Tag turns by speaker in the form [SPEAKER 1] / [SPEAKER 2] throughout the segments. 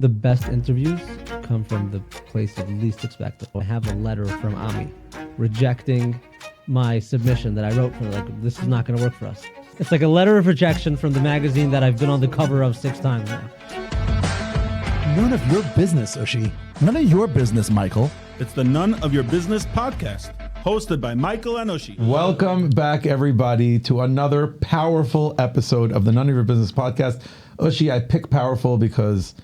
[SPEAKER 1] The best interviews come from the place you least expect. I have a letter from Ami rejecting my submission that I wrote for, like, this is not going to work for us. It's like a letter of rejection from the magazine that I've been on the cover of 6 times now.
[SPEAKER 2] None of your business, Ushy. None of your business, Michael.
[SPEAKER 3] It's the None of Your Business podcast, hosted by Michael and Ushy.
[SPEAKER 4] Welcome back, everybody, to another powerful episode of the None of Your Business podcast. Ushy, I pick powerful because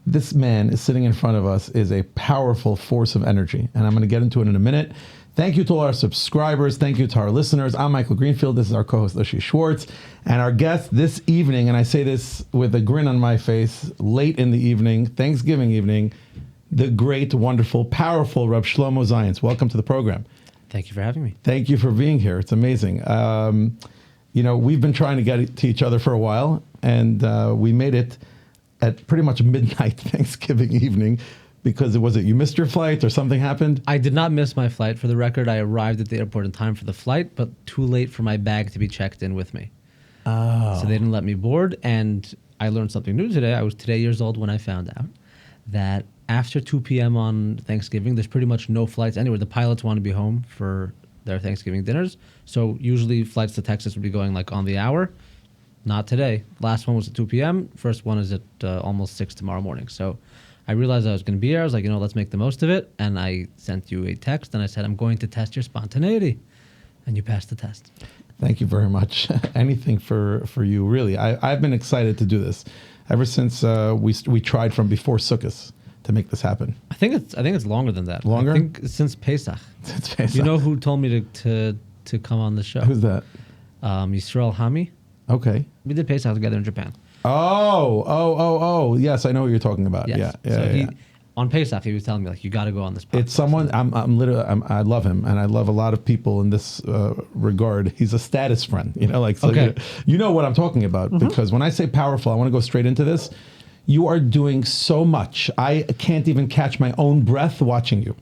[SPEAKER 4] this man is sitting in front of us is a powerful force of energy, and I'm going to get into it in a minute. Thank you to all our subscribers. Thank you to our listeners. I'm Michael Greenfield. This is our co-host, Ushy Schwartz. And our guest this evening, and I say this with a grin on my face, late in the evening, Thanksgiving evening, the great, wonderful, powerful Reb Shloime Zionce. Welcome to the program.
[SPEAKER 1] Thank you for having me.
[SPEAKER 4] Thank you for being here. It's amazing. We've been trying to get to each other for a while, and we made it at pretty much midnight Thanksgiving evening because you missed your flight or something happened?
[SPEAKER 1] I did not miss my flight. For the record, I arrived at the airport in time for the flight, but too late for my bag to be checked in with me.
[SPEAKER 4] Oh.
[SPEAKER 1] So they didn't let me board, and I learned something new today. I was today years old when I found out that after 2 p.m. on Thanksgiving, there's pretty much no flights anywhere. The pilots want to be home for their Thanksgiving dinners, so usually flights to Texas would be going like on the hour. Not today. Last one was at 2 p.m. First one is at almost 6 tomorrow morning. So I realized I was going to be here. I was like, let's make the most of it. And I sent you a text and I said, I'm going to test your spontaneity. And you passed the test.
[SPEAKER 4] Thank you very much. Anything for you, really. I've been excited to do this ever since we tried from before Sukkot to make this happen.
[SPEAKER 1] I think it's longer than that.
[SPEAKER 4] Longer?
[SPEAKER 1] I think since Pesach.
[SPEAKER 4] Since Pesach.
[SPEAKER 1] You know who told me to come on the show?
[SPEAKER 4] Who's that?
[SPEAKER 1] Yisrael Hami.
[SPEAKER 4] Okay.
[SPEAKER 1] We did Pesach together in Japan.
[SPEAKER 4] Oh. Yes, I know what you're talking about.
[SPEAKER 1] Yes.
[SPEAKER 4] Yeah.
[SPEAKER 1] On Pesach, he was telling me, like, you got to go on this podcast.
[SPEAKER 4] It's someone, I love him, and I love a lot of people in this regard. He's a status friend,
[SPEAKER 1] Okay.
[SPEAKER 4] You know what I'm talking about, because when I say powerful, I want to go straight into this. You are doing so much. I can't even catch my own breath watching you.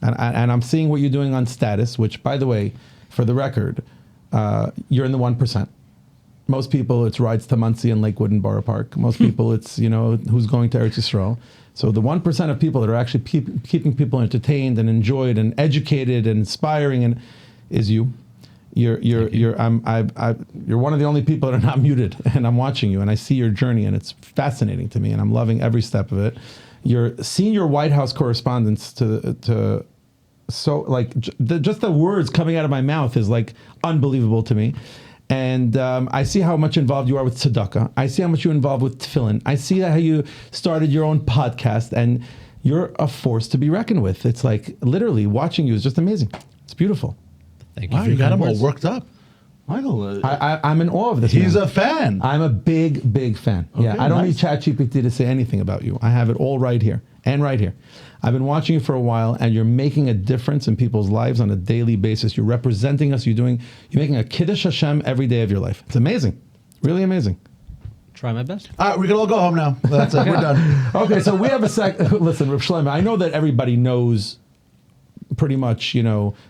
[SPEAKER 4] And I'm seeing what you're doing on status, which, by the way, for the record, you're in the 1%. Most people, it's rides to Muncie and Lakewood and Borough Park. Most people, it's, who's going to Eretz Yisrael. So the 1% of people that are actually keeping people entertained and enjoyed and educated and inspiring is you. You're one of the only people that are not muted, and I'm watching you and I see your journey, and it's fascinating to me, and I'm loving every step of it. Your senior White House correspondence to so like just the words coming out of my mouth is like unbelievable to me. And I see how much involved you are with tzedakah. I see how much you're involved with tefillin. I see how you started your own podcast, and you're a force to be reckoned with. It's like literally watching you is just amazing. It's beautiful.
[SPEAKER 1] Thank you.
[SPEAKER 2] Wow,
[SPEAKER 1] for
[SPEAKER 2] you got him all
[SPEAKER 1] words.
[SPEAKER 2] worked up. Michael,
[SPEAKER 4] I'm in awe of this.
[SPEAKER 2] he's
[SPEAKER 4] man.
[SPEAKER 2] a fan.
[SPEAKER 4] I'm a big fan. Yeah,
[SPEAKER 2] Okay,
[SPEAKER 4] I don't
[SPEAKER 2] nice.
[SPEAKER 4] need ChatGPT to say anything about you. I have it all right here and right here. I've been watching you for a while, and you're making a difference in people's lives on a daily basis. You're representing us. You're making a Kiddush Hashem every day of your life. It's amazing, really amazing.
[SPEAKER 1] Try my best.
[SPEAKER 2] All right, we can all go home now. That's it. We're done.
[SPEAKER 4] Okay, so we have a sec. Listen, Reb Shloime, I know that everybody knows. Pretty much,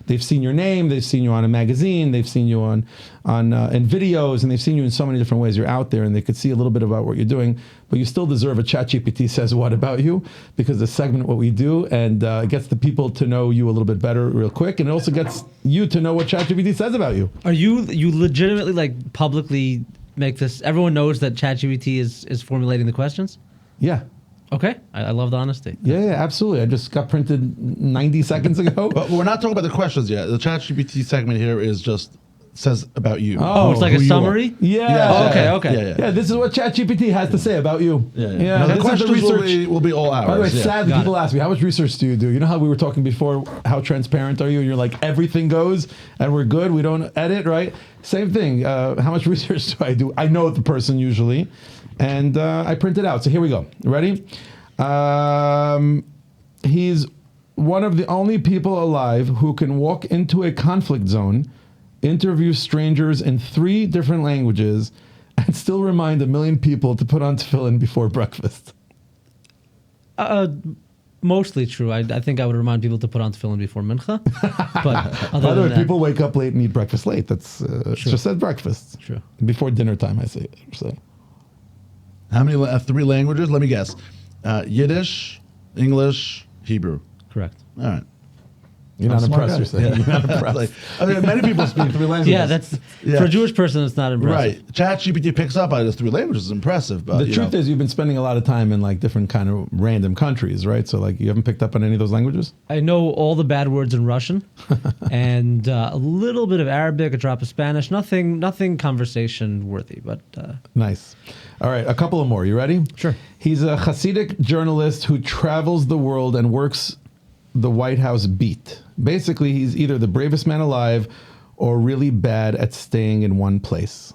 [SPEAKER 4] they've seen your name, they've seen you on a magazine, they've seen you on in videos, and they've seen you in so many different ways. You're out there, and they could see a little bit about what you're doing, but you still deserve a ChatGPT says what about you, because the segment what we do, and it gets the people to know you a little bit better real quick, and it also gets you to know what ChatGPT says about you.
[SPEAKER 1] Are you legitimately, like, publicly make this? Everyone knows that ChatGPT is formulating the questions?
[SPEAKER 4] Yeah.
[SPEAKER 1] Okay. I love the honesty.
[SPEAKER 4] Yeah, absolutely. I just got printed 90 seconds ago.
[SPEAKER 2] But we're not talking about the questions yet. The ChatGPT segment here is just says about you.
[SPEAKER 1] Oh, it's like
[SPEAKER 2] who
[SPEAKER 1] a
[SPEAKER 2] you
[SPEAKER 1] summary?
[SPEAKER 2] are.
[SPEAKER 4] Yeah.
[SPEAKER 1] Okay.
[SPEAKER 4] Yeah, this is what ChatGPT has to say about you.
[SPEAKER 2] Yeah.
[SPEAKER 4] Now,
[SPEAKER 2] Now, the
[SPEAKER 4] this is
[SPEAKER 2] questions will be all ours.
[SPEAKER 4] By the way,
[SPEAKER 2] yeah.
[SPEAKER 4] sadly,
[SPEAKER 2] Got
[SPEAKER 4] people
[SPEAKER 2] it.
[SPEAKER 4] ask me, how much research do you do? You know how we were talking before, how transparent are you? And you're like, everything goes, and we're good. We don't edit, right? Same thing. How much research do I do? I know the person usually, and I print it out. So here we go. Ready? He's one of the only people alive who can walk into a conflict zone, interview strangers in 3 different languages, and still remind 1 million people to put on tefillin before breakfast.
[SPEAKER 1] Mostly true. I think I would remind people to put on tefillin before mincha. But other
[SPEAKER 4] By the
[SPEAKER 1] than
[SPEAKER 4] way,
[SPEAKER 1] that,
[SPEAKER 4] people wake up late and eat breakfast late. That's just said breakfast.
[SPEAKER 1] True.
[SPEAKER 4] Before dinner time, I say.
[SPEAKER 2] How many 3 languages? Let me guess.
[SPEAKER 5] Yiddish, English, Hebrew.
[SPEAKER 1] Correct.
[SPEAKER 5] All right.
[SPEAKER 4] You're not
[SPEAKER 5] Smart
[SPEAKER 4] impressed,
[SPEAKER 5] guy.
[SPEAKER 4] you're saying. You're not impressed.
[SPEAKER 5] Like, I mean, many people speak 3 languages.
[SPEAKER 1] Yeah, that's for a Jewish person. It's not impressive.
[SPEAKER 5] right. ChatGPT picks up on the 3 languages. It's impressive. But
[SPEAKER 4] The truth is, you've been spending a lot of time in like different kind of random countries, right? So like, you haven't picked up on any of those languages?
[SPEAKER 1] I know all the bad words in Russian, and a little bit of Arabic, a drop of Spanish. Nothing conversation worthy, but
[SPEAKER 4] Nice. All right, a couple of more. You ready?
[SPEAKER 1] Sure.
[SPEAKER 4] He's a Hasidic journalist who travels the world and works the White House beat. Basically, he's either the bravest man alive or really bad at staying in one place.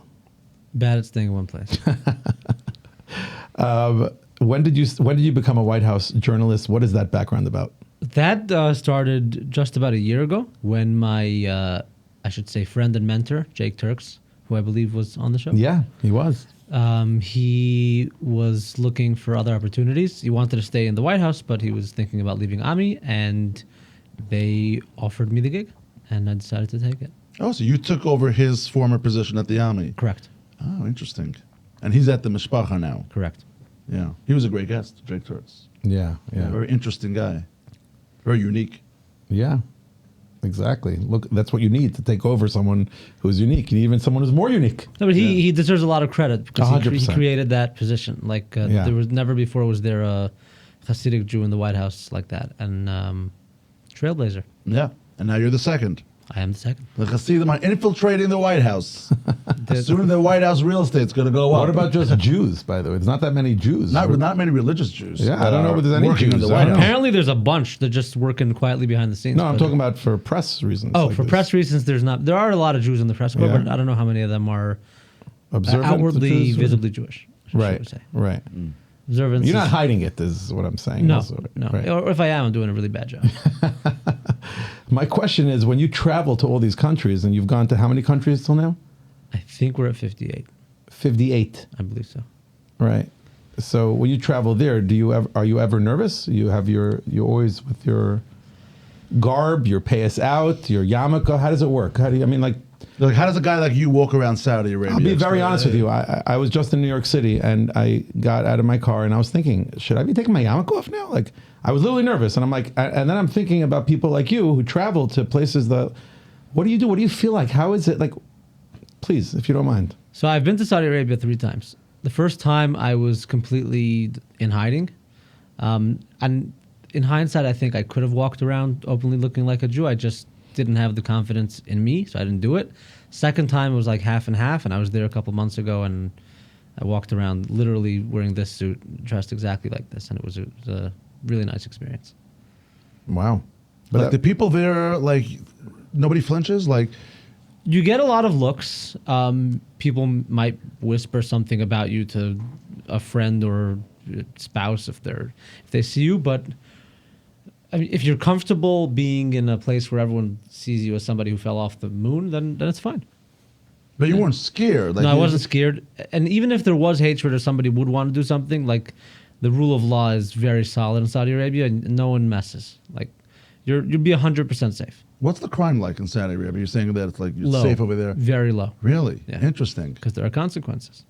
[SPEAKER 1] bad at staying in one place.
[SPEAKER 4] When did you become a White House journalist? What is that background about?
[SPEAKER 1] That started just about a year ago when my, I should say, friend and mentor, Jake Turks, who I believe was on the show.
[SPEAKER 4] Yeah, he was.
[SPEAKER 1] He was looking for other opportunities. He wanted to stay in the White House, but he was thinking about leaving AMI, and they offered me the gig, and I decided to take it.
[SPEAKER 5] Oh, so you took over his former position at the Army.
[SPEAKER 1] Correct.
[SPEAKER 5] Oh, interesting. And he's at the Mishpacha now.
[SPEAKER 1] Correct.
[SPEAKER 5] Yeah. He was a great guest, Jake Turks.
[SPEAKER 4] Yeah, yeah.
[SPEAKER 5] Very interesting guy. Very unique.
[SPEAKER 4] Yeah, exactly. Look, that's what you need to take over someone who's unique, and even someone who's more unique.
[SPEAKER 1] No, but he deserves a lot of credit because he
[SPEAKER 4] 100%.
[SPEAKER 1] created that position. Like
[SPEAKER 4] Yeah.
[SPEAKER 1] there was never before was there a Hasidic Jew in the White House like that, and trailblazer.
[SPEAKER 5] Yeah. And now you're the second.
[SPEAKER 1] I am the second.
[SPEAKER 5] The Hasidim are infiltrating the White House. Soon the White House real estate's going to go up.
[SPEAKER 4] What about just Jews, by the way? There's not that many Jews.
[SPEAKER 5] Not many religious Jews.
[SPEAKER 4] Yeah, I
[SPEAKER 5] that
[SPEAKER 4] don't know
[SPEAKER 5] are
[SPEAKER 4] if there's any
[SPEAKER 5] working in
[SPEAKER 4] Jews.
[SPEAKER 5] the
[SPEAKER 4] I
[SPEAKER 5] White
[SPEAKER 4] don't
[SPEAKER 5] House.
[SPEAKER 4] know.
[SPEAKER 1] Apparently, there's a bunch that just working quietly behind the scenes.
[SPEAKER 4] No, I'm
[SPEAKER 1] but-
[SPEAKER 4] talking about for press reasons.
[SPEAKER 1] Oh,
[SPEAKER 4] like
[SPEAKER 1] for
[SPEAKER 4] this.
[SPEAKER 1] press reasons, there's not. There are a lot of Jews in the press corps,
[SPEAKER 4] Yeah.
[SPEAKER 1] but I don't know how many of them are
[SPEAKER 4] Observant
[SPEAKER 1] outwardly,
[SPEAKER 4] Jews or-
[SPEAKER 1] visibly Jewish. I
[SPEAKER 4] Right,
[SPEAKER 1] would say.
[SPEAKER 4] right.
[SPEAKER 1] Observance.
[SPEAKER 4] You're not
[SPEAKER 1] is-
[SPEAKER 4] hiding it, is what I'm saying.
[SPEAKER 1] No,
[SPEAKER 4] also,
[SPEAKER 1] no.
[SPEAKER 4] right.
[SPEAKER 1] Or if I am, I'm doing a really bad job.
[SPEAKER 4] My question is, when you travel to all these countries, and you've gone to how many countries till now?
[SPEAKER 1] I think we're at 58.
[SPEAKER 4] 58.
[SPEAKER 1] I believe so.
[SPEAKER 4] Right. So when you travel there, are you ever nervous? You always with your garb, your payas out, your yarmulke. How does it work? How does a guy like you walk around Saudi Arabia? I'll be very
[SPEAKER 5] Explain.
[SPEAKER 4] honest with you. I was just in New York City, and I got out of my car, and I was thinking, should I be taking my yarmulke off now? Like, I was literally nervous, and I'm like, and then I'm thinking about people like you who travel to places that. What do you do? What do you feel like? How is it like? Please, if you don't mind.
[SPEAKER 1] So I've been to Saudi Arabia 3 times. The first time I was completely in hiding. And in hindsight, I think I could have walked around openly looking like a Jew. I just didn't have the confidence in me, so I didn't do it. Second time it was like half and half, and I was there a couple months ago, and I walked around literally wearing this suit, dressed exactly like this, and it was a really nice experience.
[SPEAKER 4] Wow.
[SPEAKER 5] But like the people there, like nobody flinches. Like
[SPEAKER 1] You get a lot of looks. People might whisper something about you to a friend or spouse if they see you, but I mean, if you're comfortable being in a place where everyone sees you as somebody who fell off the moon, then it's fine.
[SPEAKER 5] but you weren't scared. Like
[SPEAKER 1] No, I
[SPEAKER 5] you
[SPEAKER 1] wasn't
[SPEAKER 5] just-
[SPEAKER 1] scared. And even if there was hatred or somebody would want to do something, like the rule of law is very solid in Saudi Arabia, and no one messes. Like you'll be 100% safe.
[SPEAKER 5] What's the crime like in Saudi Arabia? You're saying that it's like you're
[SPEAKER 1] Low.
[SPEAKER 5] safe over there.
[SPEAKER 1] Very low.
[SPEAKER 5] Really
[SPEAKER 1] Yeah.
[SPEAKER 5] interesting.
[SPEAKER 1] Because there are consequences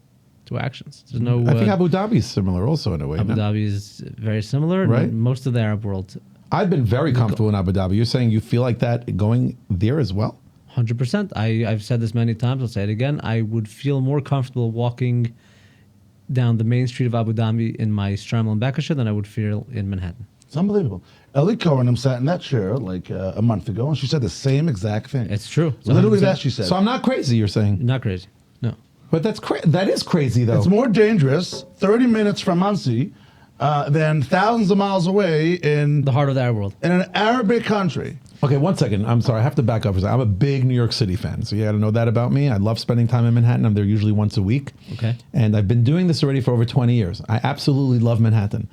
[SPEAKER 1] to actions. There's no.
[SPEAKER 4] I think Abu Dhabi is similar, also in a way.
[SPEAKER 1] Abu
[SPEAKER 4] no?
[SPEAKER 1] Dhabi is very similar. and
[SPEAKER 4] Right.
[SPEAKER 1] Most of the Arab world,
[SPEAKER 4] I've been very comfortable in Abu Dhabi. You're saying you feel like that going there as well?
[SPEAKER 1] 100%. I've said this many times. I'll say it again. I would feel more comfortable walking down the main street of Abu Dhabi in my Shtreimel and Bekasha than I would feel in Manhattan.
[SPEAKER 5] It's unbelievable. Ellie Cohen sat in that chair like a month ago, and she said the same exact thing.
[SPEAKER 1] It's true. It's
[SPEAKER 5] Literally
[SPEAKER 1] 100%.
[SPEAKER 5] that she said.
[SPEAKER 4] So I'm not crazy, you're saying?
[SPEAKER 1] Not crazy. No.
[SPEAKER 4] But that is crazy, though.
[SPEAKER 5] It's more dangerous 30 minutes from Muncie than thousands of miles away in
[SPEAKER 1] The heart of the Arab world.
[SPEAKER 5] an Arabic country.
[SPEAKER 4] Okay, one second. I'm sorry. I have to back up for a second. I'm a big New York City fan, so you got to know that about me. I love spending time in Manhattan. I'm there usually once a week.
[SPEAKER 1] Okay.
[SPEAKER 4] And I've been doing this already for over 20 years. I absolutely love Manhattan.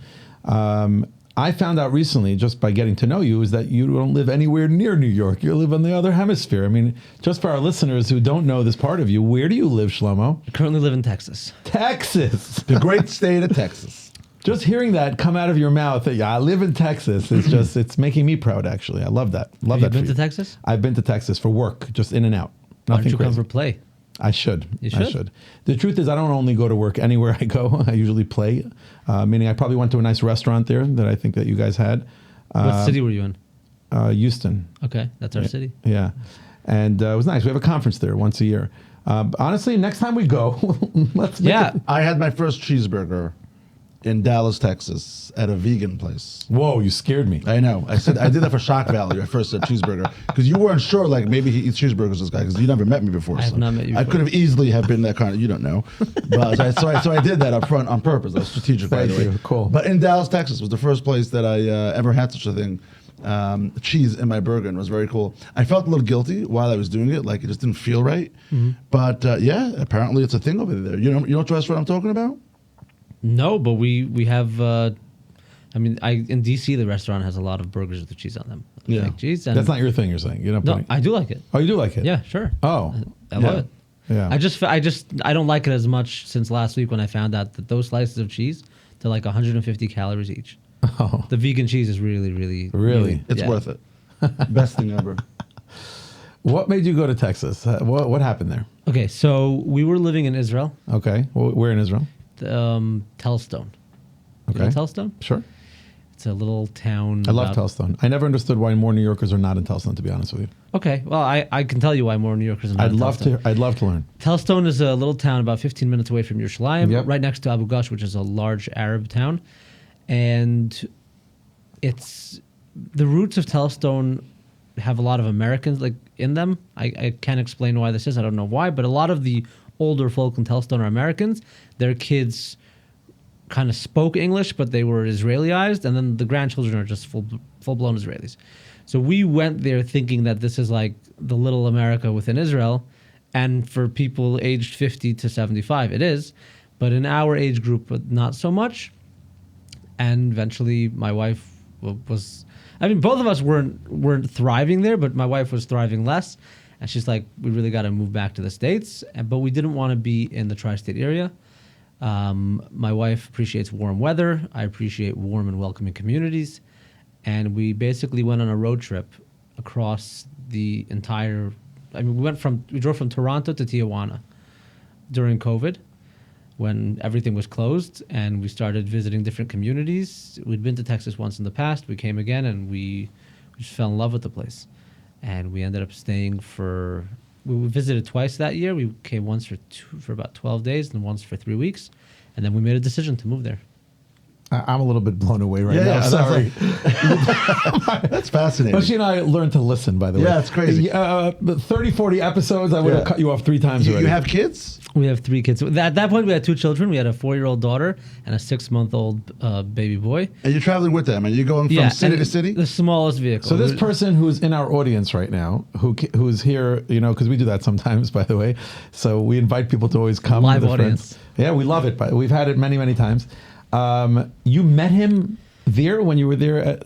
[SPEAKER 4] I found out recently, just by getting to know you, is that you don't live anywhere near New York. You live on the other hemisphere. I mean, just for our listeners who don't know this part of you, where do you live, Shlomo?
[SPEAKER 1] I currently live in Texas.
[SPEAKER 4] Texas.
[SPEAKER 5] The great state of Texas.
[SPEAKER 4] Just hearing that come out of your mouth, that yeah, I live in Texas, is just, it's making me proud, actually. I love that. Love
[SPEAKER 1] Have
[SPEAKER 4] that
[SPEAKER 1] you been
[SPEAKER 4] for
[SPEAKER 1] to Texas?
[SPEAKER 4] I've been to Texas for work, just in and out.
[SPEAKER 1] Why
[SPEAKER 4] Nothing
[SPEAKER 1] don't you come
[SPEAKER 4] crazy.
[SPEAKER 1] for play?
[SPEAKER 4] I should.
[SPEAKER 1] You
[SPEAKER 4] I
[SPEAKER 1] should.
[SPEAKER 4] should. The truth is, I don't only go to work anywhere I go. I usually play, meaning I probably went to a nice restaurant there that I think that you guys had.
[SPEAKER 1] What city were you in?
[SPEAKER 4] Houston.
[SPEAKER 1] Okay, that's our city.
[SPEAKER 4] Yeah. And it was nice. We have a conference there once a year. Honestly, next time we go, let's make
[SPEAKER 1] Yeah.
[SPEAKER 4] it.
[SPEAKER 5] I had my first cheeseburger in Dallas, Texas, at a vegan place.
[SPEAKER 4] Whoa, you scared me.
[SPEAKER 5] I know. I said I did that for shock value. I first said cheeseburger because you weren't sure. Like maybe he eats cheeseburgers. This guy because you never met me before.
[SPEAKER 1] I have not met you
[SPEAKER 5] I
[SPEAKER 1] before.
[SPEAKER 5] could have easily have been that kind of. You don't know. But so I did that up front on purpose. That was strategic. By
[SPEAKER 4] Thank
[SPEAKER 5] the way.
[SPEAKER 4] you. Cool.
[SPEAKER 5] But in Dallas, Texas, was the first place that I ever had such a thing. Cheese in my burger, and it was very cool. I felt a little guilty while I was doing it, like it just didn't feel right. But yeah, apparently it's a thing over there. You know what restaurant I'm talking about?
[SPEAKER 1] No, but we have. I mean, in DC the restaurant has a lot of burgers with the cheese on them.
[SPEAKER 5] Yeah.
[SPEAKER 1] Like cheese. And
[SPEAKER 4] That's not your thing, you're saying. You're not
[SPEAKER 1] No,
[SPEAKER 4] putting.
[SPEAKER 1] I do like it.
[SPEAKER 4] Oh, you do like it?
[SPEAKER 1] Yeah, sure.
[SPEAKER 4] Oh.
[SPEAKER 1] I love it.
[SPEAKER 4] Yeah.
[SPEAKER 1] I don't like it as much since last week when I found out that those slices of cheese, they're like 150 calories each.
[SPEAKER 4] Oh.
[SPEAKER 1] The vegan cheese is really.
[SPEAKER 4] Really?
[SPEAKER 5] It's
[SPEAKER 1] yeah.
[SPEAKER 5] worth it. Best thing ever.
[SPEAKER 4] What made you go to Texas? What happened there?
[SPEAKER 1] Okay, so we were living in Israel,
[SPEAKER 4] Okay. Where in Israel?
[SPEAKER 1] Tellstone. You know
[SPEAKER 4] Okay.
[SPEAKER 1] Tellstone?
[SPEAKER 4] Sure.
[SPEAKER 1] It's a little town.
[SPEAKER 4] I love
[SPEAKER 1] about-
[SPEAKER 4] Tellstone. I never understood why more New Yorkers are not in Tellstone, to be honest with you.
[SPEAKER 1] Okay, well, I can tell you why more New Yorkers are not
[SPEAKER 4] I'd
[SPEAKER 1] in
[SPEAKER 4] love
[SPEAKER 1] Tellstone.
[SPEAKER 4] to. I'd love to learn.
[SPEAKER 1] Tellstone is a little town about 15 minutes away from Yerushalayim,
[SPEAKER 4] Yep.
[SPEAKER 1] right next to Abu Ghosh, which is a large Arab town. And it's the roots of Tellstone have a lot of Americans like in them. I can't explain why this is. I don't know why, but a lot of the older folk in Tellstone are Americans. Their kids kind of spoke English, but they were Israeliized, and then the grandchildren are just full-blown Israelis. So we went there thinking that this is like the little America within Israel, and for people aged 50 to 75, it is, but in our age group, not so much. And eventually, my wife was. I mean, both of us weren't thriving there, but my wife was thriving less, and she's like, "We really got to move back to the States," but we didn't want to be in the tri-state area. My wife appreciates warm weather. I appreciate warm and welcoming communities. And we basically went on a road trip across the entire. I mean, we drove from Toronto to Tijuana during COVID, when everything was closed, and we started visiting different communities. We'd been to Texas once in the past. We came again, and we just fell in love with the place. And we ended up staying for. We visited twice that year. We came once for about 12 days, and once for 3 weeks, and then we made a decision to move there.
[SPEAKER 4] I'm a little bit blown away right
[SPEAKER 5] Yeah,
[SPEAKER 4] now.
[SPEAKER 5] yeah,
[SPEAKER 4] Sorry.
[SPEAKER 5] That's fascinating.
[SPEAKER 4] But you and I learned to listen, by the way.
[SPEAKER 5] Yeah, it's crazy.
[SPEAKER 4] 30, 40 episodes, I would have
[SPEAKER 5] Yeah.
[SPEAKER 4] cut you off 3 times
[SPEAKER 5] You
[SPEAKER 4] already.
[SPEAKER 5] have kids?
[SPEAKER 1] We have 3 kids. At that point, we had 2 children. We had a 4-year-old daughter and a 6-month-old baby boy.
[SPEAKER 5] And you're traveling with them, and you're going from city
[SPEAKER 1] and
[SPEAKER 5] to city?
[SPEAKER 1] The smallest vehicle.
[SPEAKER 4] So this person who's in our audience right now, who's here, you know, because we do that sometimes, by the way. So we invite people to always come.
[SPEAKER 1] Live
[SPEAKER 4] with their
[SPEAKER 1] audience.
[SPEAKER 4] friends. Yeah, we love it. But we've had it many, many times. You met him there when you were there.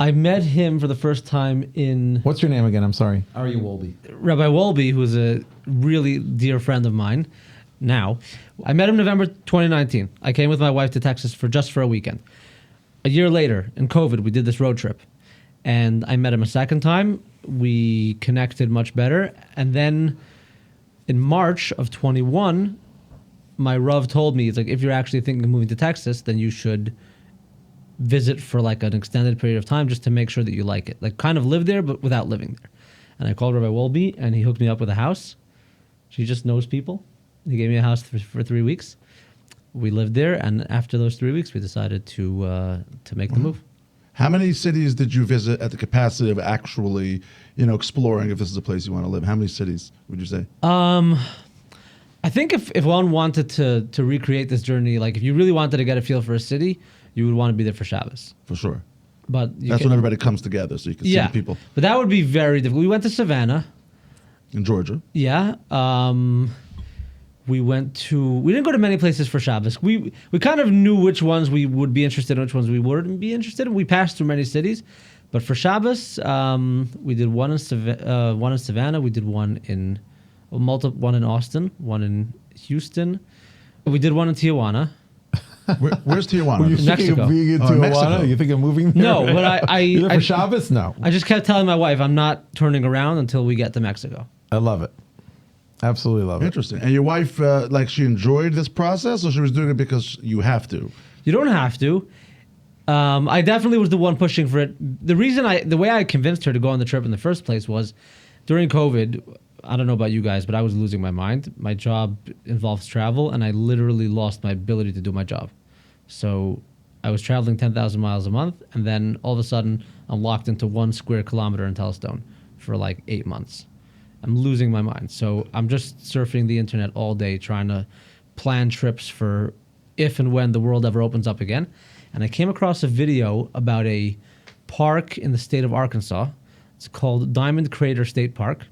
[SPEAKER 1] I met him for the first time in
[SPEAKER 4] What's your name again? I'm sorry.
[SPEAKER 6] Ari Wolbe.
[SPEAKER 1] Rabbi Wolbe, who's a really dear friend of mine now. I met him November 2019. I came with my wife to Texas for a weekend. A year later, in COVID, we did this road trip. And I met him a second time. We connected much better. And then in March of 21, my Rav told me, it's like, if you're actually thinking of moving to Texas, then you should visit for like an extended period of time just to make sure that you like it. Like kind of live there, but without living there. And I called Rabbi Wolbe, and he hooked me up with a house. She just knows people. He gave me a house for 3 weeks. We lived there, and after those 3 weeks, we decided to make the move.
[SPEAKER 5] How many cities did you visit at the capacity of actually, exploring if this is a place you want to live? How many cities would you say?
[SPEAKER 1] I think if one wanted to recreate this journey, like if you really wanted to get a feel for a city, you would want to be there for Shabbos.
[SPEAKER 5] For sure.
[SPEAKER 1] But
[SPEAKER 5] That's when everybody comes together, so you can see the people
[SPEAKER 1] But that would be very difficult. We went to Savannah.
[SPEAKER 5] in Georgia.
[SPEAKER 1] Yeah. We didn't go to many places for Shabbos. We kind of knew which ones we would be interested in, which ones we wouldn't be interested in. We passed through many cities. But for Shabbos, we did one in Savannah. We did one in Austin, one in Houston. We did one in Tijuana.
[SPEAKER 5] Where's Tijuana?
[SPEAKER 4] Were you thinking
[SPEAKER 1] Mexico.
[SPEAKER 4] of being in
[SPEAKER 5] Oh, in
[SPEAKER 4] Tijuana?
[SPEAKER 5] Mexico.
[SPEAKER 4] You think of moving there?
[SPEAKER 1] No, but
[SPEAKER 4] You there for Shabbos? No.
[SPEAKER 1] I just kept telling my wife, I'm not turning around until we get to Mexico.
[SPEAKER 4] I love it. Absolutely love it.
[SPEAKER 5] Interesting. And your wife, like, she enjoyed this process, or she was doing it because you have to?
[SPEAKER 1] You don't have to. I definitely was the one pushing for it. The way I convinced her to go on the trip in the first place was during COVID. I don't know about you guys, but I was losing my mind. My job involves travel, and I literally lost my ability to do my job. So I was traveling 10,000 miles a month, and then all of a sudden, I'm locked into 1 square kilometer in Telestone for like 8 months. I'm losing my mind. So I'm just surfing the internet all day, trying to plan trips for if and when the world ever opens up again. And I came across a video about a park in the state of Arkansas. It's called Diamond Crater State Park.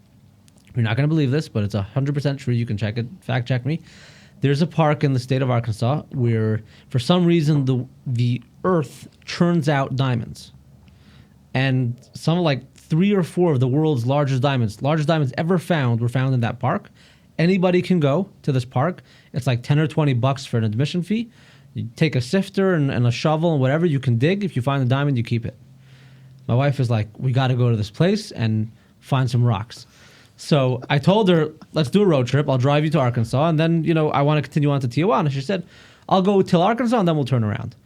[SPEAKER 1] You're not going to believe this, but it's 100% true. You can check it, fact check me. There's a park in the state of Arkansas where, for some reason, the earth churns out diamonds. And some like 3 or 4 of the world's largest diamonds ever found, were found in that park. Anybody can go to this park. It's like $10 or $20 for an admission fee. You take a sifter and a shovel and whatever, you can dig. If you find a diamond, you keep it. My wife is like, we got to go to this place and find some rocks. So I told her, let's do a road trip. I'll drive you to Arkansas. And then, I want to continue on to Tijuana. She said, I'll go till Arkansas and then we'll turn around.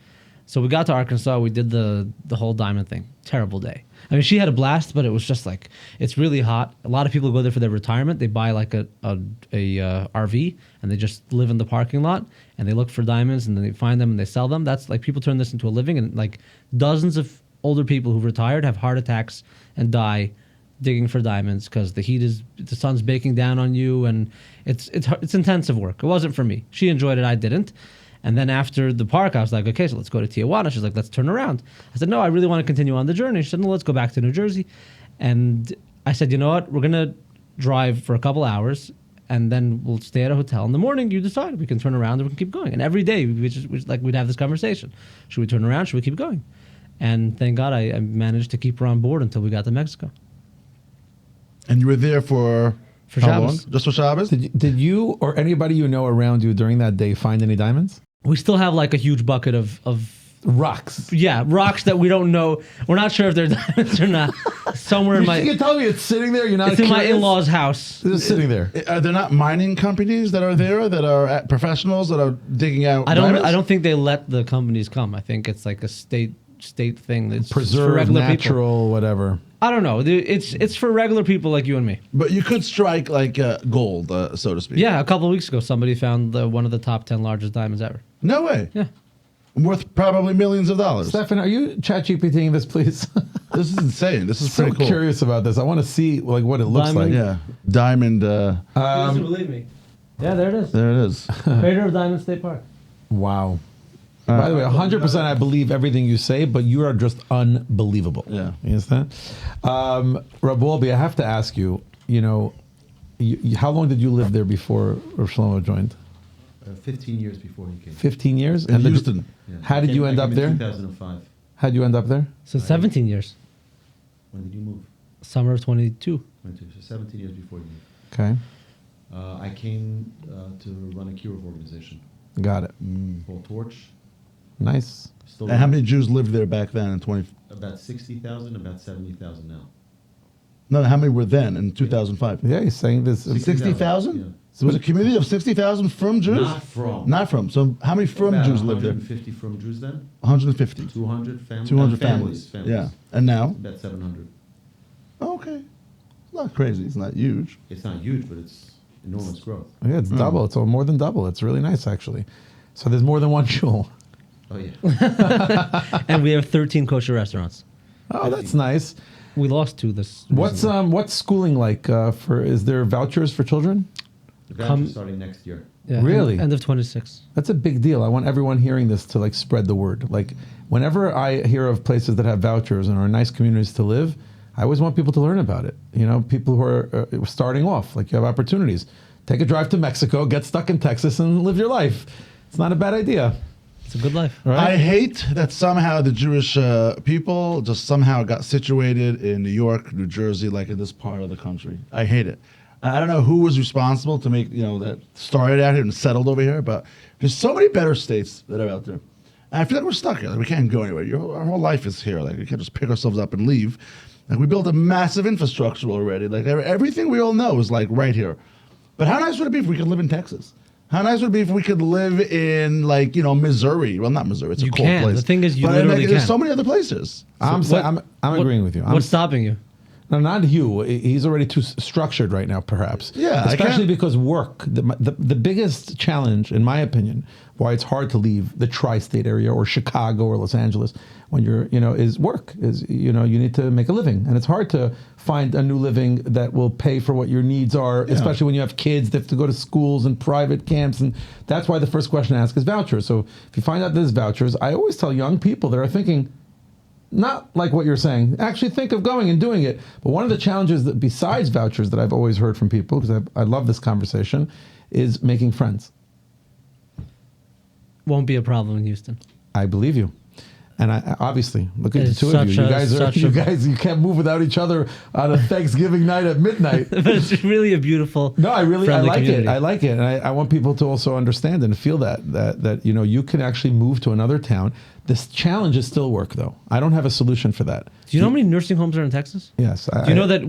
[SPEAKER 1] So we got to Arkansas. We did the whole diamond thing. Terrible day. I mean, she had a blast, but it was just like, it's really hot. A lot of people go there for their retirement. They buy like a RV and they just live in the parking lot and they look for diamonds and then they find them and they sell them. That's like, people turn this into a living, and like dozens of older people who've retired have heart attacks and die digging for diamonds because the sun's baking down on you, and it's intensive work. It wasn't for me. She enjoyed it, I didn't. And then after the park, I was like, okay, so let's go to Tijuana. She's like, let's turn around. I said, no, I really want to continue on the journey. She said, no, let's go back to New Jersey. And I said, you know what? We're going to drive for a couple hours, and then we'll stay at a hotel. In the morning, you decide. We can turn around and we can keep going. And every day, we'd have this conversation. Should we turn around? Should we keep going? And thank God I managed to keep her on board until we got to Mexico.
[SPEAKER 5] And you were there for how
[SPEAKER 1] Shabbos.
[SPEAKER 5] long? Just for Shabbos?
[SPEAKER 4] Did you or anybody you know around you during that day find any diamonds?
[SPEAKER 1] We still have like a huge bucket of
[SPEAKER 4] Rocks.
[SPEAKER 1] rocks that we don't know. We're not sure if they're diamonds or not. Somewhere in
[SPEAKER 4] You tell me it's sitting there. You're not.
[SPEAKER 1] it's in my
[SPEAKER 4] curious?
[SPEAKER 1] in-laws' house.
[SPEAKER 4] It's just sitting there.
[SPEAKER 5] Are there not mining companies that are there, that are professionals that are digging out diamonds?
[SPEAKER 1] I don't think they let the companies come. I think it's like a state thing. That's for
[SPEAKER 4] Preserve,
[SPEAKER 1] regular
[SPEAKER 4] natural, whatever.
[SPEAKER 1] I don't know. It's for regular people like you and me.
[SPEAKER 5] But you could strike like gold, so to speak.
[SPEAKER 1] Yeah, a couple of weeks ago, somebody found one of the top 10 largest diamonds ever.
[SPEAKER 5] No way.
[SPEAKER 1] Yeah.
[SPEAKER 5] Worth probably millions of dollars.
[SPEAKER 4] Stefan, are you ChatGPTing this, please?
[SPEAKER 5] This is insane. This is
[SPEAKER 4] So
[SPEAKER 5] pretty cool.
[SPEAKER 4] curious about this. I want to see like what it looks
[SPEAKER 1] Diamond?
[SPEAKER 4] like.
[SPEAKER 5] Yeah. Diamond.
[SPEAKER 1] Doesn't believe me. Yeah, there it is.
[SPEAKER 5] There it is.
[SPEAKER 1] Crater of Diamond State Park.
[SPEAKER 4] Wow. By the way, 100% I believe everything you say, but you are just unbelievable.
[SPEAKER 5] Yeah.
[SPEAKER 4] You understand? Rab Wolbe, I have to ask you, how long did you live there before Rav Shlomo joined?
[SPEAKER 6] 15 years before he came.
[SPEAKER 4] 15 years?
[SPEAKER 5] In
[SPEAKER 4] And
[SPEAKER 5] Houston.
[SPEAKER 6] Yeah.
[SPEAKER 4] How did you end up there?
[SPEAKER 6] In 2005.
[SPEAKER 4] How did you end up there?
[SPEAKER 1] So 17 years.
[SPEAKER 6] When did you move?
[SPEAKER 1] Summer of 22.
[SPEAKER 6] So 17 years before you moved.
[SPEAKER 4] Okay.
[SPEAKER 6] I came to run a kiruv organization
[SPEAKER 4] Got it.
[SPEAKER 6] called Torch.
[SPEAKER 4] Nice.
[SPEAKER 6] Still
[SPEAKER 5] And how many Jews lived there back then in 20?
[SPEAKER 6] About 60,000, about 70,000 now.
[SPEAKER 5] No, how many were then in 2005?
[SPEAKER 4] Yeah, he's saying this.
[SPEAKER 5] 60,000?
[SPEAKER 6] Yeah.
[SPEAKER 5] So it was a community of 60,000 from Jews?
[SPEAKER 6] Not from.
[SPEAKER 5] Not from. So how many from
[SPEAKER 6] About
[SPEAKER 5] Jews lived there?
[SPEAKER 6] 150 from Jews then.
[SPEAKER 5] 150.
[SPEAKER 6] 200 families.
[SPEAKER 5] 200 families.
[SPEAKER 6] families.
[SPEAKER 5] Yeah. And now?
[SPEAKER 6] About 700.
[SPEAKER 5] Oh, okay. It's not crazy. It's not huge.
[SPEAKER 6] It's not huge, but it's enormous growth.
[SPEAKER 4] Yeah, it's double. It's more than double. It's really nice, actually. So there's more than one shul.
[SPEAKER 6] Oh, yeah.
[SPEAKER 1] And we have 13 kosher restaurants.
[SPEAKER 4] Oh, that's nice.
[SPEAKER 1] We lost 2 this
[SPEAKER 4] What's schooling like is there vouchers for children?
[SPEAKER 6] The voucher's starting next year.
[SPEAKER 1] Yeah,
[SPEAKER 4] Really?
[SPEAKER 1] End of 26.
[SPEAKER 4] That's a big deal. I want everyone hearing this to like spread the word. Like whenever I hear of places that have vouchers and are nice communities to live, I always want people to learn about it. People who are starting off, like you have opportunities. Take a drive to Mexico, get stuck in Texas, and live your life. It's not a bad idea.
[SPEAKER 1] It's a good life.
[SPEAKER 4] Right?
[SPEAKER 5] I hate that somehow the Jewish people just somehow got situated in New York, New Jersey, like in this part of the country. I hate it. I don't know who was responsible to make, that started out here and settled over here, but there's so many better states that are out there. And I feel like we're stuck here. Like we can't go anywhere. Our whole life is here. Like we can't just pick ourselves up and leave. Like we built a massive infrastructure already. Like everything we all know is like right here. But how nice would it be if we could live in Texas? How nice would it be if we could live in like Missouri? Well, not Missouri. It's a
[SPEAKER 1] You
[SPEAKER 5] cold
[SPEAKER 1] can.
[SPEAKER 5] place.
[SPEAKER 1] The thing is, you
[SPEAKER 5] but
[SPEAKER 1] literally
[SPEAKER 5] there's
[SPEAKER 1] can.
[SPEAKER 5] so many other places.
[SPEAKER 4] I'm agreeing with you.
[SPEAKER 1] What's stopping you?
[SPEAKER 4] No, not you. He's already too structured right now, perhaps.
[SPEAKER 5] Yeah, I
[SPEAKER 4] especially
[SPEAKER 5] can't-
[SPEAKER 4] because work. The biggest challenge, in my opinion, why it's hard to leave the tri-state area or Chicago or Los Angeles when you're, is work. You need to make a living, and it's hard to find a new living that will pay for what your needs are, especially when you have kids that have to go to schools and private camps, and that's why the first question I ask is vouchers. So if you find out there's vouchers, I always tell young people that are thinking, not like what you're saying. Actually, think of going and doing it. But one of the challenges that, besides vouchers, that I've always heard from people, because I love this conversation, is making friends.
[SPEAKER 1] Won't be a problem in Houston.
[SPEAKER 4] I believe you, and I obviously look at the
[SPEAKER 1] It's
[SPEAKER 4] two of you.
[SPEAKER 1] such
[SPEAKER 4] You
[SPEAKER 1] a-
[SPEAKER 4] guys, you can't move without each other on a Thanksgiving night at midnight.
[SPEAKER 1] But it's really a beautiful.
[SPEAKER 4] No, I
[SPEAKER 1] friendly
[SPEAKER 4] like
[SPEAKER 1] community.
[SPEAKER 4] it. I like it, and I want people to also understand and feel that you can actually move to another town. This challenge is still work, though. I don't have a solution for that.
[SPEAKER 1] Do you know how many nursing homes are in Texas?
[SPEAKER 4] Yes.
[SPEAKER 1] Do you know that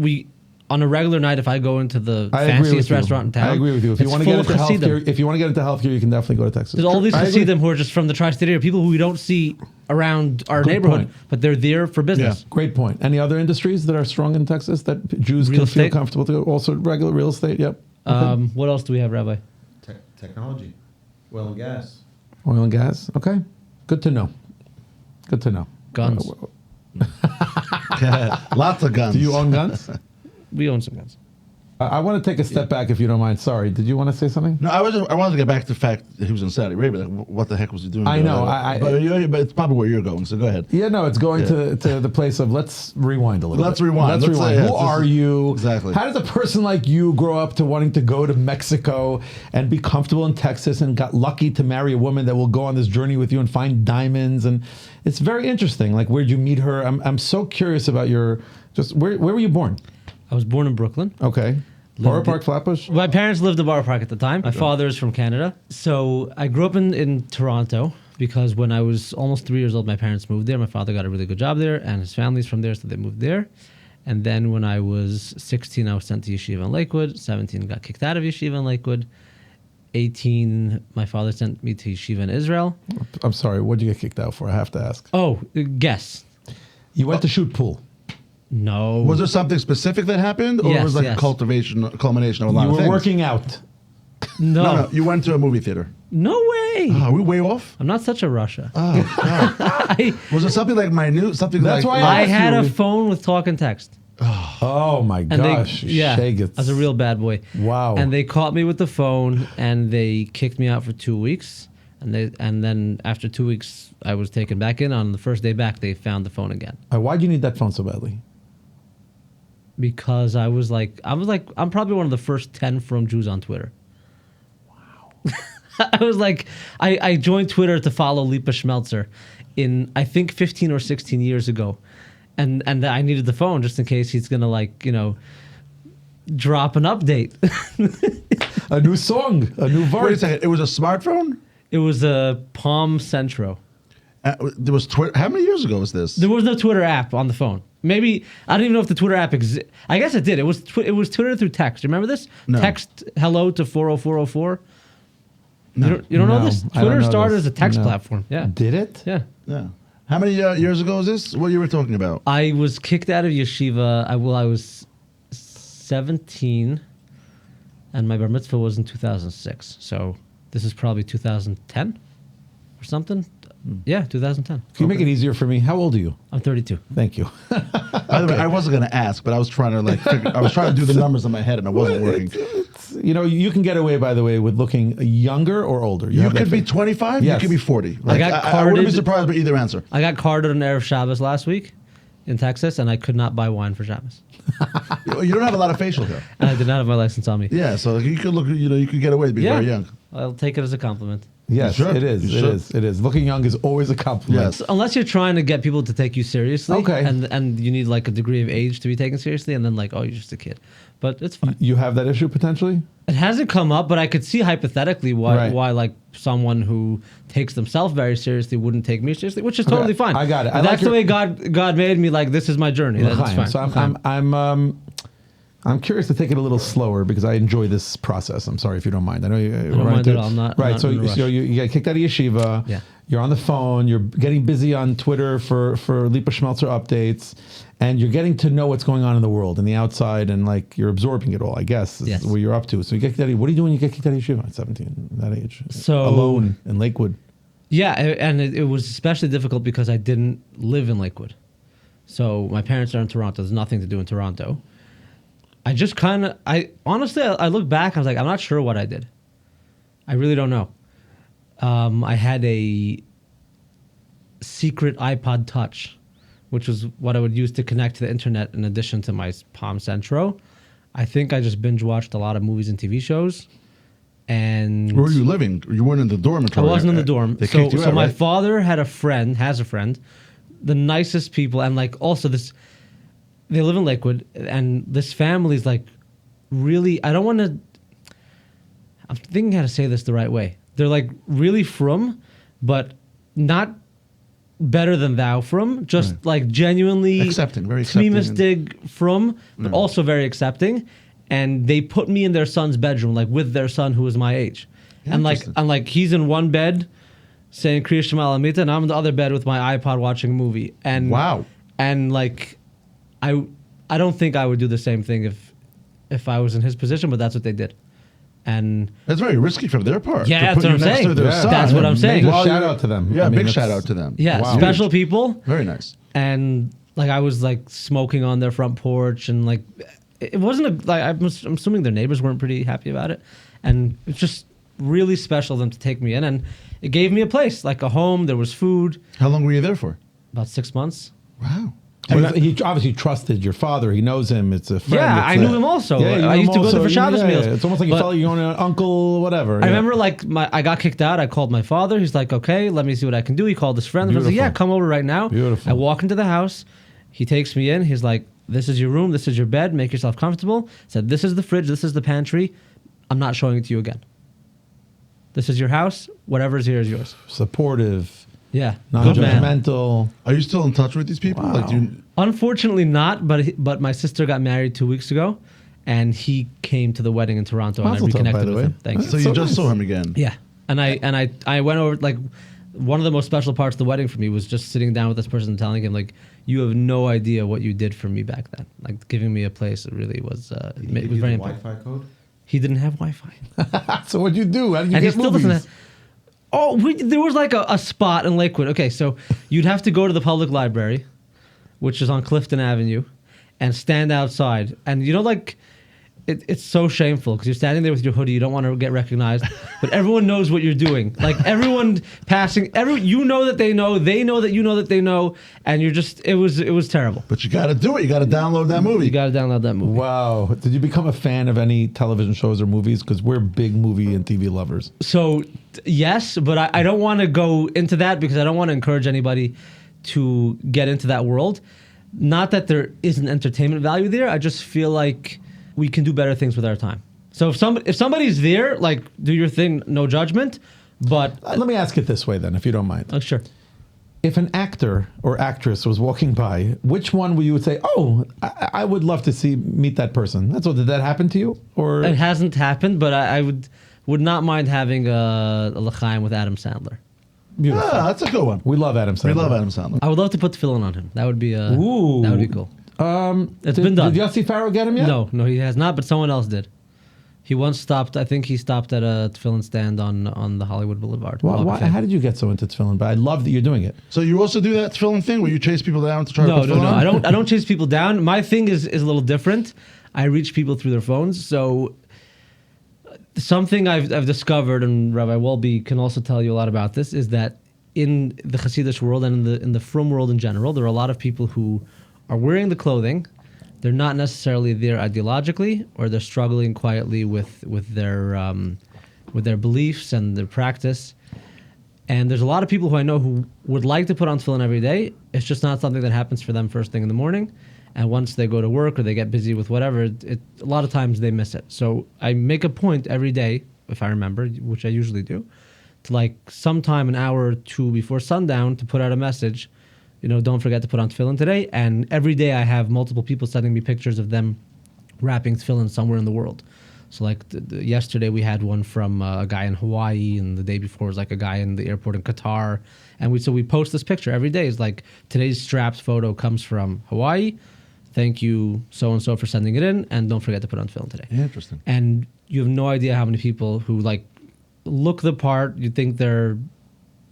[SPEAKER 1] on a regular night, if I go into the
[SPEAKER 4] I agree
[SPEAKER 1] fanciest
[SPEAKER 4] with you.
[SPEAKER 1] restaurant in town,
[SPEAKER 4] I agree with you. If you
[SPEAKER 1] it's
[SPEAKER 4] want to
[SPEAKER 1] full
[SPEAKER 4] get
[SPEAKER 1] of
[SPEAKER 4] into
[SPEAKER 1] Hasidim.
[SPEAKER 4] healthcare, if you want to get into healthcare, you can definitely go to Texas.
[SPEAKER 1] There's all these
[SPEAKER 4] I agree.
[SPEAKER 1] Hasidim who are just from the tri-state area, people who we don't see around our
[SPEAKER 4] Good
[SPEAKER 1] neighborhood,
[SPEAKER 4] point.
[SPEAKER 1] but they're there for business.
[SPEAKER 4] Great point. Any other industries that are strong in Texas that Jews
[SPEAKER 1] Real
[SPEAKER 4] can feel
[SPEAKER 1] estate?
[SPEAKER 4] comfortable to go? Also, regular real estate. Yep.
[SPEAKER 1] What else do we have, Rabbi?
[SPEAKER 6] Technology, oil and gas.
[SPEAKER 4] Oil and gas. Okay. Good to know. Good to know.
[SPEAKER 1] Guns.
[SPEAKER 5] Lots of guns.
[SPEAKER 4] Do you own guns?
[SPEAKER 1] We own some guns.
[SPEAKER 4] I want to take a step back if you don't mind. Sorry. Did you want to say something?
[SPEAKER 5] No, I wanted to get back to the fact that he was in Saudi Arabia. Like, what the heck was he doing?
[SPEAKER 4] I
[SPEAKER 5] there?
[SPEAKER 4] know,
[SPEAKER 5] But it's probably where you're going. So go ahead.
[SPEAKER 4] Yeah, no, it's going
[SPEAKER 5] Yeah.
[SPEAKER 4] to the place of let's rewind a little
[SPEAKER 5] Let's
[SPEAKER 4] bit.
[SPEAKER 5] rewind.
[SPEAKER 4] Let's
[SPEAKER 5] Let's
[SPEAKER 4] rewind.
[SPEAKER 5] say, yes,
[SPEAKER 4] Who
[SPEAKER 5] this
[SPEAKER 4] are
[SPEAKER 5] is-
[SPEAKER 4] you?
[SPEAKER 5] Exactly.
[SPEAKER 4] How does a person like you grow up to wanting to go to Mexico and be comfortable in Texas and got lucky to marry a woman that will go on this journey with you and find diamonds? And it's very interesting. Like, where'd you meet her? I'm so curious about where were you born?
[SPEAKER 1] I was born in Brooklyn.
[SPEAKER 4] Okay. Borough Park, Flatbush?
[SPEAKER 1] My parents lived in Borough Park at the time. My father is from Canada. So I grew up in Toronto because when I was almost 3 years old, my parents moved there. My father got a really good job there, and his family's from there, so they moved there. And then when I was 16, I was sent to Yeshiva in Lakewood. 17, got kicked out of Yeshiva in Lakewood. 18, my father sent me to Yeshiva in Israel.
[SPEAKER 4] I'm sorry. What'd you get kicked out for? I have to ask.
[SPEAKER 1] Oh, guess.
[SPEAKER 4] You went to shoot pool.
[SPEAKER 1] No.
[SPEAKER 5] Was there something specific that happened, or
[SPEAKER 1] Yes,
[SPEAKER 5] was it like
[SPEAKER 1] yes.
[SPEAKER 5] a culmination of a lot
[SPEAKER 4] You
[SPEAKER 5] of
[SPEAKER 4] were
[SPEAKER 5] things?
[SPEAKER 4] working out.
[SPEAKER 1] No.
[SPEAKER 5] You went to a movie theater.
[SPEAKER 1] No way.
[SPEAKER 5] Are we way off?
[SPEAKER 1] I'm not such a Russia. I,
[SPEAKER 5] Was it something like minute? Something
[SPEAKER 4] That's
[SPEAKER 5] like
[SPEAKER 4] why
[SPEAKER 1] I
[SPEAKER 4] asked
[SPEAKER 1] had
[SPEAKER 4] you.
[SPEAKER 1] a phone with talk and text.
[SPEAKER 4] Oh my
[SPEAKER 1] And
[SPEAKER 4] gosh.
[SPEAKER 1] I
[SPEAKER 4] Shagets.
[SPEAKER 1] was a real bad boy.
[SPEAKER 4] Wow.
[SPEAKER 1] And they caught me with the phone, and they kicked me out for 2 weeks. And then after 2 weeks, I was taken back in. On the first day back, they found the phone again
[SPEAKER 4] Why'd you need that phone so badly?
[SPEAKER 1] because I was like, I'm probably one of the first 10 from Jews on Twitter. Wow. I was like, I joined Twitter to follow Lipa Schmelzer in I think 15 or 16 years ago, and I needed the phone just in case he's gonna drop an update.
[SPEAKER 4] A new song, a new
[SPEAKER 5] Wait a
[SPEAKER 4] verse.
[SPEAKER 5] second. It was a smartphone.
[SPEAKER 1] It was a Palm Centro.
[SPEAKER 5] There was Twitter. How many years ago was this?
[SPEAKER 1] There was no Twitter app on the phone. Maybe I don't even know if the Twitter app exists. I guess it did. It was Twitter through text. Remember this?
[SPEAKER 5] No.
[SPEAKER 1] Text hello to 40404.
[SPEAKER 5] No.
[SPEAKER 1] You don't know
[SPEAKER 4] No,
[SPEAKER 1] this?
[SPEAKER 4] I don't
[SPEAKER 1] Twitter
[SPEAKER 4] know
[SPEAKER 1] started
[SPEAKER 4] this.
[SPEAKER 1] as a text
[SPEAKER 4] No.
[SPEAKER 1] platform. Yeah.
[SPEAKER 4] Did it?
[SPEAKER 1] Yeah.
[SPEAKER 5] Yeah. How many years ago was this? What you were talking about?
[SPEAKER 1] I was kicked out of yeshiva. I was 17, and my bar mitzvah was in 2006. So this is probably 2010 or something. Yeah, 2010.
[SPEAKER 4] Can you make it easier for me? How old are you?
[SPEAKER 1] I'm 32.
[SPEAKER 4] Thank you.
[SPEAKER 5] By the way, I wasn't going to ask, but I was trying to I was trying to do the numbers in my head, and it wasn't working.
[SPEAKER 4] You can get away, by the way, with looking younger or older.
[SPEAKER 5] You
[SPEAKER 4] have that
[SPEAKER 5] could be
[SPEAKER 4] thing.
[SPEAKER 5] 25.
[SPEAKER 4] Yes.
[SPEAKER 5] You could be 40.
[SPEAKER 1] I got
[SPEAKER 5] I wouldn't be
[SPEAKER 1] carded-
[SPEAKER 5] surprised by either answer.
[SPEAKER 1] I got carded on Erev Shabbos last week in Texas, and I could not buy wine for Shabbos.
[SPEAKER 5] You don't have a lot of facial hair.
[SPEAKER 1] And I did not have my license on me.
[SPEAKER 5] Yeah, so you could look. You could get away to be very young.
[SPEAKER 1] I'll take it as a compliment.
[SPEAKER 4] Yes,
[SPEAKER 5] You should.
[SPEAKER 4] it is.
[SPEAKER 5] You
[SPEAKER 4] It
[SPEAKER 5] should.
[SPEAKER 4] is. It is. Looking young is always a compliment.
[SPEAKER 5] Yes.
[SPEAKER 1] Unless you're trying to get people to take you seriously,
[SPEAKER 4] Okay.
[SPEAKER 1] and you need like a degree of age to be taken seriously, and then you're just a kid. But it's fine.
[SPEAKER 4] You have that issue potentially?
[SPEAKER 1] It hasn't come up, but I could see hypothetically
[SPEAKER 4] Right.
[SPEAKER 1] why like someone who takes themselves very seriously wouldn't take me seriously, which is totally
[SPEAKER 4] Okay,
[SPEAKER 1] fine.
[SPEAKER 4] I got it.
[SPEAKER 1] But
[SPEAKER 4] I like
[SPEAKER 1] that's the
[SPEAKER 4] your-
[SPEAKER 1] way God made me. Like, this is my journey. That's
[SPEAKER 4] L'chaim.
[SPEAKER 1] fine.
[SPEAKER 4] So I'm curious to take it a little slower because I enjoy this process. I'm sorry if you don't mind. I know you
[SPEAKER 1] don't mind at all. I'm not-
[SPEAKER 4] right.
[SPEAKER 1] not
[SPEAKER 4] So,
[SPEAKER 1] in a rush.
[SPEAKER 4] you get kicked out of yeshiva.
[SPEAKER 1] Yeah.
[SPEAKER 4] You're on the phone. You're getting busy on Twitter for Lipa Schmelzer updates, and you're getting to know what's going on in the world and the outside, and like you're absorbing it all. I guess is
[SPEAKER 1] Yes.
[SPEAKER 4] what you're up to. So you get kicked out. What are you doing? When you get kicked out of yeshiva at 17, that age,
[SPEAKER 1] So-
[SPEAKER 4] alone in Lakewood.
[SPEAKER 1] Yeah, and it was especially difficult because I didn't live in Lakewood. So my parents are in Toronto. There's nothing to do in Toronto. I just honestly, I look back, I was like, I'm not sure what I did. I really don't know. I had a secret iPod Touch, which was what I would use to connect to the internet in addition to my Palm Centro. I think I just binge watched a lot of movies and TV shows. And
[SPEAKER 5] Where were you living? You weren't in the
[SPEAKER 1] I
[SPEAKER 5] dormitory.
[SPEAKER 1] wasn't in the dorm.
[SPEAKER 5] They
[SPEAKER 1] So,
[SPEAKER 5] kicked you
[SPEAKER 1] so
[SPEAKER 5] out,
[SPEAKER 1] my
[SPEAKER 5] right?
[SPEAKER 1] father has a friend, the nicest people, and like also they live in Lakewood, and this family's like really. I don't want to. I'm thinking how to say this the right way. They're like really frum, but not better than thou frum. Just like genuinely
[SPEAKER 5] Accepting, very accepting and-
[SPEAKER 1] Tmimistig frum, but also very accepting. And they put me in their son's bedroom, like with their son who was my age. And like he's in one bed saying Kriya Shema Alamita, and I'm in the other bed with my iPod watching a movie. And
[SPEAKER 5] Wow.
[SPEAKER 1] And like I don't think I would do the same thing if I was in his position, but that's what they did. And
[SPEAKER 5] That's very risky from their part.
[SPEAKER 1] Yeah,
[SPEAKER 5] to
[SPEAKER 1] that's
[SPEAKER 5] put
[SPEAKER 1] what
[SPEAKER 5] you
[SPEAKER 1] I'm
[SPEAKER 5] next
[SPEAKER 1] saying.
[SPEAKER 5] to their
[SPEAKER 1] Yeah.
[SPEAKER 5] son.
[SPEAKER 1] That's what I'm saying.
[SPEAKER 4] Major
[SPEAKER 5] While
[SPEAKER 4] shout
[SPEAKER 5] you're-
[SPEAKER 4] out to them.
[SPEAKER 5] Yeah,
[SPEAKER 4] I mean,
[SPEAKER 5] big
[SPEAKER 4] that's-
[SPEAKER 5] shout out to them.
[SPEAKER 1] yeah,
[SPEAKER 4] Wow.
[SPEAKER 1] special people.
[SPEAKER 5] Very nice.
[SPEAKER 1] And like I was like smoking on their front porch, and like it wasn't I'm assuming their neighbors weren't pretty happy about it, and it's just really special of them to take me in, and it gave me a place, like a home. There was food.
[SPEAKER 5] How long were you there for?
[SPEAKER 1] About 6 months.
[SPEAKER 5] Wow.
[SPEAKER 4] But he obviously trusted your father. He knows him. It's a friend.
[SPEAKER 1] Yeah,
[SPEAKER 4] It's
[SPEAKER 1] I knew him also. I used to go there for Shabbos meals.
[SPEAKER 4] It's almost like you
[SPEAKER 1] But-
[SPEAKER 4] felt your own uncle, whatever.
[SPEAKER 1] I remember like I got kicked out. I called my father. He's like, okay, let me see what I can do. He called his friend. I was like,
[SPEAKER 4] Beautiful.
[SPEAKER 1] yeah, come over right now.
[SPEAKER 4] Beautiful.
[SPEAKER 1] I walk into the house. He takes me in. He's like, this is your room. This is your bed. Make yourself comfortable. Said, this is the fridge. This is the pantry. I'm not showing it to you again. This is your house. Whatever's here is yours.
[SPEAKER 4] supportive,
[SPEAKER 1] Yeah. Good man.
[SPEAKER 4] non-judgmental.
[SPEAKER 5] Are you still in touch with these people?
[SPEAKER 4] Wow.
[SPEAKER 5] Like, do you,
[SPEAKER 1] Unfortunately not, but my sister got married 2 weeks ago, and he came to the wedding in Toronto, and I
[SPEAKER 4] Mazel tov, by
[SPEAKER 1] reconnected
[SPEAKER 4] the
[SPEAKER 1] with
[SPEAKER 4] way.
[SPEAKER 1] him. Thank you.
[SPEAKER 5] so you
[SPEAKER 4] so
[SPEAKER 5] just
[SPEAKER 4] nice.
[SPEAKER 5] saw him again?
[SPEAKER 1] Yeah, and I went over, like, one of the most special parts of the wedding for me was just sitting down with this person and telling him, like, you have no idea what you did for me back then. Like, giving me a place. It really was. It
[SPEAKER 6] Did he give
[SPEAKER 1] was
[SPEAKER 6] you
[SPEAKER 1] very
[SPEAKER 6] the
[SPEAKER 1] important.
[SPEAKER 6] Wi-Fi code?
[SPEAKER 1] He didn't have Wi-Fi,
[SPEAKER 4] So what'd you do? How did you
[SPEAKER 1] and he
[SPEAKER 4] get
[SPEAKER 1] still
[SPEAKER 4] movies?
[SPEAKER 1] doesn't have. Oh, there was like a spot in Lakewood. Okay, so you'd have to go to the public library, which is on Clifton Avenue, and stand outside. And you know, like, it's so shameful because you're standing there with your hoodie. You don't want to get recognized, but everyone knows what you're doing. Like everyone passing, you know that they know that you know that they know, and you're just. It was terrible.
[SPEAKER 5] But you got to do it. You got to download that movie.
[SPEAKER 1] You got to download that movie.
[SPEAKER 4] Wow. Did you become a fan of any television shows or movies? Because we're big movie and TV lovers.
[SPEAKER 1] So yes, but I don't want to go into that because I don't want to encourage anybody to get into that world. Not that there isn't entertainment value there. I just feel like we can do better things with our time. So if somebody's there, like, do your thing, no judgment. But
[SPEAKER 4] Let me ask it this way then, if you don't mind.
[SPEAKER 1] oh, sure.
[SPEAKER 4] If an actor or actress was walking by, which one would you say, oh, I would love to meet that person? Did that happen to you? Or
[SPEAKER 1] It hasn't happened, but I would not mind having a l'chaim with Adam Sandler.
[SPEAKER 4] beautiful.
[SPEAKER 5] Ah, that's a good one.
[SPEAKER 4] We love Adam Sandler.
[SPEAKER 5] We love Adam Sandler.
[SPEAKER 1] I would love to put tefillin on him. That would be
[SPEAKER 4] Ooh.
[SPEAKER 1] that would be cool. It's
[SPEAKER 4] did,
[SPEAKER 1] been done.
[SPEAKER 4] Did Yossi Farrow get him yet?
[SPEAKER 1] No, he has not, but someone else did. He once stopped. I think he stopped at a tefillin stand on the Hollywood Boulevard.
[SPEAKER 4] How did you get so into tefillin? But I love that you're doing it.
[SPEAKER 5] So you also do that tefillin thing where you chase people down to try to
[SPEAKER 1] No,
[SPEAKER 5] put
[SPEAKER 1] no,
[SPEAKER 5] tefillin
[SPEAKER 1] no.
[SPEAKER 5] on?
[SPEAKER 1] I don't chase people down. My thing is a little different. I reach people through their phones. So something I've discovered, and Rabbi Wolbe can also tell you a lot about this, is that in the Hasidic world and in the frum world in general, there are a lot of people who are wearing the clothing. They're not necessarily there ideologically, or they're struggling quietly with their beliefs and their practice. And there's a lot of people who I know who would like to put on tefillin every day. It's just not something that happens for them first thing in the morning. And once they go to work or they get busy with whatever, a lot of times they miss it. So I make a point every day, if I remember, which I usually do, to like sometime an hour or two before sundown to put out a message. Don't forget to put on tefillin today. And every day I have multiple people sending me pictures of them wrapping tefillin somewhere in the world. So like yesterday we had one from a guy in Hawaii, and the day before was like a guy in the airport in Qatar. And we post this picture every day. It's like today's straps photo comes from Hawaii. Thank you so and so for sending it in, and don't forget to put on tefillin today.
[SPEAKER 5] Interesting.
[SPEAKER 1] And you have no idea how many people who like look the part. You think they're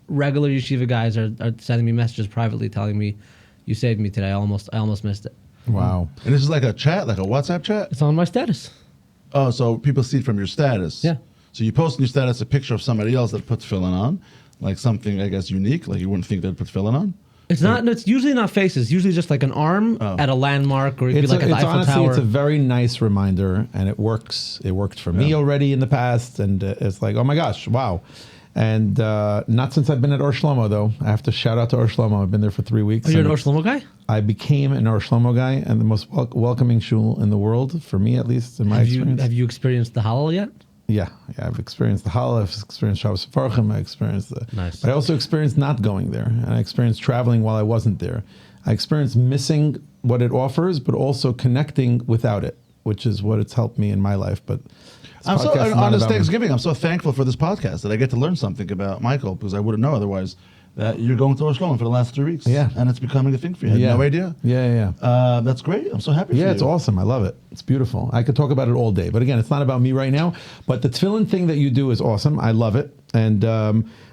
[SPEAKER 1] regular yeshiva guys are sending me messages privately telling me, "You saved me today. I almost missed it."
[SPEAKER 4] Wow.
[SPEAKER 5] And this is like a chat, like a WhatsApp chat?
[SPEAKER 1] It's on my status.
[SPEAKER 5] Oh, so people see it from your status.
[SPEAKER 1] Yeah.
[SPEAKER 5] So you post in your status a picture of somebody else that puts tefillin on, like something, I guess, unique, like you wouldn't think they'd put tefillin on?
[SPEAKER 1] It's not. It's usually not faces. Usually just like an arm at a landmark, or it could be like at the Eiffel
[SPEAKER 4] honestly,
[SPEAKER 1] Tower.
[SPEAKER 4] it's a very nice reminder, and it works. It worked for me already in the past, and it's like, oh my gosh, wow. And not since I've been at Or Shlomo, though. I have to shout out to Or Shlomo. I've been there for 3 weeks.
[SPEAKER 1] Oh, you're an Or Shlomo guy?
[SPEAKER 4] I became an Or Shlomo guy, and the most welcoming shul in the world, for me at least, in my experience.
[SPEAKER 1] Have you experienced the halal yet?
[SPEAKER 4] Yeah, I've experienced the halal, I've experienced Shabbos Farchim, I experienced the...
[SPEAKER 1] Nice.
[SPEAKER 4] But I also experienced not going there, and I experienced traveling while I wasn't there. I experienced missing what it offers, but also connecting without it, which is what it's helped me in my life. But
[SPEAKER 5] I'm so,
[SPEAKER 4] podcast is not
[SPEAKER 5] on this
[SPEAKER 4] about me.
[SPEAKER 5] Thanksgiving, I'm so thankful for this podcast that I get to learn something about Michael, because I wouldn't know otherwise that you're going to Or Shlomo for the last 3 weeks.
[SPEAKER 4] Yeah.
[SPEAKER 5] And it's becoming a thing for you. I had no idea.
[SPEAKER 4] Yeah.
[SPEAKER 5] That's great. I'm so happy for you.
[SPEAKER 4] Yeah, it's awesome. I love it. It's beautiful. I could talk about it all day. But again, it's not about me right now. But the tefillin thing that you do is awesome. I love it. And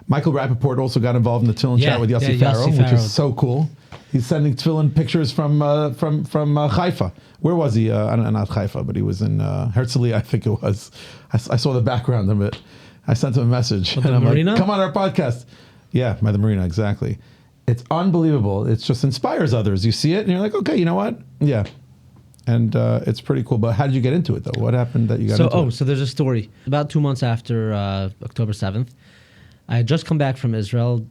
[SPEAKER 4] Michael Rappaport also got involved in the tefillin chat with Yossi Farrow, which is so cool. He's sending tefillin pictures from Haifa. Where was he? Not Haifa, but he was in Herzliya, I think it was. I saw the background of it. I sent him a message.
[SPEAKER 1] With the
[SPEAKER 4] I'm
[SPEAKER 1] marina?
[SPEAKER 4] like, come on our podcast. Yeah, by the marina, exactly. It's unbelievable. It just inspires others. You see it, and you're like, okay, you know what? Yeah. And it's pretty cool. But how did you get into it, though? What happened that you got into it?
[SPEAKER 1] So there's a story. About 2 months after October 7th, I had just come back from Israel,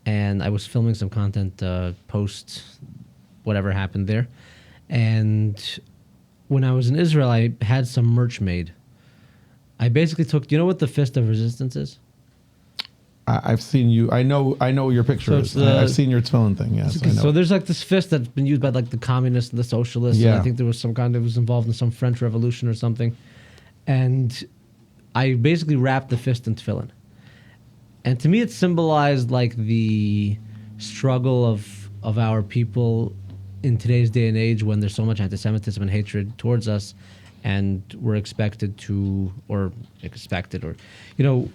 [SPEAKER 1] and I was filming some content post whatever happened there. And when I was in Israel, I had some merch made. I basically took, you know what the Fist of Resistance is?
[SPEAKER 4] I've seen you. I know your picture.
[SPEAKER 1] So
[SPEAKER 4] is.
[SPEAKER 1] it's
[SPEAKER 4] I've seen your tefillin thing. Yes, I know.
[SPEAKER 1] So there's like this fist that's been used by like the communists and the socialists.
[SPEAKER 4] Yeah.
[SPEAKER 1] And I think there was some kind of was involved in some French Revolution or something. And I basically wrapped the fist in tefillin. And to me, it symbolized like the struggle of our people in today's day and age when there's so much anti-Semitism and hatred towards us, and we're expected, or you know,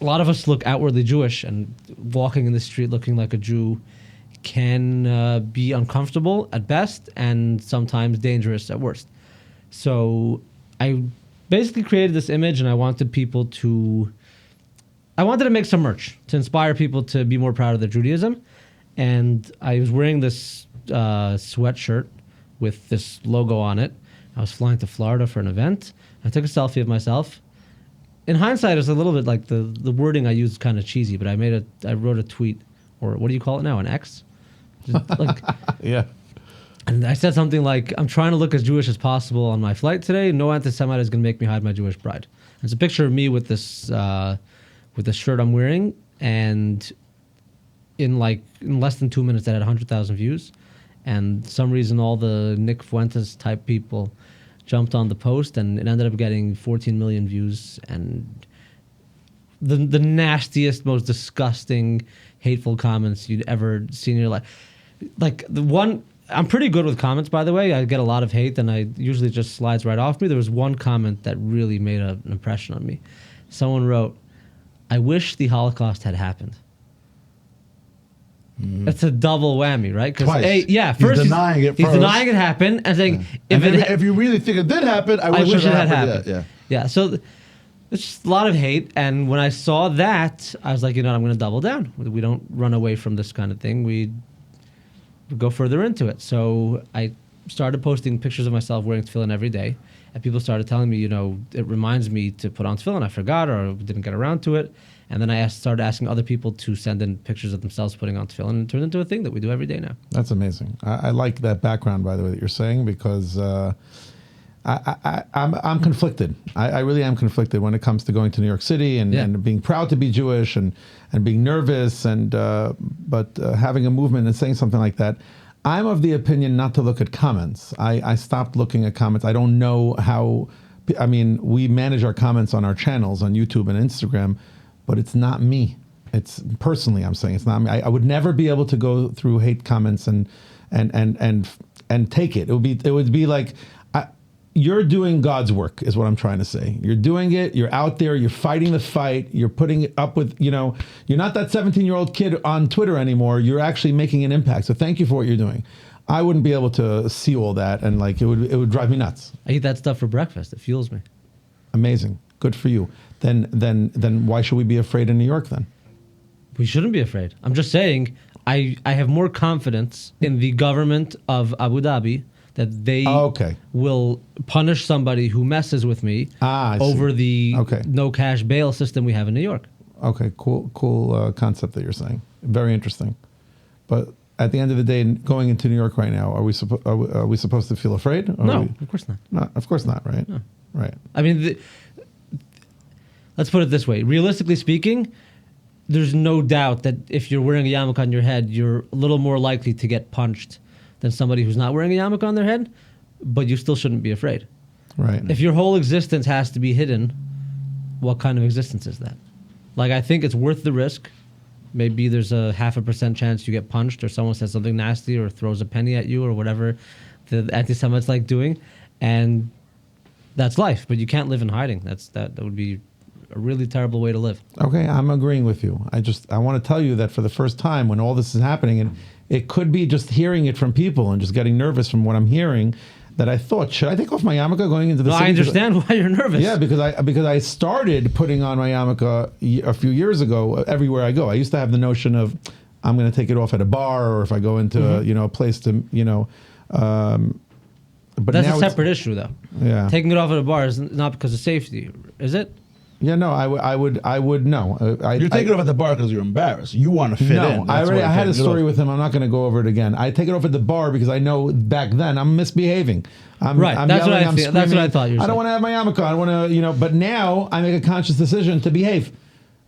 [SPEAKER 1] a lot of us look outwardly Jewish, and walking in the street looking like a Jew can be uncomfortable at best and sometimes dangerous at worst. So I basically created this image, and I wanted to make some merch to inspire people to be more proud of their Judaism. And I was wearing this sweatshirt with this logo on it. I was flying to Florida for an event. I took a selfie of myself. In hindsight, it's a little bit like the wording I used is kind of cheesy, but I wrote a tweet, or what do you call it now, an X? Just like,
[SPEAKER 4] Yeah.
[SPEAKER 1] and I said something like, I'm trying to look as Jewish as possible on my flight today. No anti-Semite is going to make me hide my Jewish pride. And it's a picture of me with this shirt I'm wearing, and in less than 2 minutes, that had 100,000 views. And some reason all the Nick Fuentes type people jumped on the post, and it ended up getting 14 million views, and the nastiest, most disgusting, hateful comments you'd ever seen in your life. Like the one, I'm pretty good with comments, by the way. I get a lot of hate, and I usually just slides right off me. There was one comment that really made an impression on me. Someone wrote, "I wish the Holocaust had happened." It's a double whammy, right?
[SPEAKER 5] Twice.
[SPEAKER 1] First
[SPEAKER 5] he's denying it
[SPEAKER 1] He's
[SPEAKER 5] first.
[SPEAKER 1] denying it happened and saying,
[SPEAKER 5] If you really think it did happen, I wish it had happened.
[SPEAKER 1] Yeah. So it's just a lot of hate. And when I saw that, I was like, you know, I'm going to double down. We don't run away from this kind of thing. We go further into it. So I started posting pictures of myself wearing tefillin every day. And people started telling me, you know, it reminds me to put on tefillin. I forgot or didn't get around to it. And then I started asking other people to send in pictures of themselves putting on tefillin, and it turned into a thing that we do every day now.
[SPEAKER 4] That's amazing. I like that background, by the way, that you're saying, because I'm conflicted. I really am conflicted when it comes to going to New York City and being proud to be Jewish and being nervous, but having a movement and saying something like that. I'm of the opinion not to look at comments. I stopped looking at comments. I don't know how. I mean, we manage our comments on our channels on YouTube and Instagram, but it's not me. It's personally, I'm saying it's not me. I would never be able to go through hate comments and take it. It would be like. You're doing God's work, is what I'm trying to say. You're doing it. You're out there. You're fighting the fight. You're putting it up with, you're not that 17-year-old kid on Twitter anymore. You're actually making an impact. So thank you for what you're doing. I wouldn't be able to see all that, and it would drive me nuts.
[SPEAKER 1] I eat that stuff for breakfast. It fuels me.
[SPEAKER 4] Amazing. Good for you. Then why should we be afraid in New York then?
[SPEAKER 1] We shouldn't be afraid. I'm just saying I have more confidence in the government of Abu Dhabi that they will punish somebody who messes with me over the no cash bail system we have in New York.
[SPEAKER 4] Okay, cool concept that you're saying. Very interesting. But at the end of the day, going into New York right now, are we supposed to feel afraid?
[SPEAKER 1] No, of course not.
[SPEAKER 4] No, of course not, right?
[SPEAKER 1] No.
[SPEAKER 4] Right.
[SPEAKER 1] I mean, let's put it this way. Realistically speaking, there's no doubt that if you're wearing a yarmulke on your head, you're a little more likely to get punched than somebody who's not wearing a yarmulke on their head, but you still shouldn't be afraid.
[SPEAKER 4] Right.
[SPEAKER 1] If your whole existence has to be hidden, what kind of existence is that? I think it's worth the risk. Maybe there's a 0.5% chance you get punched or someone says something nasty or throws a penny at you or whatever the anti-Semites like doing, and that's life. But you can't live in hiding. That would be a really terrible way to live.
[SPEAKER 4] Okay, I'm agreeing with you. I want to tell you that for the first time when all this is happening, and it could be just hearing it from people and just getting nervous from what I'm hearing, that I thought, should I take off my yarmulke going into the city?
[SPEAKER 1] I understand why you're nervous.
[SPEAKER 4] Yeah, because I started putting on my yarmulke a few years ago everywhere I go. I used to have the notion of I'm going to take it off at a bar or if I go into a place to but
[SPEAKER 1] that's
[SPEAKER 4] now
[SPEAKER 1] a separate issue though.
[SPEAKER 4] Yeah,
[SPEAKER 1] taking it off at a bar is not because of safety, is it?
[SPEAKER 4] Yeah, no, I would no.
[SPEAKER 5] You're taking it off at the bar because you're embarrassed. You want to fit in.
[SPEAKER 4] No, I had a story with him. I'm not going to go over it again. I take it off at the bar because I know back then I'm misbehaving. I'm
[SPEAKER 1] that's
[SPEAKER 4] yelling,
[SPEAKER 1] what I feel. That's what I thought you were saying.
[SPEAKER 4] I don't want to have my yarmulke. I want to, but now I make a conscious decision to behave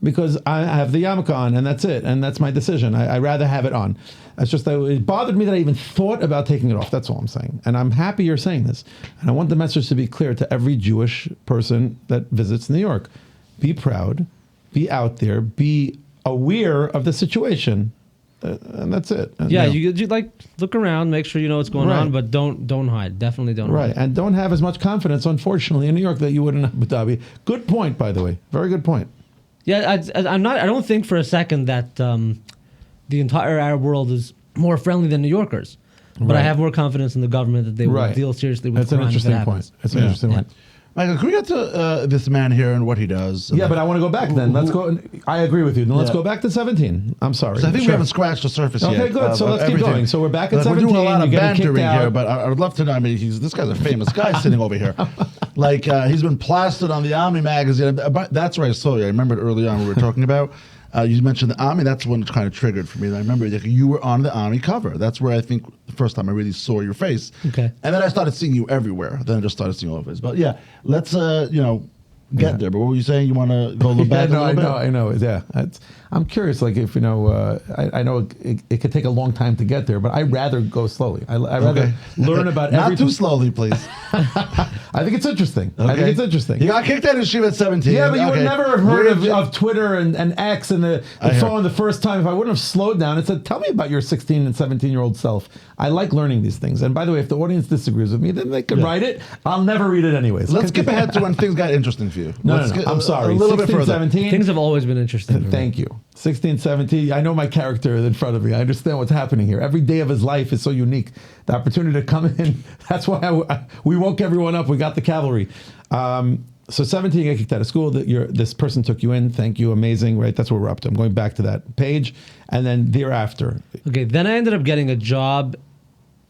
[SPEAKER 4] because I have the yarmulke on and that's it. And that's my decision. I rather have it on. It's just that it bothered me that I even thought about taking it off. That's all I'm saying. And I'm happy you're saying this. And I want the message to be clear to every Jewish person that visits New York. Be proud, be out there, be aware of the situation. And that's it. And,
[SPEAKER 1] yeah, you look around, make sure you know what's going on, but don't hide. Definitely don't hide.
[SPEAKER 4] Right, and don't have as much confidence, unfortunately, in New York that you would in Abu Dhabi. Good point, by the way. Very good point.
[SPEAKER 1] Yeah, I'm not. I don't think for a second that the entire Arab world is more friendly than New Yorkers. But I have more confidence in the government that they will deal seriously with crime.
[SPEAKER 4] That's an interesting point. That's an interesting point.
[SPEAKER 5] Michael, can we get to this man here and what he does?
[SPEAKER 4] Yeah, but I want to go back then. Let's go. I agree with you. Then let's go back to 17. I'm sorry.
[SPEAKER 5] So I think we haven't scratched the surface yet.
[SPEAKER 4] Okay, good. So let's keep going. So we're back at 17.
[SPEAKER 5] We're doing a lot of bantering here, but I would love to know. I mean, this guy's a famous guy sitting over here. He's been plastered on the Army magazine. That's where I saw you. I remember it early on we were talking about. You mentioned the Army. That's when it kind of triggered for me. And I remember you were on the Army cover. That's where I think the first time I really saw your face.
[SPEAKER 1] Okay.
[SPEAKER 5] And then I started seeing you everywhere. Then I just started seeing all of this. But yeah, let's get there. But what were you saying? You want to go a little back a little bit?
[SPEAKER 4] I know. Yeah. I'm curious, if I know it could take a long time to get there, but I'd rather go slowly. I'd rather learn about
[SPEAKER 5] Not too slowly, please.
[SPEAKER 4] I think it's interesting. Okay. I think it's interesting.
[SPEAKER 5] You got kicked out of Yeshiva at 17.
[SPEAKER 4] Yeah, but you would never have heard of Twitter and X and the phone the first time if I wouldn't have slowed down and said, tell me about your 16 and 17-year-old self. I like learning these things. And by the way, if the audience disagrees with me, then they can write it. I'll never read it anyways.
[SPEAKER 5] Let's skip ahead to when things got interesting for you.
[SPEAKER 4] No, I'm sorry.
[SPEAKER 5] A little
[SPEAKER 4] 16,
[SPEAKER 5] bit further.
[SPEAKER 4] 17.
[SPEAKER 1] Things have always been interesting.
[SPEAKER 4] Thank you. 16, 17. I know my character in front of me. I understand what's happening here. Every day of his life is so unique. The opportunity to come in. That's why we woke everyone up. We got the cavalry. So 17, you get kicked out of school. This person took you in. Thank you. Amazing. Right. That's where we're up to. I'm going back to that page. And then thereafter.
[SPEAKER 1] Okay. Then I ended up getting a job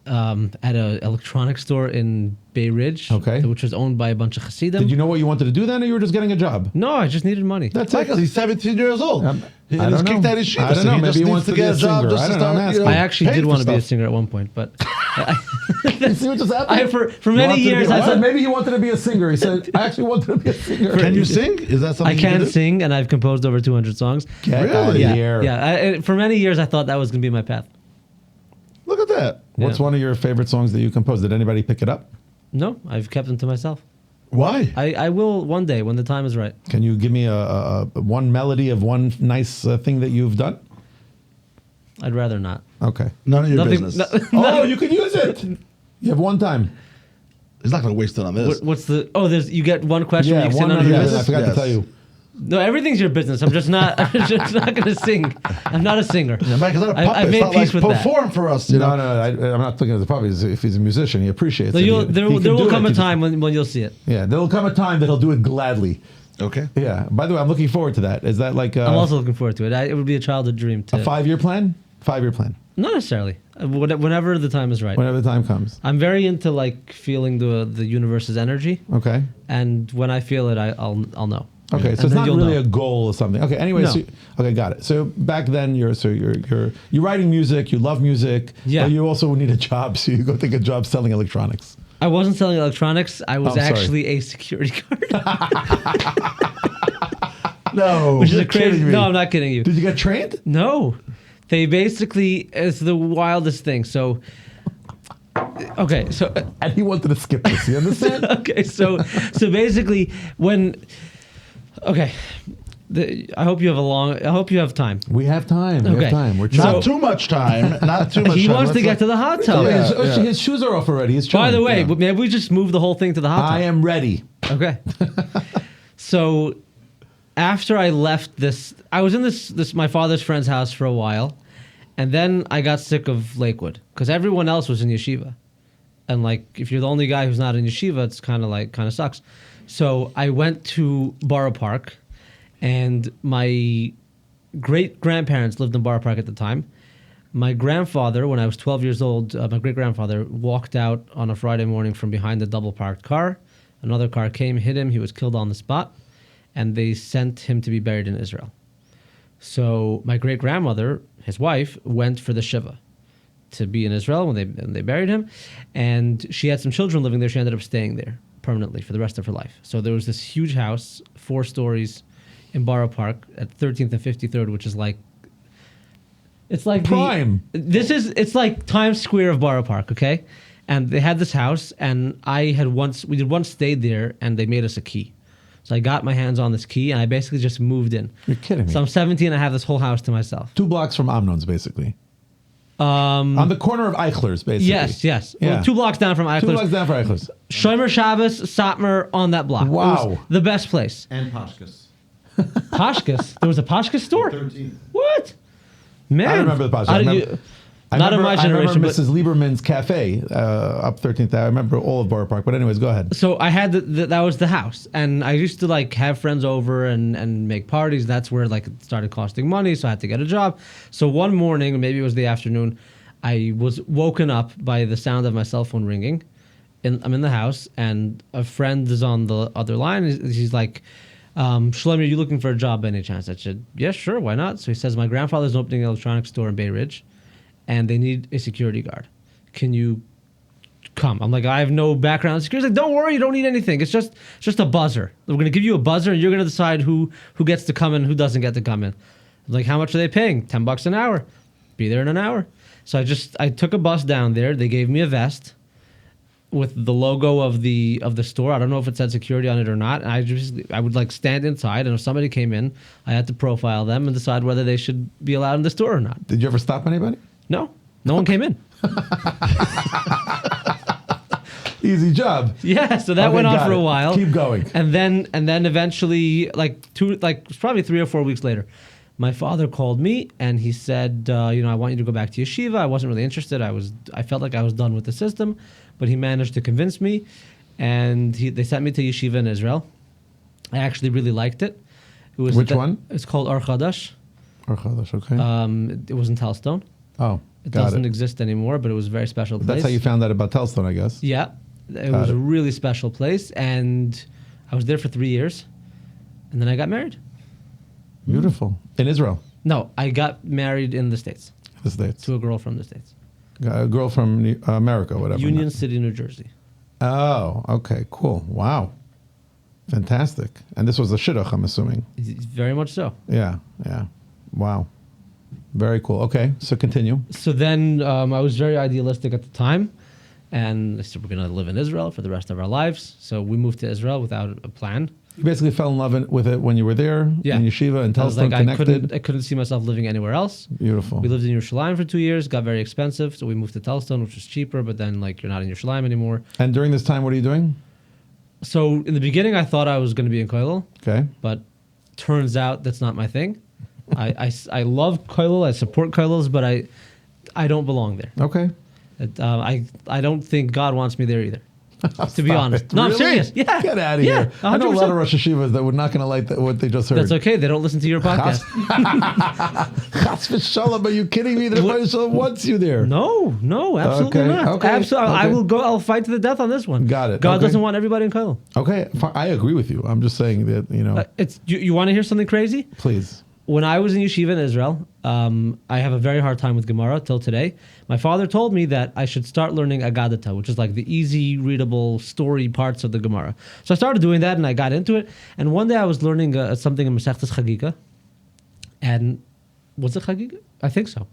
[SPEAKER 1] at an electronics store in Bay Ridge, which was owned by a bunch of Hasidim.
[SPEAKER 4] Did you know what you wanted to do then, or you were just getting a job?
[SPEAKER 1] No, I just needed money.
[SPEAKER 4] That's
[SPEAKER 5] Michael, he's 17 years old.
[SPEAKER 4] He was kicked out of Yeshiva. I don't know. Maybe he wants to get a job just to start.
[SPEAKER 1] I actually did want to be a singer at one point, but
[SPEAKER 4] see what just happened?
[SPEAKER 1] For many years, I said
[SPEAKER 4] maybe he wanted to be a singer. He said, I actually wanted to be a singer.
[SPEAKER 5] Can you sing? Is that something
[SPEAKER 1] I can sing, and I've composed over 200 songs.
[SPEAKER 4] Get out of here.
[SPEAKER 1] Yeah. For many years, I thought that was going to be my path.
[SPEAKER 5] Look at that. that.
[SPEAKER 4] What's
[SPEAKER 1] Yeah.
[SPEAKER 4] one of your favorite songs that you composed? Did anybody pick it up?
[SPEAKER 1] No, I've kept them to myself.
[SPEAKER 5] Why?
[SPEAKER 1] I will one day when the time is right.
[SPEAKER 4] Can you give me a one melody of one nice thing that you've done?
[SPEAKER 1] I'd rather not.
[SPEAKER 4] Okay.
[SPEAKER 5] None of your
[SPEAKER 1] Nothing-
[SPEAKER 5] business.
[SPEAKER 4] Oh, you can use it. You have one time.
[SPEAKER 5] He's not going to waste it on this.
[SPEAKER 1] What's the? Oh, there's you get one question.
[SPEAKER 4] Yeah,
[SPEAKER 1] you can
[SPEAKER 4] one.
[SPEAKER 1] say none of your
[SPEAKER 4] Yes, I
[SPEAKER 1] business.
[SPEAKER 4] forgot to
[SPEAKER 5] Yes.
[SPEAKER 4] tell you.
[SPEAKER 1] No, everything's your business. I'm just not. I'm just not going to sing. I'm not a singer.
[SPEAKER 5] Yeah, Mike, it's not a
[SPEAKER 1] I-
[SPEAKER 5] puppet.
[SPEAKER 1] I
[SPEAKER 5] It's
[SPEAKER 1] made
[SPEAKER 5] not
[SPEAKER 1] peace
[SPEAKER 5] like
[SPEAKER 1] with that.
[SPEAKER 5] perform for us. You
[SPEAKER 4] No,
[SPEAKER 5] know?
[SPEAKER 4] no, I'm not looking at the puppy. If he's a musician, he appreciates
[SPEAKER 1] So
[SPEAKER 4] it.
[SPEAKER 1] there
[SPEAKER 4] He can
[SPEAKER 1] will
[SPEAKER 4] do
[SPEAKER 1] come
[SPEAKER 4] it.
[SPEAKER 1] a time when you'll see it.
[SPEAKER 4] Yeah, there will come a time that he'll do it gladly.
[SPEAKER 5] Okay.
[SPEAKER 4] Yeah. By the way, I'm looking forward to that. Is that like
[SPEAKER 1] I'm also looking forward to it. It would be a childhood dream
[SPEAKER 4] a
[SPEAKER 1] to.
[SPEAKER 4] 5-year plan? 5-year plan.
[SPEAKER 1] Not necessarily. Whenever the time is right.
[SPEAKER 4] Whenever the time comes.
[SPEAKER 1] I'm very into like feeling the universe's energy,
[SPEAKER 4] Okay.
[SPEAKER 1] and when I feel it, I'll know.
[SPEAKER 4] Okay,
[SPEAKER 1] And
[SPEAKER 4] so it's
[SPEAKER 1] then
[SPEAKER 4] not
[SPEAKER 1] you'll
[SPEAKER 4] really
[SPEAKER 1] know.
[SPEAKER 4] a goal or something. Okay, anyway,
[SPEAKER 1] No.
[SPEAKER 4] so, okay, got it. So back then, you're writing music, you love music,
[SPEAKER 1] Yeah.
[SPEAKER 4] but you also need a job, so you go take a job selling electronics.
[SPEAKER 1] I wasn't selling electronics. I was
[SPEAKER 4] I'm sorry.
[SPEAKER 1] actually a security guard,
[SPEAKER 5] No.
[SPEAKER 1] which is
[SPEAKER 4] You're
[SPEAKER 1] a crazy.
[SPEAKER 4] kidding me.
[SPEAKER 1] No, I'm not kidding you.
[SPEAKER 4] Did you get trained?
[SPEAKER 1] No, they basically it's the wildest thing. So, okay, so
[SPEAKER 4] And he wanted to skip this. You understand?
[SPEAKER 1] okay, so basically when okay, I hope you have time.
[SPEAKER 4] We have time. We
[SPEAKER 1] Okay.
[SPEAKER 4] have time. We're
[SPEAKER 1] So-
[SPEAKER 4] trying.
[SPEAKER 5] Not too much time. Not too much
[SPEAKER 1] He
[SPEAKER 5] time.
[SPEAKER 1] wants to
[SPEAKER 5] Let's
[SPEAKER 1] get to the hot tub.
[SPEAKER 5] Yeah.
[SPEAKER 4] His shoes are off already. He's
[SPEAKER 1] By
[SPEAKER 4] trying.
[SPEAKER 1] the way,
[SPEAKER 4] Yeah.
[SPEAKER 1] maybe we just move the whole thing to the hot tub.
[SPEAKER 4] I am ready.
[SPEAKER 1] Okay. So after I left this, I was in this my father's friend's house for a while, and then I got sick of Lakewood because everyone else was in yeshiva, and like if you're the only guy who's not in yeshiva, it's kind of sucks. So I went to Borough Park, and my great grandparents lived in Borough Park at the time. My grandfather, when I was 12 years old, my great grandfather walked out on a Friday morning from behind the double parked car. Another car came, hit him. He was killed on the spot, and they sent him to be buried in Israel. So my great grandmother, his wife, went for the shiva to be in Israel when they buried him, and she had some children living there. She ended up staying there permanently for the rest of her life. So there was this huge house, 4 stories, in Borough Park at 13th and 53rd, which is like. It's like
[SPEAKER 4] Prime.
[SPEAKER 1] It's like Times Square of Borough Park, okay? And they had this house, and we had once stayed there, and they made us a key. So I got my hands on this key, and I basically just moved in.
[SPEAKER 4] You're kidding me.
[SPEAKER 1] So I'm 17, I have this whole house to myself.
[SPEAKER 4] 2 blocks from Amnon's, basically. On the corner of Eichler's, basically.
[SPEAKER 1] Yes.
[SPEAKER 4] Yeah.
[SPEAKER 1] Well, 2 blocks down from
[SPEAKER 4] 2
[SPEAKER 1] Eichler's.
[SPEAKER 4] blocks down from Eichler's.
[SPEAKER 1] Shomer Shabbos, Satmar on that block. It
[SPEAKER 4] Wow.
[SPEAKER 1] was the best place.
[SPEAKER 6] And Pashkas.
[SPEAKER 1] Pashkas. There was a Pashkas store?
[SPEAKER 6] 13.
[SPEAKER 1] What? Man.
[SPEAKER 4] I remember the Pashkas.
[SPEAKER 1] How
[SPEAKER 4] I
[SPEAKER 1] did
[SPEAKER 4] remember-
[SPEAKER 1] you- Not in my
[SPEAKER 4] I remember
[SPEAKER 1] generation, but-
[SPEAKER 4] Mrs. Lieberman's Cafe up 13th. I remember all of Borough Park. But anyways, go ahead.
[SPEAKER 1] So I had that was the house, and I used to like have friends over and make parties. That's where like it started costing money, so I had to get a job. So one morning, maybe it was the afternoon, I was woken up by the sound of my cell phone ringing. I'm in the house, and a friend is on the other line. He's like, Shloime, are you looking for a job by any chance? I said, yeah, sure, why not? So he says, my grandfather's opening an electronics store in Bay Ridge, and they need a security guard. Can you come? I'm like, I have no background in security. He's like, don't worry, you don't need anything. It's just a buzzer. We're gonna give you a buzzer, and you're gonna decide who gets to come in, who doesn't get to come in. I'm like, how much are they paying? $10 an hour. Be there in an hour. So I took a bus down there. They gave me a vest with the logo of the store. I don't know if it said security on it or not. And I would like stand inside, and if somebody came in, I had to profile them and decide whether they should be allowed in the store or not.
[SPEAKER 4] Did you ever stop anybody?
[SPEAKER 1] No one came in.
[SPEAKER 4] Easy job.
[SPEAKER 1] Yeah, so that
[SPEAKER 4] Okay,
[SPEAKER 1] went on
[SPEAKER 4] got
[SPEAKER 1] for
[SPEAKER 4] it.
[SPEAKER 1] a while.
[SPEAKER 4] Keep going.
[SPEAKER 1] And then eventually, probably 3 or 4 weeks later, my father called me and he said, I want you to go back to yeshiva. I wasn't really interested. I felt like I was done with the system, but he managed to convince me, and they sent me to yeshiva in Israel. I actually really liked it. It was
[SPEAKER 4] Which one?
[SPEAKER 1] It's called Or Chadash.
[SPEAKER 4] Or Chadash, okay.
[SPEAKER 1] It was in Telstone.
[SPEAKER 4] Oh,
[SPEAKER 1] It
[SPEAKER 4] got
[SPEAKER 1] doesn't
[SPEAKER 4] it.
[SPEAKER 1] exist anymore, but it was a very special place.
[SPEAKER 4] That's how you found out about Telstone, I guess.
[SPEAKER 1] Yeah, it was a really special place, and I was there for 3 years, and then I got married.
[SPEAKER 4] Beautiful. In Israel,
[SPEAKER 1] No, I got married in the States
[SPEAKER 4] the States.
[SPEAKER 1] to a girl from the States.
[SPEAKER 4] A girl from America, whatever.
[SPEAKER 1] Union City, New Jersey.
[SPEAKER 4] Oh, okay, cool. Wow. Fantastic. And this was a shidduch, I'm assuming.
[SPEAKER 1] Very much so.
[SPEAKER 4] Yeah, yeah. Wow. Very cool. Okay, so continue.
[SPEAKER 1] So then I was very idealistic at the time, and I said we're going to live in Israel for the rest of our lives. So we moved to Israel without a plan.
[SPEAKER 4] You basically fell in love with it when you were there in yeshiva and
[SPEAKER 1] I was
[SPEAKER 4] Telstone connected.
[SPEAKER 1] I couldn't see myself living anywhere else.
[SPEAKER 4] Beautiful.
[SPEAKER 1] We lived in Yerushalayim for 2 years, got very expensive, so we moved to Telstone, which was cheaper, but then like you're not in Yerushalayim anymore.
[SPEAKER 4] And during this time, what are you doing?
[SPEAKER 1] So in the beginning, I thought I was going to be in Koilel,
[SPEAKER 4] Okay.
[SPEAKER 1] but turns out that's not my thing. I love Koilel, I support Koilels, but I don't belong there.
[SPEAKER 4] Okay.
[SPEAKER 1] I don't think God wants me there either. To be
[SPEAKER 4] Stop
[SPEAKER 1] honest.
[SPEAKER 4] it.
[SPEAKER 1] No, I'm
[SPEAKER 4] Really?
[SPEAKER 1] serious. Yeah.
[SPEAKER 4] Get out of
[SPEAKER 1] Yeah,
[SPEAKER 4] here. I know a
[SPEAKER 1] 100%.
[SPEAKER 4] lot of Rosh Hashivas that were not going to like what they just heard.
[SPEAKER 1] That's okay. They don't listen to your podcast.
[SPEAKER 4] Chas v'shalom, are you kidding me? The Rebbe Shalom wants you there.
[SPEAKER 1] No, absolutely
[SPEAKER 4] Okay,
[SPEAKER 1] not.
[SPEAKER 4] okay,
[SPEAKER 1] Absolutely. I
[SPEAKER 4] okay.
[SPEAKER 1] will go. I'll fight to the death on this one.
[SPEAKER 4] Got it,
[SPEAKER 1] God
[SPEAKER 4] okay.
[SPEAKER 1] doesn't want everybody in Koilel.
[SPEAKER 4] Okay, I agree with you. I'm just saying that,
[SPEAKER 1] It's you want to hear something crazy?
[SPEAKER 4] please.
[SPEAKER 1] When I was in yeshiva in Israel, I have a very hard time with Gemara till today. My father told me that I should start learning Agadata, which is like the easy, readable story parts of the Gemara. So I started doing that, and I got into it. And one day I was learning something in Masechtas Chagika, and was it Chagika? I think so.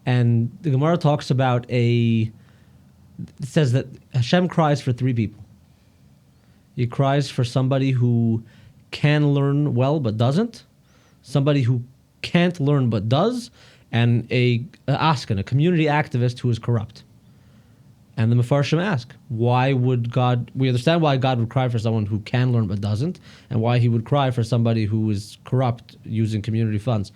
[SPEAKER 1] And the Gemara talks about it says that Hashem cries for 3 people. He cries for somebody who can learn well but doesn't, somebody who can't learn but does, and a askan, a community activist who is corrupt. And the Mefarshim ask, why would God, we understand why God would cry for someone who can learn but doesn't, and why he would cry for somebody who is corrupt using community funds.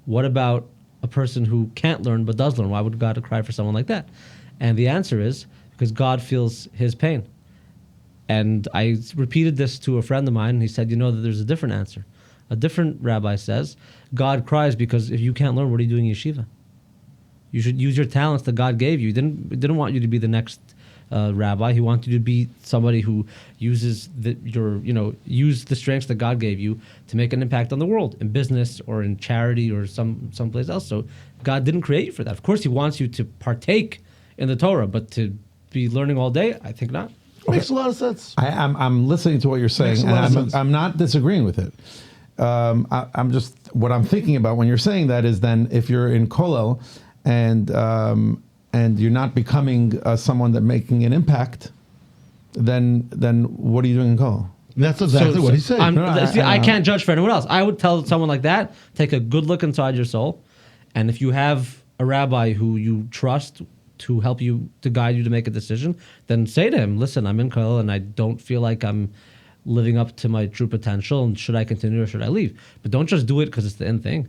[SPEAKER 1] What about a person who can't learn but does learn? Why would God cry for someone like that? And the answer is, because God feels his pain. And I repeated this to a friend of mine, and he said, that there's a different answer. A different rabbi says, God cries because if you can't learn, what are you doing in yeshiva? You should use your talents that God gave you. He didn't want you to be the next rabbi. He wanted you to be somebody who uses use the strengths that God gave you to make an impact on the world in business or in charity or someplace else. So God didn't create you for that. Of course, he wants you to partake in the Torah, but to be learning all day, I think not.
[SPEAKER 5] Makes a lot of sense.
[SPEAKER 4] I'm listening to what you're saying,
[SPEAKER 5] Makes a lot of
[SPEAKER 4] and
[SPEAKER 5] sense.
[SPEAKER 4] I'm not disagreeing with it. I'm just, what I'm thinking about when you're saying that is then if you're in Kollel and you're not becoming someone that making an impact, then what are you doing in Kollel?
[SPEAKER 5] That's exactly what he's saying.
[SPEAKER 1] I can't judge for anyone else. I would tell someone like that, take a good look inside your soul, and if you have a rabbi who you trust to help you, to guide you to make a decision, then say to him, listen, I'm in Kollel and I don't feel like I'm living up to my true potential, and should I continue or should I leave? But don't just do it because it's the end thing.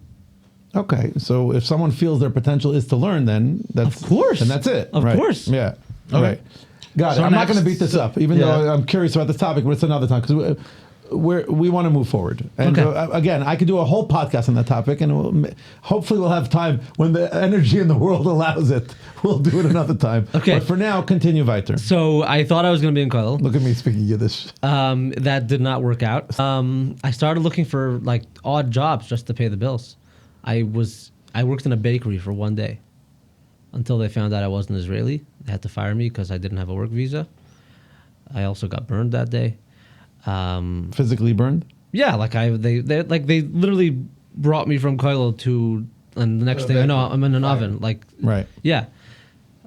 [SPEAKER 4] Okay, so if someone feels their potential is to learn, then that's
[SPEAKER 1] Of course.
[SPEAKER 4] and that's it.
[SPEAKER 1] Of
[SPEAKER 4] right.
[SPEAKER 1] course.
[SPEAKER 4] Yeah.
[SPEAKER 5] Okay.
[SPEAKER 4] Right. Got it.
[SPEAKER 5] So
[SPEAKER 4] I'm not going to
[SPEAKER 5] next-
[SPEAKER 4] beat this up, even
[SPEAKER 5] yeah.
[SPEAKER 4] though I'm curious about this topic, but it's another time because we want to move forward. And
[SPEAKER 1] Okay.
[SPEAKER 4] Again, I could do a whole podcast on that topic, and hopefully we'll have time when the energy in the world allows it. We'll do it another time.
[SPEAKER 1] Okay.
[SPEAKER 4] But for now, continue weiter.
[SPEAKER 1] So I thought I was going to be in Kollel.
[SPEAKER 4] Look at me speaking Yiddish.
[SPEAKER 1] That did not work out. I started looking for like odd jobs just to pay the bills. I worked in a bakery for one day until they found out I wasn't Israeli. They had to fire me because I didn't have a work visa. I also got burned that day.
[SPEAKER 4] Physically burned?
[SPEAKER 1] Yeah, like they literally brought me from Koilel to, and the next thing I know, I'm in an oven. Like,
[SPEAKER 4] Right.
[SPEAKER 1] yeah.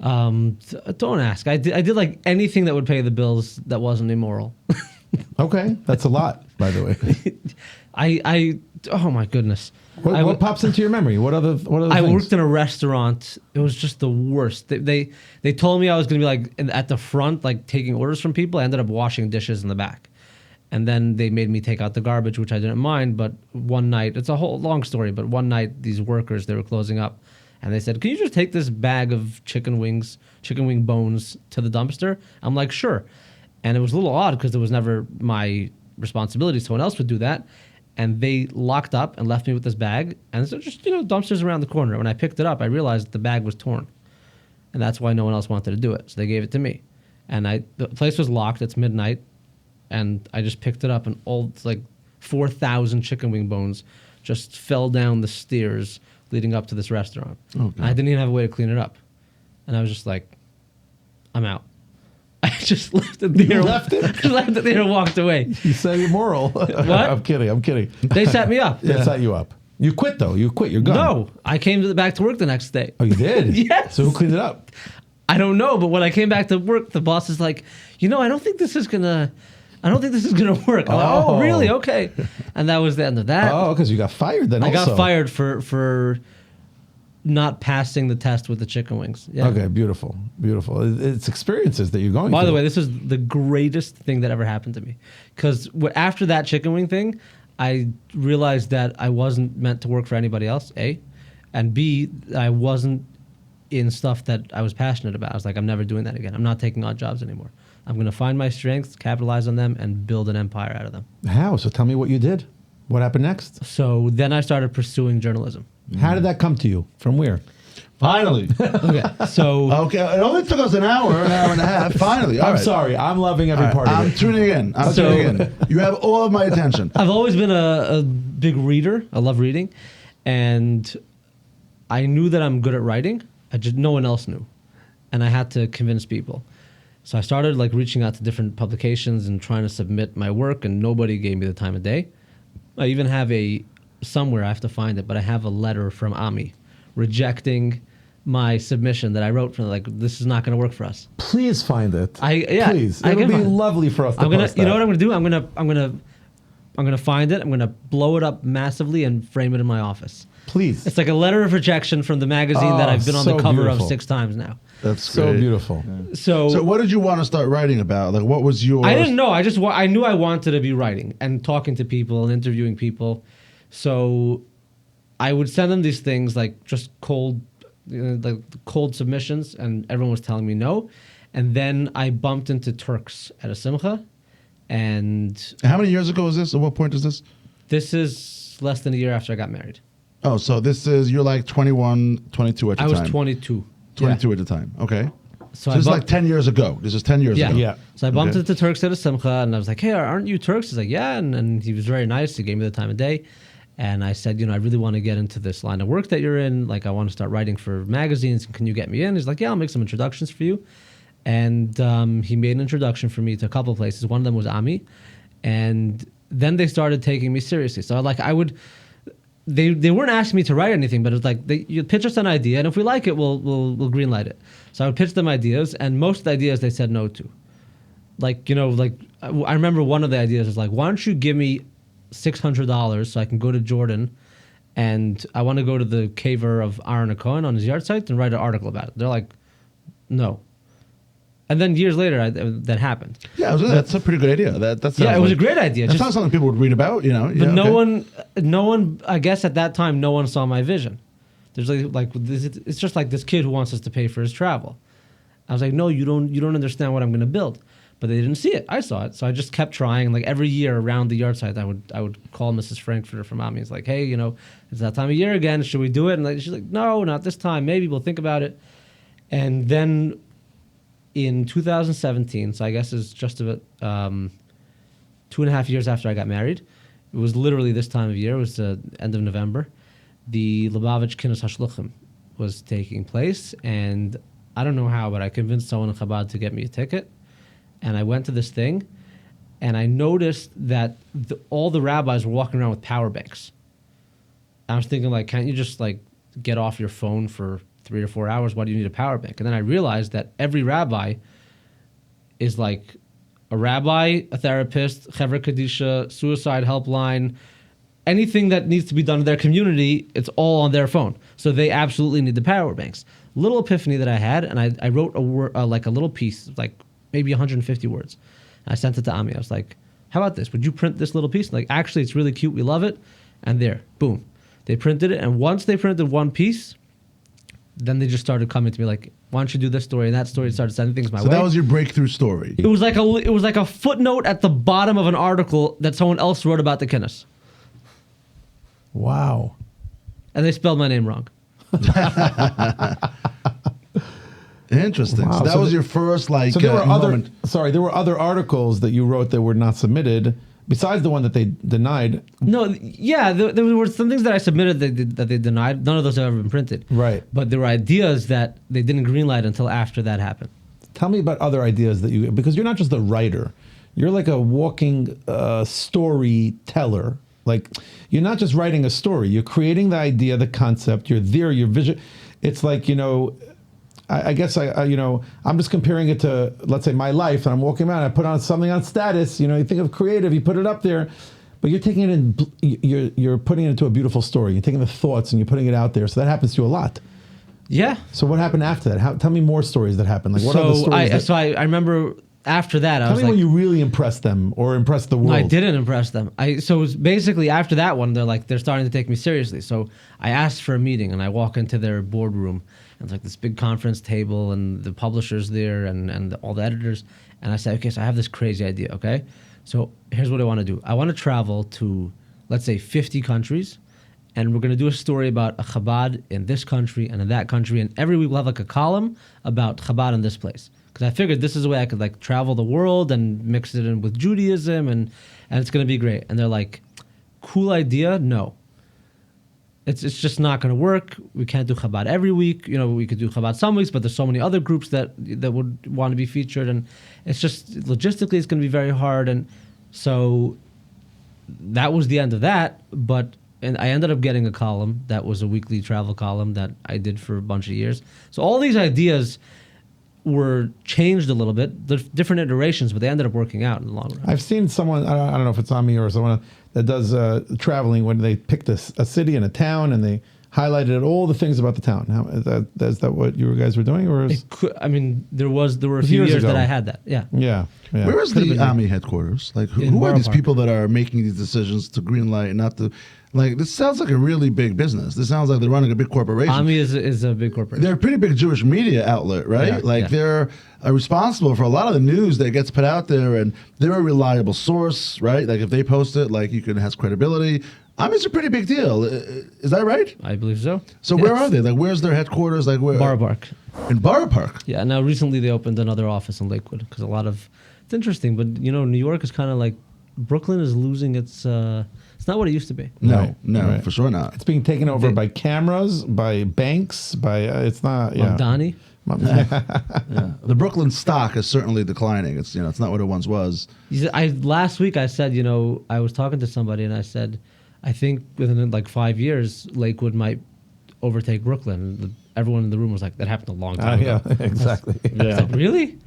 [SPEAKER 1] Don't ask. I did like anything that would pay the bills that wasn't immoral.
[SPEAKER 4] Okay. That's a lot, by the way.
[SPEAKER 1] Oh my goodness.
[SPEAKER 4] What pops into your memory? What other
[SPEAKER 1] I
[SPEAKER 4] things?
[SPEAKER 1] worked in a restaurant. It was just the worst. They told me I was going to be like at the front, like taking orders from people. I ended up washing dishes in the back. And then they made me take out the garbage, which I didn't mind. But one night, it's a whole long story, but one night these workers, they were closing up. And they said, can you just take this bag of chicken wing bones to the dumpster? I'm like, sure. And it was a little odd because it was never my responsibility. Someone else would do that. And they locked up and left me with this bag. And so just, dumpsters around the corner. When I picked it up, I realized the bag was torn. And that's why no one else wanted to do it. So they gave it to me. And the place was locked. It's midnight. And I just picked it up, and it's like 4,000 chicken wing bones just fell down the stairs leading up to this restaurant.
[SPEAKER 5] Oh,
[SPEAKER 1] And I didn't even have a way to clean it up. And I was just like, I'm out. I just left it there.
[SPEAKER 4] left it?
[SPEAKER 1] Left it there and walked away.
[SPEAKER 4] You say immoral.
[SPEAKER 1] What?
[SPEAKER 4] I'm kidding.
[SPEAKER 1] They set me up.
[SPEAKER 4] They set you up. You quit though. You quit. You're gone.
[SPEAKER 1] No, I came back to work the next day.
[SPEAKER 4] Oh, you did?
[SPEAKER 1] Yes.
[SPEAKER 4] So who cleaned it up?
[SPEAKER 1] I don't know, but when I came back to work, the boss is like, I don't think this is gonna work. I'm like, oh, really? Okay. And that was the end of that.
[SPEAKER 4] Oh, because you got fired then.
[SPEAKER 1] I
[SPEAKER 4] also.
[SPEAKER 1] got fired for not passing the test with the chicken wings. Yeah.
[SPEAKER 4] Okay, beautiful. It's experiences that you're going through.
[SPEAKER 1] By the way, this is the greatest thing that ever happened to me, because after that chicken wing thing, I realized that I wasn't meant to work for anybody else. A, and B, I wasn't in stuff that I was passionate about. I was like, I'm never doing that again. I'm not taking odd jobs anymore. I'm going to find my strengths, capitalize on them, and build an empire out of them.
[SPEAKER 4] How? So tell me what you did. What happened next?
[SPEAKER 1] So then I started pursuing journalism.
[SPEAKER 4] How did that come to you? From where?
[SPEAKER 5] Finally.
[SPEAKER 1] Okay, so
[SPEAKER 5] Okay, it only took us an hour and a half. Finally. All
[SPEAKER 4] I'm
[SPEAKER 5] right.
[SPEAKER 4] sorry. I'm loving every
[SPEAKER 5] All right,
[SPEAKER 4] part of
[SPEAKER 5] I'm
[SPEAKER 4] it.
[SPEAKER 5] tuning in. You have all of my attention.
[SPEAKER 1] I've always been a big reader. I love reading, and I knew that I'm good at writing. No one else knew, and I had to convince people. So I started reaching out to different publications and trying to submit my work, and nobody gave me the time of day. I even have somewhere I have to find it, but I have a letter from Ami rejecting my submission that I wrote for this is not going to work for us.
[SPEAKER 4] Please find it. Please.
[SPEAKER 1] I
[SPEAKER 4] It'll
[SPEAKER 1] can
[SPEAKER 4] be
[SPEAKER 1] find it.
[SPEAKER 4] lovely for us to
[SPEAKER 1] I'm gonna,
[SPEAKER 4] post
[SPEAKER 1] you know
[SPEAKER 4] that.
[SPEAKER 1] what I'm gonna do? I'm gonna find it. I'm gonna blow it up massively and frame it in my office.
[SPEAKER 4] Please.
[SPEAKER 1] It's like a letter of rejection from the magazine that
[SPEAKER 4] Oh,
[SPEAKER 1] I've been on
[SPEAKER 4] so
[SPEAKER 1] the cover
[SPEAKER 4] beautiful.
[SPEAKER 1] of 6 times now.
[SPEAKER 5] That's
[SPEAKER 4] so
[SPEAKER 5] great.
[SPEAKER 4] beautiful.
[SPEAKER 5] So what did you want to start writing about? Like, what was your...
[SPEAKER 1] I didn't know. I knew I wanted to be writing and talking to people and interviewing people. So I would send them these things just cold, cold submissions, and everyone was telling me no. And then I bumped into Turks at a simcha, and
[SPEAKER 5] How many years ago was this? At what point is this?
[SPEAKER 1] this is less than a year after I got married.
[SPEAKER 5] Oh, so you're like 21, 22 at the
[SPEAKER 1] I
[SPEAKER 5] time.
[SPEAKER 1] was 22.
[SPEAKER 5] 22 at the time. Okay. So
[SPEAKER 1] So
[SPEAKER 5] this is
[SPEAKER 1] I
[SPEAKER 5] like 10 years ago. This is 10 years
[SPEAKER 1] Yeah.
[SPEAKER 5] ago.
[SPEAKER 4] Yeah.
[SPEAKER 1] So I bumped
[SPEAKER 5] Okay.
[SPEAKER 1] into Turks at a simcha, and I was like, hey, aren't you Turks? He's like, yeah. And he was very nice. He gave me the time of day. And I said, I really want to get into this line of work that you're in. I want to start writing for magazines. Can you get me in? He's like, yeah, I'll make some introductions for you. And he made an introduction for me to a couple of places. One of them was Ami. And then they started taking me seriously. So they weren't asking me to write anything, but it was you pitch us an idea, and if we like it, we'll green light it. So I would pitch them ideas, and most of the ideas they said no to. I remember one of the ideas was why don't you give me $600 so I can go to Jordan, and I want to go to the caver of Aaron Cohen on his yard site and write an article about it. They're like, no. And then years later, that happened.
[SPEAKER 5] Yeah, that's a pretty good idea. That sounds
[SPEAKER 1] Yeah, it was a
[SPEAKER 5] like-
[SPEAKER 1] great idea.
[SPEAKER 5] That
[SPEAKER 1] Just-
[SPEAKER 5] sounds something people would read about,
[SPEAKER 1] But no one, I guess at that time, no one saw my vision. There's it's just like this kid who wants us to pay for his travel. I was like, no, you don't understand what I'm going to build. But they didn't see it. I saw it. So I just kept trying. Every year around the yard site, I would call Mrs. Frankfurter from Ami. It's like, hey, it's that time of year again. Should we do it? And she's like, no, not this time. Maybe we'll think about it. And then in 2017, so I guess it's just about 2.5 years after I got married, it was literally this time of year. It was the end of November. The Lubavitch Kinus HaShluchim was taking place, and I don't know how, but I convinced someone in Chabad to get me a ticket, and I went to this thing, and I noticed that all the rabbis were walking around with power banks. I was thinking, can't you just get off your phone for 3 or 4 hours? Why do you need a power bank? And then I realized that every rabbi is a rabbi, a therapist, Chevra Kadisha, suicide helpline, anything that needs to be done in their community, it's all on their phone. So they absolutely need the power banks. Little epiphany that I had, and I wrote a word, a little piece, maybe 150 words. And I sent it to Ami. I was like, how about this? Would you print this little piece? Actually, it's really cute. We love it. And there, boom. They printed it. And once they printed one piece, then they just started coming to me why don't you do this story and that story? Started sending things my way.
[SPEAKER 5] So that was your breakthrough story.
[SPEAKER 1] It was like a footnote at the bottom of an article that someone else wrote about the Kinnis.
[SPEAKER 4] Wow.
[SPEAKER 1] And they spelled my name wrong.
[SPEAKER 5] Interesting.
[SPEAKER 4] Wow.
[SPEAKER 5] So that
[SPEAKER 4] So
[SPEAKER 5] was
[SPEAKER 4] the-
[SPEAKER 5] your first
[SPEAKER 4] So there were
[SPEAKER 5] moment.
[SPEAKER 4] there were other articles that you wrote that were not submitted, besides the one that they denied.
[SPEAKER 1] No, yeah, there were some things that I submitted that they denied. None of those have ever been printed.
[SPEAKER 4] Right.
[SPEAKER 1] But there were ideas that they didn't greenlight until after that happened.
[SPEAKER 4] Tell me about other ideas that because you're not just a writer, you're like a walking storyteller. Like, you're not just writing a story. You're creating the idea, the concept. You're there. Your vision. It's like, I guess I'm just comparing it to, let's say, my life. And I'm walking around. I put on something on status. You think of creative. You put it up there, but you're taking it in. You're putting it into a beautiful story. You're taking the thoughts and you're putting it out there. So that happens to you a lot.
[SPEAKER 1] Yeah.
[SPEAKER 4] So what happened after that? Tell me more stories that happened. Like, what are the stories?
[SPEAKER 1] I remember after that, I was
[SPEAKER 4] tell me
[SPEAKER 1] like,
[SPEAKER 4] when you really impressed them or impressed the world.
[SPEAKER 1] no, I didn't impress them. So it was basically after that one, they're starting to take me seriously. So I asked for a meeting, and I walk into their boardroom, and it's like this big conference table, and the publishers there, and all the editors. And I said, okay, so I have this crazy idea. Okay, so here's what I want to do. I want to travel to, let's say, 50 countries. And we're going to do a story about a Chabad in this country and in that country. And every week we'll have like a column about Chabad in this place. Because I figured this is a way I could like travel the world and mix it in with Judaism. And it's going to be great. And they're like, cool idea. No. It's just not going to work. We can't do Chabad every week. We could do Chabad some weeks, but there's so many other groups that would want to be featured. And it's just, logistically, it's going to be very hard. And so that was the end of that. And I ended up getting a column that was a weekly travel column that I did for a bunch of years. So all these ideas were changed a little bit, the different iterations, but they ended up working out in the long run.
[SPEAKER 4] I've seen someone, I don't know if it's on me or someone that does traveling, when they picked a city and a town and they highlighted all the things about the town. Is that what you guys were doing? Or
[SPEAKER 1] there were a few years that I had that. Yeah.
[SPEAKER 4] Yeah.
[SPEAKER 5] Where is the Army headquarters? Like, who are these people that are making these decisions to green light and not to... Like, this sounds like a really big business. This sounds like they're running a big corporation.
[SPEAKER 1] Ami is a big corporation.
[SPEAKER 5] They're a pretty big Jewish media outlet, right?
[SPEAKER 1] Yeah,
[SPEAKER 5] they're responsible for a lot of the news that gets put out there, and they're a reliable source, right? Like, if they post it, like, it has credibility. Ami's a pretty big deal. Is that right?
[SPEAKER 1] I believe so.
[SPEAKER 5] So where are they? Like, where's their headquarters? Like, where?
[SPEAKER 1] Borough Park.
[SPEAKER 5] In Borough Park?
[SPEAKER 1] Yeah, now recently they opened another office in Lakewood because it's interesting, but New York is kind of like, Brooklyn is losing its... It's not what it used to be.
[SPEAKER 5] No, for sure not.
[SPEAKER 4] It's being taken over by cameras, by banks, it's not...
[SPEAKER 1] Mamdani.
[SPEAKER 5] Yeah. The Brooklyn stock is certainly declining. It's it's not what it once was.
[SPEAKER 1] Last week I said, I was talking to somebody and I said, I think within like 5 years, Lakewood might overtake Brooklyn. Everyone in the room was like, that happened a long time ago.
[SPEAKER 4] Yeah, exactly.
[SPEAKER 1] I was like, really?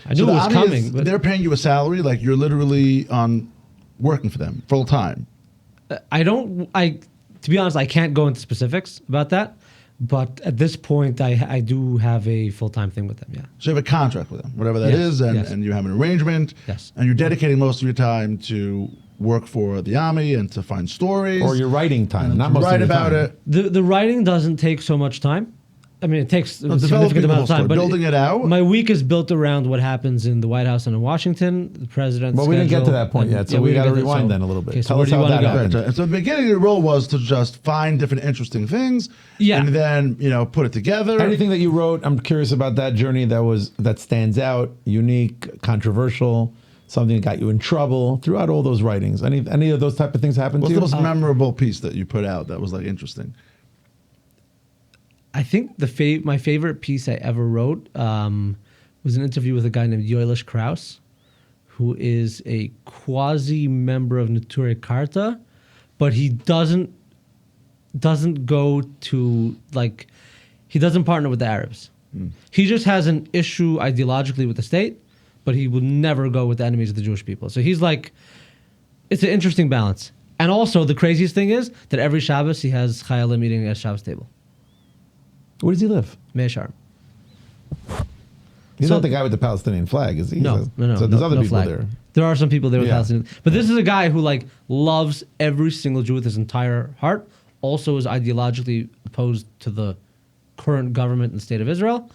[SPEAKER 1] I knew it was coming. But
[SPEAKER 5] they're paying you a salary, like you're literally working for them full time.
[SPEAKER 1] To be honest, I can't go into specifics about that. But at this point, I do have a full-time thing with them, yeah.
[SPEAKER 5] So you have a contract with them, whatever that is, and you have an arrangement.
[SPEAKER 1] Yes.
[SPEAKER 5] And you're dedicating most of your time to work for the Army and to find stories.
[SPEAKER 4] Or your writing time, not most
[SPEAKER 5] write
[SPEAKER 4] of your
[SPEAKER 5] about
[SPEAKER 4] time.
[SPEAKER 5] it.
[SPEAKER 1] The writing doesn't take so much time. I mean, it takes a
[SPEAKER 5] developing
[SPEAKER 1] significant
[SPEAKER 5] the
[SPEAKER 1] amount
[SPEAKER 5] whole
[SPEAKER 1] of time.
[SPEAKER 5] story,
[SPEAKER 1] But
[SPEAKER 5] building it out.
[SPEAKER 1] My week is built around what happens in the White House and in Washington, the president's
[SPEAKER 4] Well, we didn't get to
[SPEAKER 1] schedule,
[SPEAKER 4] that point
[SPEAKER 1] and-
[SPEAKER 4] yet, so we got to rewind then a little bit.
[SPEAKER 1] Okay, so
[SPEAKER 4] Tell
[SPEAKER 1] where
[SPEAKER 4] us
[SPEAKER 1] do you
[SPEAKER 4] how
[SPEAKER 1] wanna
[SPEAKER 4] that
[SPEAKER 1] go?
[SPEAKER 4] happened.
[SPEAKER 5] Right. So the beginning of your role was to just find different interesting things,
[SPEAKER 1] Yeah.
[SPEAKER 5] and then put it together.
[SPEAKER 4] Anything that you wrote, I'm curious about that journey that stands out, unique, controversial, something that got you in trouble throughout all those writings. Any of those type of things happened
[SPEAKER 5] What's
[SPEAKER 4] to
[SPEAKER 5] the
[SPEAKER 4] you?
[SPEAKER 5] most memorable piece that you put out that was like interesting?
[SPEAKER 1] I think my favorite piece I ever wrote was an interview with a guy named Yoelish Krauss, who is a quasi-member of Neturei Karta, but he doesn't go to, like, he doesn't partner with the Arabs. He just has an issue ideologically with the state, but he will never go with the enemies of the Jewish people. So he's like, it's an interesting balance. And also, the craziest thing is that every Shabbos he has Chayalim eating at Shabbos table.
[SPEAKER 4] Where does he live?
[SPEAKER 1] Mea Sharm.
[SPEAKER 4] He's
[SPEAKER 1] So-
[SPEAKER 4] not the guy with the Palestinian flag, is he?
[SPEAKER 1] No.
[SPEAKER 4] So there's other
[SPEAKER 1] no
[SPEAKER 4] people
[SPEAKER 1] flag.
[SPEAKER 4] there.
[SPEAKER 1] There are some people there with
[SPEAKER 4] Yeah.
[SPEAKER 1] Palestinian. But this is a guy who loves every single Jew with his entire heart. Also is ideologically opposed to the current government and the state of Israel.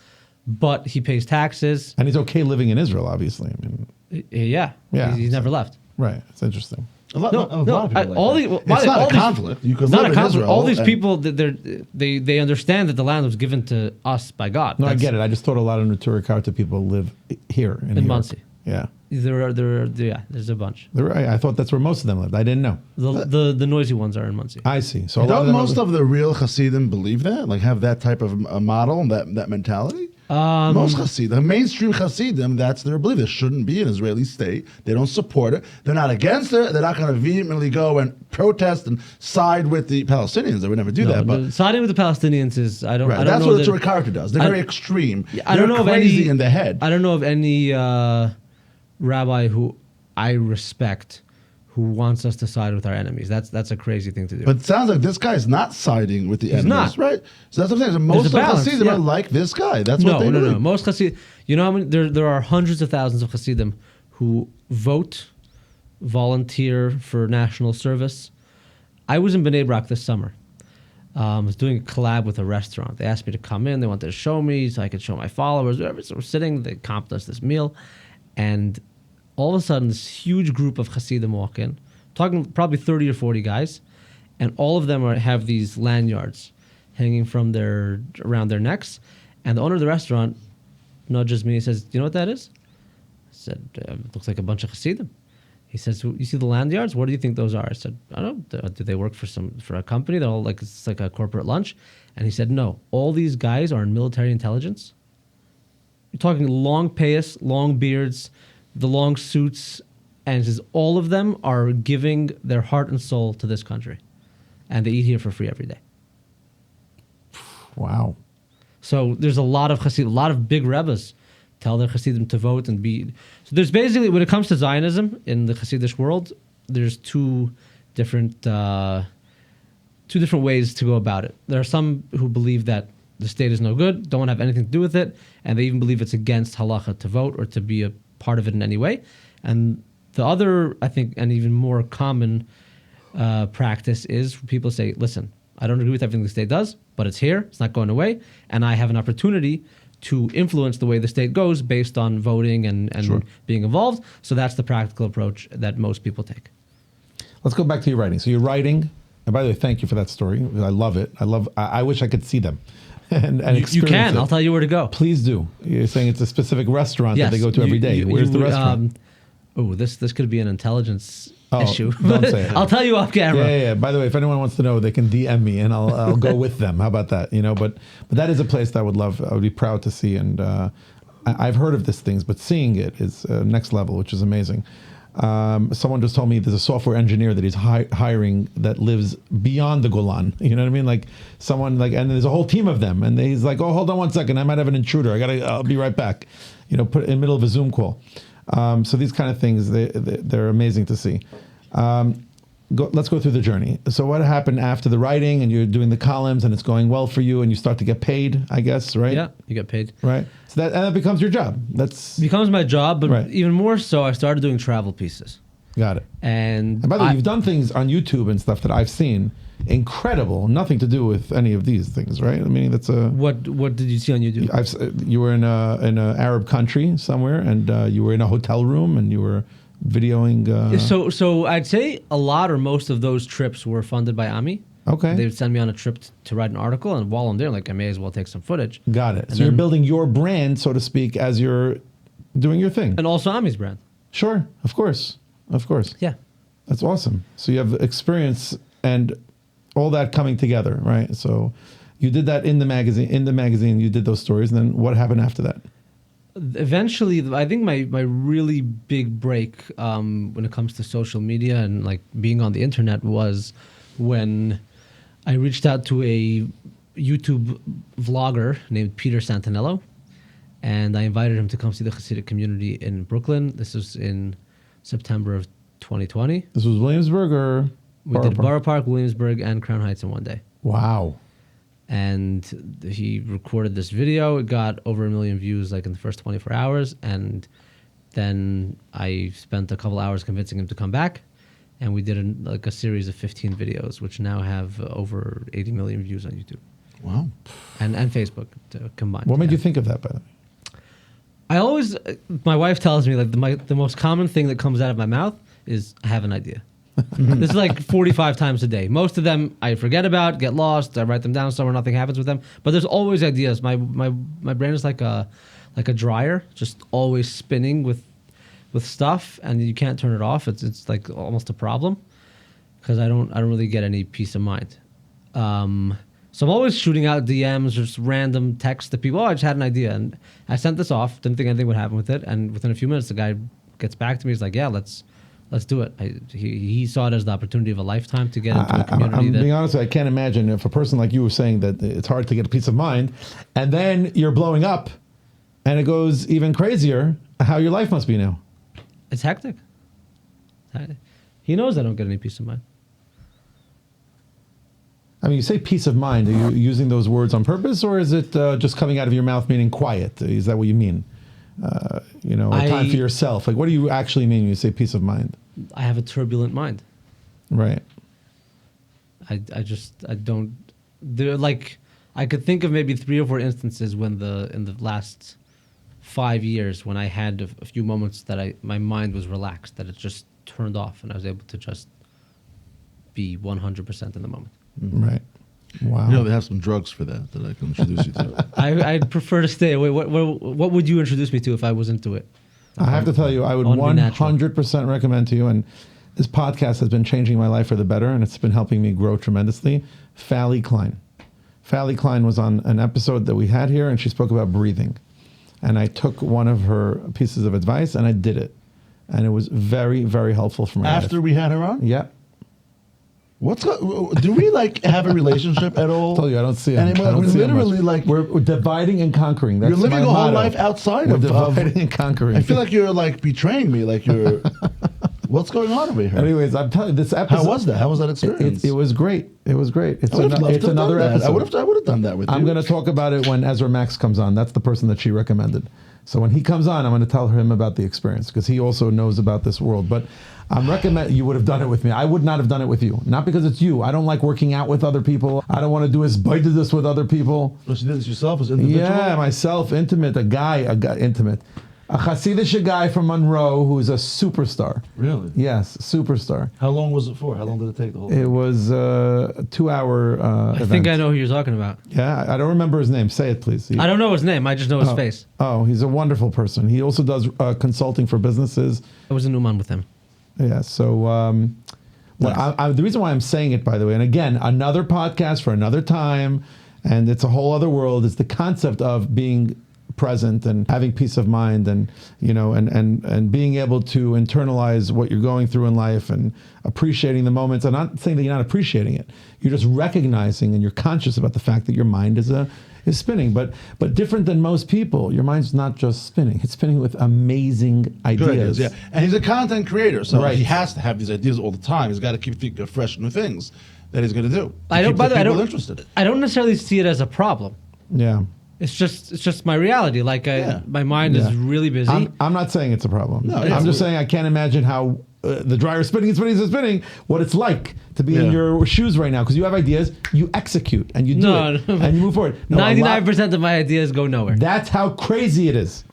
[SPEAKER 1] But he pays taxes.
[SPEAKER 4] And he's okay living in Israel, obviously. I mean,
[SPEAKER 1] Yeah.
[SPEAKER 4] Yeah.
[SPEAKER 1] He's never left.
[SPEAKER 4] right. It's interesting.
[SPEAKER 5] A lot,
[SPEAKER 1] No,
[SPEAKER 5] a lot
[SPEAKER 1] no.
[SPEAKER 5] of people like
[SPEAKER 1] All
[SPEAKER 5] that.
[SPEAKER 1] the,
[SPEAKER 5] It's not a conflict. You could
[SPEAKER 1] It's not
[SPEAKER 5] live
[SPEAKER 1] a
[SPEAKER 5] in
[SPEAKER 1] conflict.
[SPEAKER 5] Israel.
[SPEAKER 1] All these
[SPEAKER 5] and-
[SPEAKER 1] people, they understand that the land was given to us by God.
[SPEAKER 4] No, I get it. I just thought a lot of Neturei Karta people live here in New York.
[SPEAKER 1] Muncie.
[SPEAKER 4] Yeah.
[SPEAKER 1] There's a bunch.
[SPEAKER 4] I thought that's where most of them lived. I didn't know.
[SPEAKER 1] The noisy ones are in Muncie.
[SPEAKER 4] I see. So a lot
[SPEAKER 5] Don't
[SPEAKER 4] of them
[SPEAKER 5] most of the real Hasidim believe that? Like have that type of a model and that mentality? Most Hasidim, mainstream Hasidim, that's their belief. There shouldn't be an Israeli state. They don't support it. They're not against it. They're not going to vehemently go and protest and side with the Palestinians. They would never do that. But
[SPEAKER 1] siding with the Palestinians is I don't.
[SPEAKER 5] right,
[SPEAKER 1] I don't
[SPEAKER 5] that's
[SPEAKER 1] know
[SPEAKER 5] what the
[SPEAKER 1] that,
[SPEAKER 5] Torah character does. They're very extreme.
[SPEAKER 1] I don't
[SPEAKER 5] They're
[SPEAKER 1] know
[SPEAKER 5] crazy
[SPEAKER 1] of any
[SPEAKER 5] in the head.
[SPEAKER 1] I don't know of any rabbi who I respect who wants us to side with our enemies. That's a crazy thing to do.
[SPEAKER 5] But it sounds like this guy is not siding with the enemies,
[SPEAKER 1] not.
[SPEAKER 5] right? So that's what I'm saying. So most of
[SPEAKER 1] balance,
[SPEAKER 5] Hasidim
[SPEAKER 1] yeah.
[SPEAKER 5] are like this guy. That's what they believe.
[SPEAKER 1] No. Most Hasidim, you know how many? There are hundreds of thousands of Hasidim who vote, volunteer for national service. I was in Bnei Brak this summer. I was doing a collab with a restaurant. They asked me to come in. They wanted to show me so I could show my followers. Whatever. So we're sitting. They comped us this meal, and all of a sudden, this huge group of Hasidim walk in, talking probably 30 or 40 guys, and all of them have these lanyards hanging from around their necks. And the owner of the restaurant nudges me and says, "Do you know what that is?" I said, "It looks like a bunch of Hasidim." He says, "You see the lanyards? What do you think those are?" I said, "I don't know. Do they work for a company? They're all like it's like a corporate lunch." And he said, "No, all these guys are in military intelligence. You're talking long payas, long beards, the long suits, and he says all of them are giving their heart and soul to this country, and they eat here for free every day."
[SPEAKER 4] Wow.
[SPEAKER 1] So there's a lot of Hasidim, a lot of big rebbes tell their Hasidim to vote and be. So there's basically, when it comes to Zionism in the Hasidic world, there's two different ways to go about it. There are some who believe that the state is no good, don't want to have anything to do with it, and they even believe it's against halacha to vote or to be a part of it in any way. And the other, I think, and even more common practice is people say, listen, I don't agree with everything the state does, but it's here, it's not going away, and I have an opportunity to influence the way the state goes based on voting and
[SPEAKER 5] Sure.
[SPEAKER 1] being involved. So that's the practical approach that most people take.
[SPEAKER 4] Let's go back to your writing. So you're writing, and by the way, thank you for that story. I love it. I wish I could see them and
[SPEAKER 1] You
[SPEAKER 4] experience
[SPEAKER 1] can,
[SPEAKER 4] it.
[SPEAKER 1] I'll tell you where to go.
[SPEAKER 4] Please do. You're saying it's a specific restaurant that they go to every day. Where's the restaurant?
[SPEAKER 1] This could be an intelligence
[SPEAKER 4] Oh,
[SPEAKER 1] issue.
[SPEAKER 4] don't say it.
[SPEAKER 1] I'll tell you off camera.
[SPEAKER 4] Yeah. By the way, if anyone wants to know, they can DM me and I'll go with them. How about that? But that is a place that I would love. I would be proud to see. And I've heard of these things, but seeing it is next level, which is amazing. Someone just told me there's a software engineer that he's hiring that lives beyond the Golan. You know what I mean? Like someone and there's a whole team of them, and he's like, "Oh, hold on one second, I might have an intruder. I'll be right back." Put it in the middle of a Zoom call. So these kind of things, they're amazing to see. Let's go through the journey. So what happened after the writing, and you're doing the columns, and it's going well for you, and you start to get paid, I guess, right?
[SPEAKER 1] Yeah, you get paid.
[SPEAKER 4] Right. So that becomes your job. That's
[SPEAKER 1] Becomes my job, but
[SPEAKER 4] Right.
[SPEAKER 1] even more so, I started doing travel pieces.
[SPEAKER 4] got it.
[SPEAKER 1] And
[SPEAKER 4] And by the way, you've done things on YouTube and stuff that I've seen. Incredible. Nothing to do with any of these things, right? I mean, that's a.
[SPEAKER 1] what did you see on YouTube?
[SPEAKER 4] You were in a Arab country somewhere, and you were in a hotel room, and you were videoing.
[SPEAKER 1] So I'd say a lot or most of those trips were funded by Ami.
[SPEAKER 4] Okay.
[SPEAKER 1] They would send me on a trip to write an article, and while I'm there, I may as well take some footage.
[SPEAKER 4] Got it.
[SPEAKER 1] And
[SPEAKER 4] So you're
[SPEAKER 1] then-
[SPEAKER 4] building your brand, so to speak, as you're doing your thing.
[SPEAKER 1] And also Ami's brand.
[SPEAKER 4] Sure, of course.
[SPEAKER 1] Yeah.
[SPEAKER 4] That's awesome. So you have experience and all that coming together, right? So you did that in the magazine. In the magazine, you did those stories, and then what happened after that?
[SPEAKER 1] Eventually, I think my really big break when it comes to social media and being on the internet was when I reached out to a YouTube vlogger named Peter Santinello, and I invited him to come see the Hasidic community in Brooklyn. This was in September of 2020.
[SPEAKER 4] This was Williamsburg or
[SPEAKER 1] We did Borough Park, Williamsburg, and Crown Heights in one day.
[SPEAKER 4] Wow.
[SPEAKER 1] And he recorded this video. It got over 1 million views in the first 24 hours. And then I spent a couple hours convincing him to come back. And we did a series of 15 videos, which now have over 80 million views on YouTube.
[SPEAKER 5] Wow.
[SPEAKER 1] And Facebook combined.
[SPEAKER 4] What made
[SPEAKER 1] Yeah.
[SPEAKER 4] you think of that, by the way?
[SPEAKER 1] My wife tells me the most common thing that comes out of my mouth is I have an idea. This is 45 times a day. Most of them I forget about, get lost. I write them down somewhere. Nothing happens with them. But there's always ideas. My brain is like a dryer, just always spinning with stuff, and you can't turn it off. It's almost a problem because I don't really get any peace of mind. So I'm always shooting out DMs, just random texts to people. Oh, I just had an idea, and I sent this off. Didn't think anything would happen with it, and within a few minutes, the guy gets back to me. He's like, "Yeah, let's do it." He saw it as the opportunity of a lifetime to get into a community.
[SPEAKER 4] I'm being honest, I can't imagine if a person like you was saying that it's hard to get a peace of mind, and then you're blowing up, and it goes even crazier. How your life must be now.
[SPEAKER 1] It's hectic. He knows I don't get any peace of mind.
[SPEAKER 4] I mean, you say peace of mind. Are you using those words on purpose, or is it just coming out of your mouth meaning quiet? Is that what you mean? A time for yourself. Like, what do you actually mean when you say peace of mind?
[SPEAKER 1] I have a turbulent mind.
[SPEAKER 4] Right.
[SPEAKER 1] I don't. I could think of maybe 3 or 4 instances when in the last 5 years when I had a few moments that my mind was relaxed, that it just turned off, and I was able to just be 100% in the moment.
[SPEAKER 4] Right. Wow.
[SPEAKER 5] They have some drugs for that I can introduce you to.
[SPEAKER 1] I'd prefer to stay away. What would you introduce me to if I was into it?
[SPEAKER 4] I have to tell you, I would 100% recommend to you, and this podcast has been changing my life for the better, and it's been helping me grow tremendously. Fally Klein. Fally Klein was on an episode that we had here, and she spoke about breathing. And I took one of her pieces of advice, and I did it. And it was very, very helpful for my life.
[SPEAKER 5] After we had her on?
[SPEAKER 4] Yeah.
[SPEAKER 5] Do we have a relationship at all?
[SPEAKER 4] I told you, I don't see it.
[SPEAKER 5] Anymore? We're literally
[SPEAKER 4] we're dividing and conquering. That's
[SPEAKER 5] you're living
[SPEAKER 4] my
[SPEAKER 5] a whole
[SPEAKER 4] motto.
[SPEAKER 5] life outside
[SPEAKER 4] We're
[SPEAKER 5] of
[SPEAKER 4] dividing and conquering.
[SPEAKER 5] I feel like you're betraying me. Like you're. What's going on over here?
[SPEAKER 4] Anyways, I'm telling you, this episode.
[SPEAKER 5] How was that? How was that experience?
[SPEAKER 4] It was great. It was great. It's another
[SPEAKER 5] that.
[SPEAKER 4] episode.
[SPEAKER 5] I would have done that with you.
[SPEAKER 4] I'm going to talk about it when Ezra Max comes on. That's the person that she recommended. So when he comes on, I'm going to tell him about the experience because he also knows about this world. But I'm recommending you would have done it with me. I would not have done it with you. Not because it's you. I don't like working out with other people. I don't want to do this with other people.
[SPEAKER 5] So she did this yourself as individual?
[SPEAKER 4] Yeah, myself, intimate, a guy intimate. A Hasidic guy from Monroe who's a superstar.
[SPEAKER 5] Really?
[SPEAKER 4] Yes, superstar.
[SPEAKER 5] How long was it for? How long did it take the whole
[SPEAKER 4] It
[SPEAKER 5] thing?
[SPEAKER 4] was a 2-hour event.
[SPEAKER 1] I think I know who you're talking about.
[SPEAKER 4] Yeah, I don't remember his name. Say it, please.
[SPEAKER 1] I don't know his name. I just know his face.
[SPEAKER 4] Oh, he's a wonderful person. He also does consulting for businesses.
[SPEAKER 1] I was in Uman with him.
[SPEAKER 4] Yeah, so the reason why I'm saying it, by the way, and again, another podcast for another time, and it's a whole other world, is the concept of being present and having peace of mind and and being able to internalize what you're going through in life and appreciating the moments. I'm not saying that you're not appreciating it. You're just recognizing and you're conscious about the fact that your mind is spinning. But different than most people, your mind's not just spinning. It's spinning with amazing ideas.
[SPEAKER 5] Good ideas, yeah. And he's a content creator, so
[SPEAKER 4] Right.
[SPEAKER 5] he has to have these ideas all the time. He's got to keep thinking of fresh new things that he's going to do.
[SPEAKER 1] I don't. By the way,
[SPEAKER 5] Interested.
[SPEAKER 1] I don't necessarily see it as a problem.
[SPEAKER 4] Yeah.
[SPEAKER 1] It's just my reality. My mind is really busy.
[SPEAKER 4] I'm not saying it's a problem.
[SPEAKER 5] No,
[SPEAKER 4] I'm just saying I can't imagine how the dryer is spinning, what it's like to be in your shoes right now. Because you have ideas, you execute, and you do it, and you move forward.
[SPEAKER 1] 99% of my ideas go nowhere.
[SPEAKER 4] That's how crazy it is.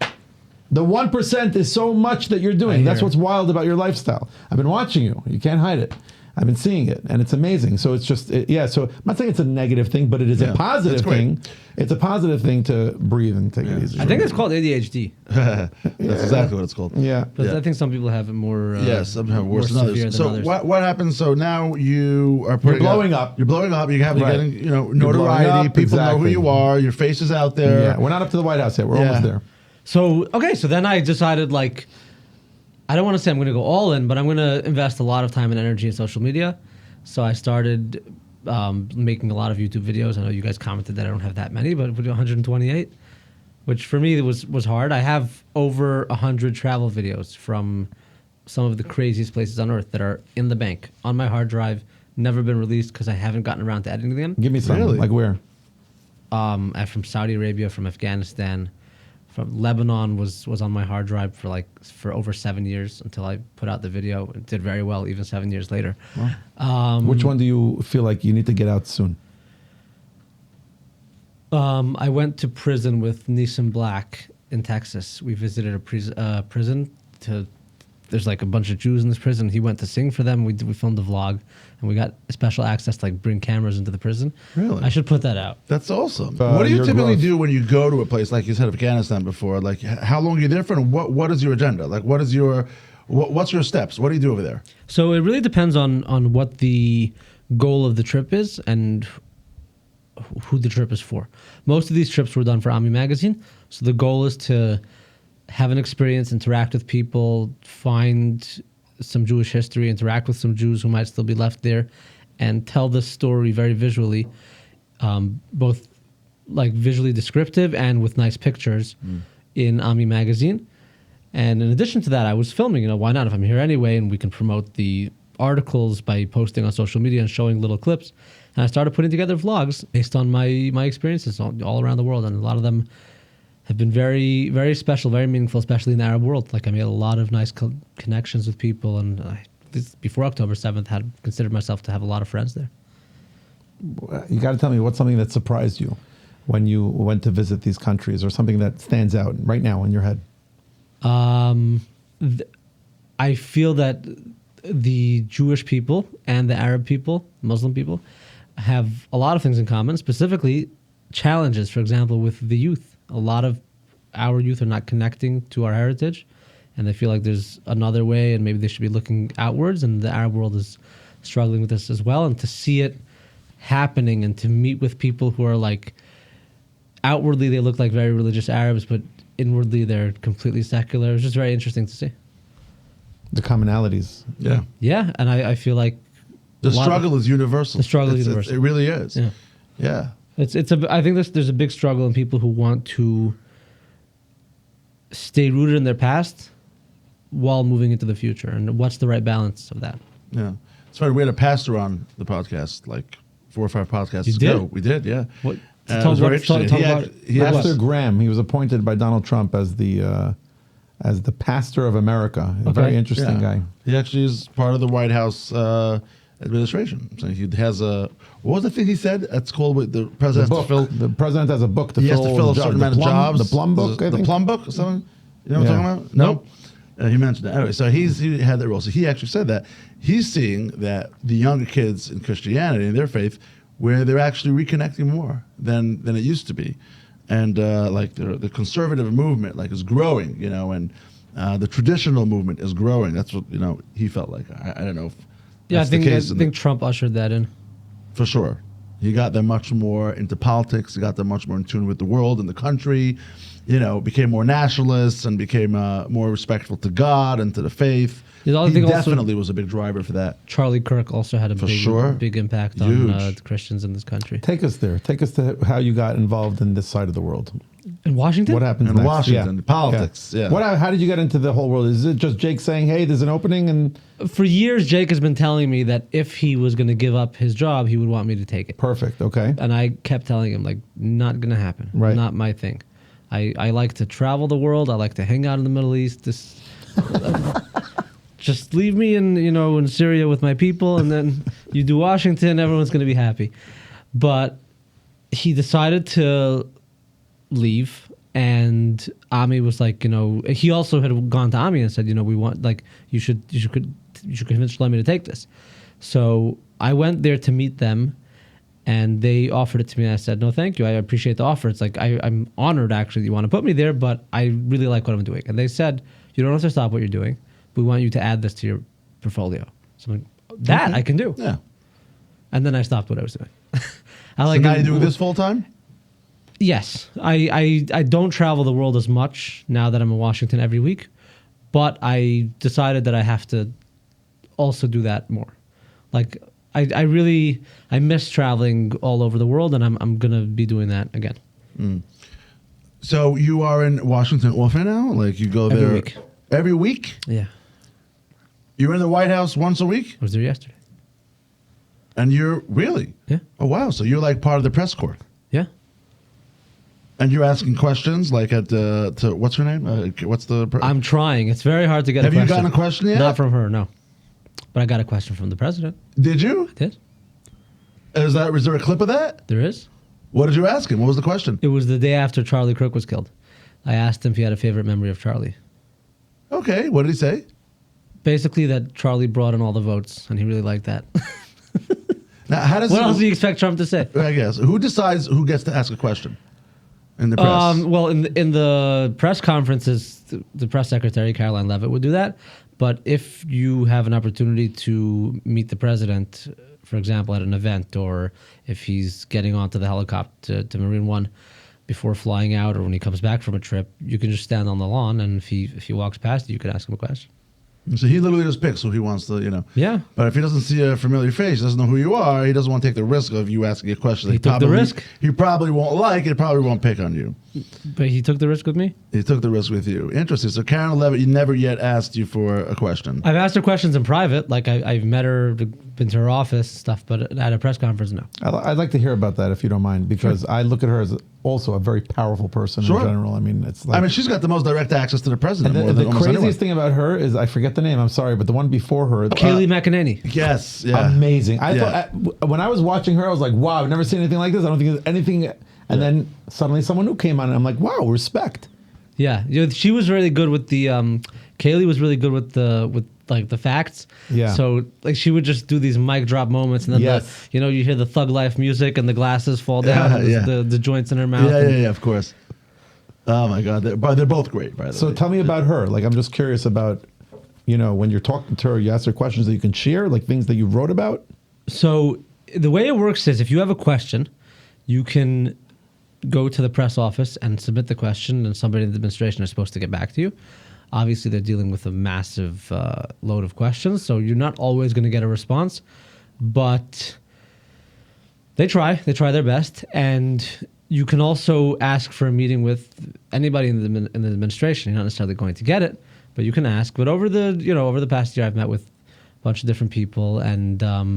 [SPEAKER 4] The 1% is so much that you're doing. That's what's wild about your lifestyle. I've been watching you. You can't hide it. I've been seeing it, and it's amazing. So it's just, so I'm not saying it's a negative thing, but it is a positive thing. It's a positive thing to breathe and take it easy.
[SPEAKER 1] I think it's called ADHD.
[SPEAKER 5] That's exactly what it's called.
[SPEAKER 4] Yeah.
[SPEAKER 1] But I think some people have it more.
[SPEAKER 5] Some have worse than
[SPEAKER 1] severe
[SPEAKER 5] others.
[SPEAKER 1] than
[SPEAKER 5] So
[SPEAKER 1] others.
[SPEAKER 5] what happens? So now you are
[SPEAKER 4] You're blowing up.
[SPEAKER 5] You're blowing up. You're getting
[SPEAKER 4] blowing
[SPEAKER 5] notoriety.
[SPEAKER 4] up,
[SPEAKER 5] People know who
[SPEAKER 4] exactly.
[SPEAKER 5] you are. Your face is out there.
[SPEAKER 4] Yeah, we're not up to the White House yet. We're almost there.
[SPEAKER 1] So then I decided I don't want to say I'm going to go all in, but I'm going to invest a lot of time and energy in social media. So I started making a lot of YouTube videos. I know you guys commented that I don't have that many, but 128, which for me was hard. I have over 100 travel videos from some of the craziest places on earth that are in the bank on my hard drive, never been released because I haven't gotten around to editing them.
[SPEAKER 4] Give me some.
[SPEAKER 5] Really?
[SPEAKER 4] Like where?
[SPEAKER 1] From Saudi Arabia, from Afghanistan, from Lebanon was on my hard drive for over 7 years until I put out the video. It did very well even 7 years later.
[SPEAKER 4] Which one do you feel like you need to get out soon?
[SPEAKER 1] I went to prison with Nissan Black in Texas. We visited a prison. There's a bunch of Jews in this prison. He went to sing for them. We filmed a vlog, and we got special access to bring cameras into the prison.
[SPEAKER 5] Really?
[SPEAKER 1] I should put that out.
[SPEAKER 5] That's awesome. What do you typically do when you go to a place like you said, Afghanistan before? How long are you there for, and what is your agenda? What's your steps? What do you do over there?
[SPEAKER 1] So it really depends on what the goal of the trip is and who the trip is for. Most of these trips were done for Ami Magazine. So the goal is to have an experience, interact with people, find some Jewish history, interact with some Jews who might still be left there, and tell the story very visually, both like visually descriptive and with nice pictures in Ami Magazine. And in addition to that, I was filming, why not? If I'm here anyway, and we can promote the articles by posting on social media and showing little clips. And I started putting together vlogs based on my experiences all around the world. And a lot of them have been very, very special, very meaningful, especially in the Arab world. Like I made a lot of nice connections with people. And before October 7th, had considered myself to have a lot of friends there.
[SPEAKER 4] You got to tell me what's something that surprised you when you went to visit these countries, or something that stands out right now in your head.
[SPEAKER 1] I feel that the Jewish people and the Arab people, Muslim people, have a lot of things in common, specifically challenges, for example, with the youth. A lot of our youth are not connecting to our heritage, and they feel like there's another way and maybe they should be looking outwards, and the Arab world is struggling with this as well. And to see it happening and to meet with people who are like, outwardly they look like very religious Arabs, but inwardly they're completely secular. It's just very interesting to see.
[SPEAKER 4] The commonalities.
[SPEAKER 5] Yeah.
[SPEAKER 1] Yeah, and I feel like
[SPEAKER 5] The struggle is universal.
[SPEAKER 1] The struggle is universal.
[SPEAKER 5] It really is.
[SPEAKER 1] Yeah.
[SPEAKER 5] Yeah.
[SPEAKER 1] I think there's a big struggle in people who want to stay rooted in their past while moving into the future. And what's the right balance of that?
[SPEAKER 5] Yeah. It's funny. We had a pastor on the podcast like 4 or 5 podcasts
[SPEAKER 1] You
[SPEAKER 5] ago.
[SPEAKER 1] did?
[SPEAKER 5] We did, yeah.
[SPEAKER 1] What?
[SPEAKER 5] It was very interesting.
[SPEAKER 4] Pastor Graham, he was appointed by Donald Trump as the pastor of America. A very interesting guy.
[SPEAKER 5] He actually is part of the White House administration. So he has what was the thing he said? That's called what the president has to fill.
[SPEAKER 4] The president has a book to
[SPEAKER 5] He has
[SPEAKER 4] fill.
[SPEAKER 5] to fill a certain amount of jobs.
[SPEAKER 4] The plum book, I
[SPEAKER 5] The
[SPEAKER 4] think.
[SPEAKER 5] plum book or something? You know what I'm talking about? No? He mentioned that. Anyway, so he had that role. So he actually said that. He's seeing that the younger kids in Christianity, in their faith, where they're actually reconnecting more than it used to be. And like the conservative movement like is growing, and the traditional movement is growing. That's what, he felt like. I don't know if that's the case.
[SPEAKER 1] I think Trump ushered that in.
[SPEAKER 5] For sure. He got them much more into politics. He got them much more in tune with the world and the country, became more nationalists and became more respectful to God and to the faith. He definitely was a big driver for that.
[SPEAKER 1] Charlie Kirk also had a big impact on the Christians in this country.
[SPEAKER 4] Take us there. Take us to how you got involved in this side of the world.
[SPEAKER 1] In Washington?
[SPEAKER 4] What happens
[SPEAKER 5] in
[SPEAKER 4] next?
[SPEAKER 5] Washington, politics. Yeah.
[SPEAKER 4] How did you get into the whole world? Is it just Jake saying, "Hey, there's an opening"? And
[SPEAKER 1] for years, Jake has been telling me that if he was going to give up his job, he would want me to take it.
[SPEAKER 4] Perfect. Okay.
[SPEAKER 1] And I kept telling him, like, not going to happen.
[SPEAKER 4] Right.
[SPEAKER 1] Not my thing. I like to travel the world. I like to hang out in the Middle East. Just leave me in Syria with my people, and then you do Washington. Everyone's going to be happy. But he decided to leave, and Ami was like, he also had gone to Ami and said, we want, like, you should convince Shloime to take this. So I went there to meet them, and they offered it to me, and I said, no, thank you. I appreciate the offer. It's like, I'm honored, actually, you want to put me there, but I really like what I'm doing. And they said, you don't have to stop what you're doing. We want you to add this to your portfolio. So I'm like, I can do.
[SPEAKER 5] Yeah.
[SPEAKER 1] And then I stopped what I was doing.
[SPEAKER 5] So now you're doing this full time?
[SPEAKER 1] Yes. I don't travel the world as much now that I'm in Washington every week, but I decided that I have to also do that more. Like, I miss traveling all over the world, and I'm going to be doing that again.
[SPEAKER 5] Mm. So you are in Washington often now? Like you go there
[SPEAKER 1] every week.
[SPEAKER 5] Every week?
[SPEAKER 1] Yeah.
[SPEAKER 5] You're in the White House once a week?
[SPEAKER 1] I was there yesterday.
[SPEAKER 5] And you're really?
[SPEAKER 1] Yeah.
[SPEAKER 5] Oh, wow. So you're like part of the press corps?
[SPEAKER 1] Yeah.
[SPEAKER 5] And you're asking questions like to what's her name?
[SPEAKER 1] I'm trying. It's very hard to get a question.
[SPEAKER 5] Have you gotten a question yet?
[SPEAKER 1] Not from her, no. But I got a question from the president.
[SPEAKER 5] Did you?
[SPEAKER 1] I did.
[SPEAKER 5] Is there a clip of that?
[SPEAKER 1] There is.
[SPEAKER 5] What did you ask him? What was the question?
[SPEAKER 1] It was the day after Charlie Kirk was killed. I asked him if he had a favorite memory of Charlie.
[SPEAKER 5] Okay. What did he say?
[SPEAKER 1] Basically that Charlie brought in all the votes, and he really liked that.
[SPEAKER 5] Now, how does
[SPEAKER 1] what else do you expect Trump to say?
[SPEAKER 5] I guess. Who decides who gets to ask a question in the press?
[SPEAKER 1] Well, in the press conferences, the press secretary, Caroline Levitt, would do that. But if you have an opportunity to meet the president for example, at an event, or if he's getting onto the helicopter to Marine One before flying out, or when he comes back from a trip, you can just stand on the lawn, and if he walks past you can ask him a question.
[SPEAKER 5] So he literally just picks who he wants to,
[SPEAKER 1] Yeah.
[SPEAKER 5] But if he doesn't see a familiar face, doesn't know who you are, he doesn't want to take the risk of you asking a question.
[SPEAKER 1] He took the risk.
[SPEAKER 5] He probably won't like it. Probably won't pick on you.
[SPEAKER 1] But he took the risk with me.
[SPEAKER 5] He took the risk with you. Interesting. So Karen Levitt, you never yet asked you for a question.
[SPEAKER 1] I've asked her questions in private, like I've met her, been to her office, stuff, but at a press conference, no.
[SPEAKER 4] I'd like to hear about that if you don't mind, because I look at her as also a very powerful person
[SPEAKER 5] Sure.
[SPEAKER 4] in general. I mean, it's like
[SPEAKER 5] She's got the most direct access to the president.
[SPEAKER 4] and
[SPEAKER 5] more
[SPEAKER 4] the
[SPEAKER 5] than almost
[SPEAKER 4] craziest
[SPEAKER 5] anyone.
[SPEAKER 4] thing about her is I forget the name. I'm sorry, but the one before her,
[SPEAKER 1] Kayleigh McEnany.
[SPEAKER 5] Yes. Yeah.
[SPEAKER 4] amazing. I
[SPEAKER 5] Yeah.
[SPEAKER 4] thought when I was watching her, I was like, wow, I've never seen anything like this. I don't think there's anything. And then suddenly someone new came on, and I'm like, wow, respect.
[SPEAKER 1] Yeah, she was really good with the. Kayleigh was really good with the facts.
[SPEAKER 4] Yeah.
[SPEAKER 1] So like she would just do these mic drop moments, and then
[SPEAKER 4] Yes.
[SPEAKER 1] you hear the Thug Life music, and the glasses fall down, and
[SPEAKER 5] yeah.
[SPEAKER 1] the joints in her mouth.
[SPEAKER 5] Yeah,
[SPEAKER 1] and-
[SPEAKER 5] yeah, yeah, of course. Oh my God, they're both great, by the
[SPEAKER 4] So
[SPEAKER 5] way.
[SPEAKER 4] tell me about her. Like, I'm just curious about, when you're talking to her, you ask her questions that you can share, like things that you wrote about.
[SPEAKER 1] So the way it works is if you have a question, you can go to the press office and submit the question, and somebody in the administration is supposed to get back to you. Obviously, they're dealing with a massive load of questions, so you're not always going to get a response, but they try their best. And you can also ask for a meeting with anybody in the administration. You're not necessarily going to get it, but you can ask. But over the past year, I've met with a bunch of different people, and a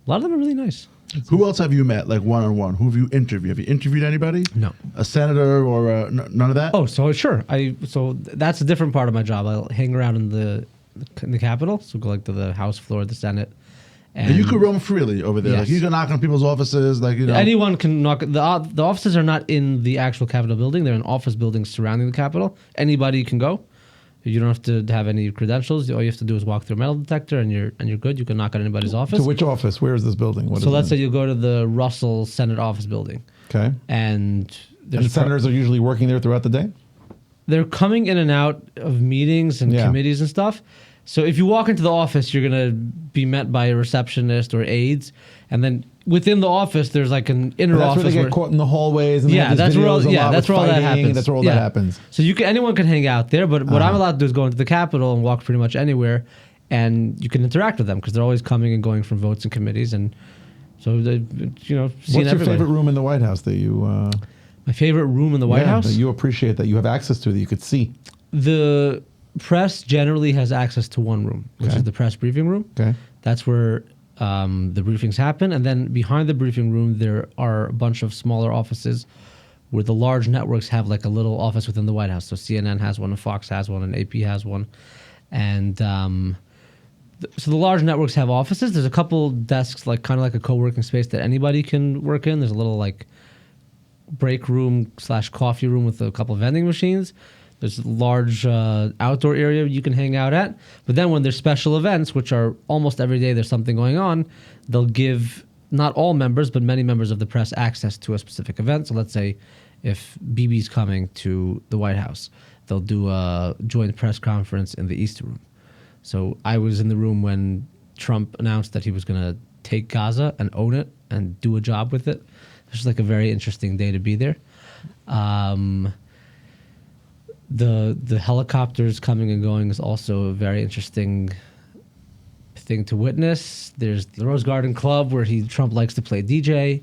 [SPEAKER 1] lot of them are really nice.
[SPEAKER 5] Who else have you met, like one-on-one? Who have you interviewed? Have you interviewed anybody?
[SPEAKER 1] No.
[SPEAKER 5] A senator or none of that?
[SPEAKER 1] Oh, so sure. So that's a different part of my job. I'll hang around in the Capitol, so go like to the House floor, the Senate.
[SPEAKER 5] And you could roam freely over there.
[SPEAKER 1] Yes.
[SPEAKER 5] Like you can knock on people's offices, like
[SPEAKER 1] Anyone can knock. The offices are not in the actual Capitol building. They're in office buildings surrounding the Capitol. Anybody can go. You don't have to have any credentials. All you have to do is walk through a metal detector, and you're good. You can knock on anybody's office.
[SPEAKER 4] To which office? Where is this building? What
[SPEAKER 1] So
[SPEAKER 4] is
[SPEAKER 1] let's
[SPEAKER 4] it?
[SPEAKER 1] say you go to the Russell Senate office building,
[SPEAKER 4] Okay.
[SPEAKER 1] and
[SPEAKER 4] And senators are usually working there throughout the day?
[SPEAKER 1] they're coming in and out of meetings and
[SPEAKER 4] Yeah.
[SPEAKER 1] committees and stuff. So if you walk into the office, you're gonna be met by a receptionist or aides, and then within the office, there's like an inner
[SPEAKER 4] And that's
[SPEAKER 1] office
[SPEAKER 4] where they get caught in the hallways. And they have these videos a lot
[SPEAKER 1] that's
[SPEAKER 4] with
[SPEAKER 1] where all that
[SPEAKER 4] fighting,
[SPEAKER 1] happens.
[SPEAKER 4] That's where all
[SPEAKER 1] Yeah.
[SPEAKER 4] that happens.
[SPEAKER 1] So anyone can hang out there, but what I'm allowed to do is go into the Capitol and walk pretty much anywhere, and you can interact with them because they're always coming and going from votes and committees, and so seeing
[SPEAKER 4] What's your
[SPEAKER 1] everybody.
[SPEAKER 4] favorite room in the White House that you
[SPEAKER 1] My favorite room in the White House?
[SPEAKER 4] that you appreciate, that you have access to, that you could see?
[SPEAKER 1] The press generally has access to one room, which
[SPEAKER 4] Okay.
[SPEAKER 1] is the press briefing room.
[SPEAKER 4] Okay.
[SPEAKER 1] That's where the briefings happen. And then behind the briefing room, there are a bunch of smaller offices where the large networks have like a little office within the White House. So CNN has one, and Fox has one, and AP has one. And so the large networks have offices. There's a couple desks, like kind of like a co-working space that anybody can work in. There's a little like break room / coffee room with a couple of vending machines. There's a large outdoor area you can hang out at. But then when there's special events, which are almost every day there's something going on, they'll give not all members, but many members of the press access to a specific event. So let's say if Bibi's coming to the White House, they'll do a joint press conference in the East Room. So I was in the room when Trump announced that he was going to take Gaza and own it and do a job with it. It's just like a very interesting day to be there. The helicopters coming and going is also a very interesting thing to witness. There's the Rose Garden Club where Trump likes to play DJ,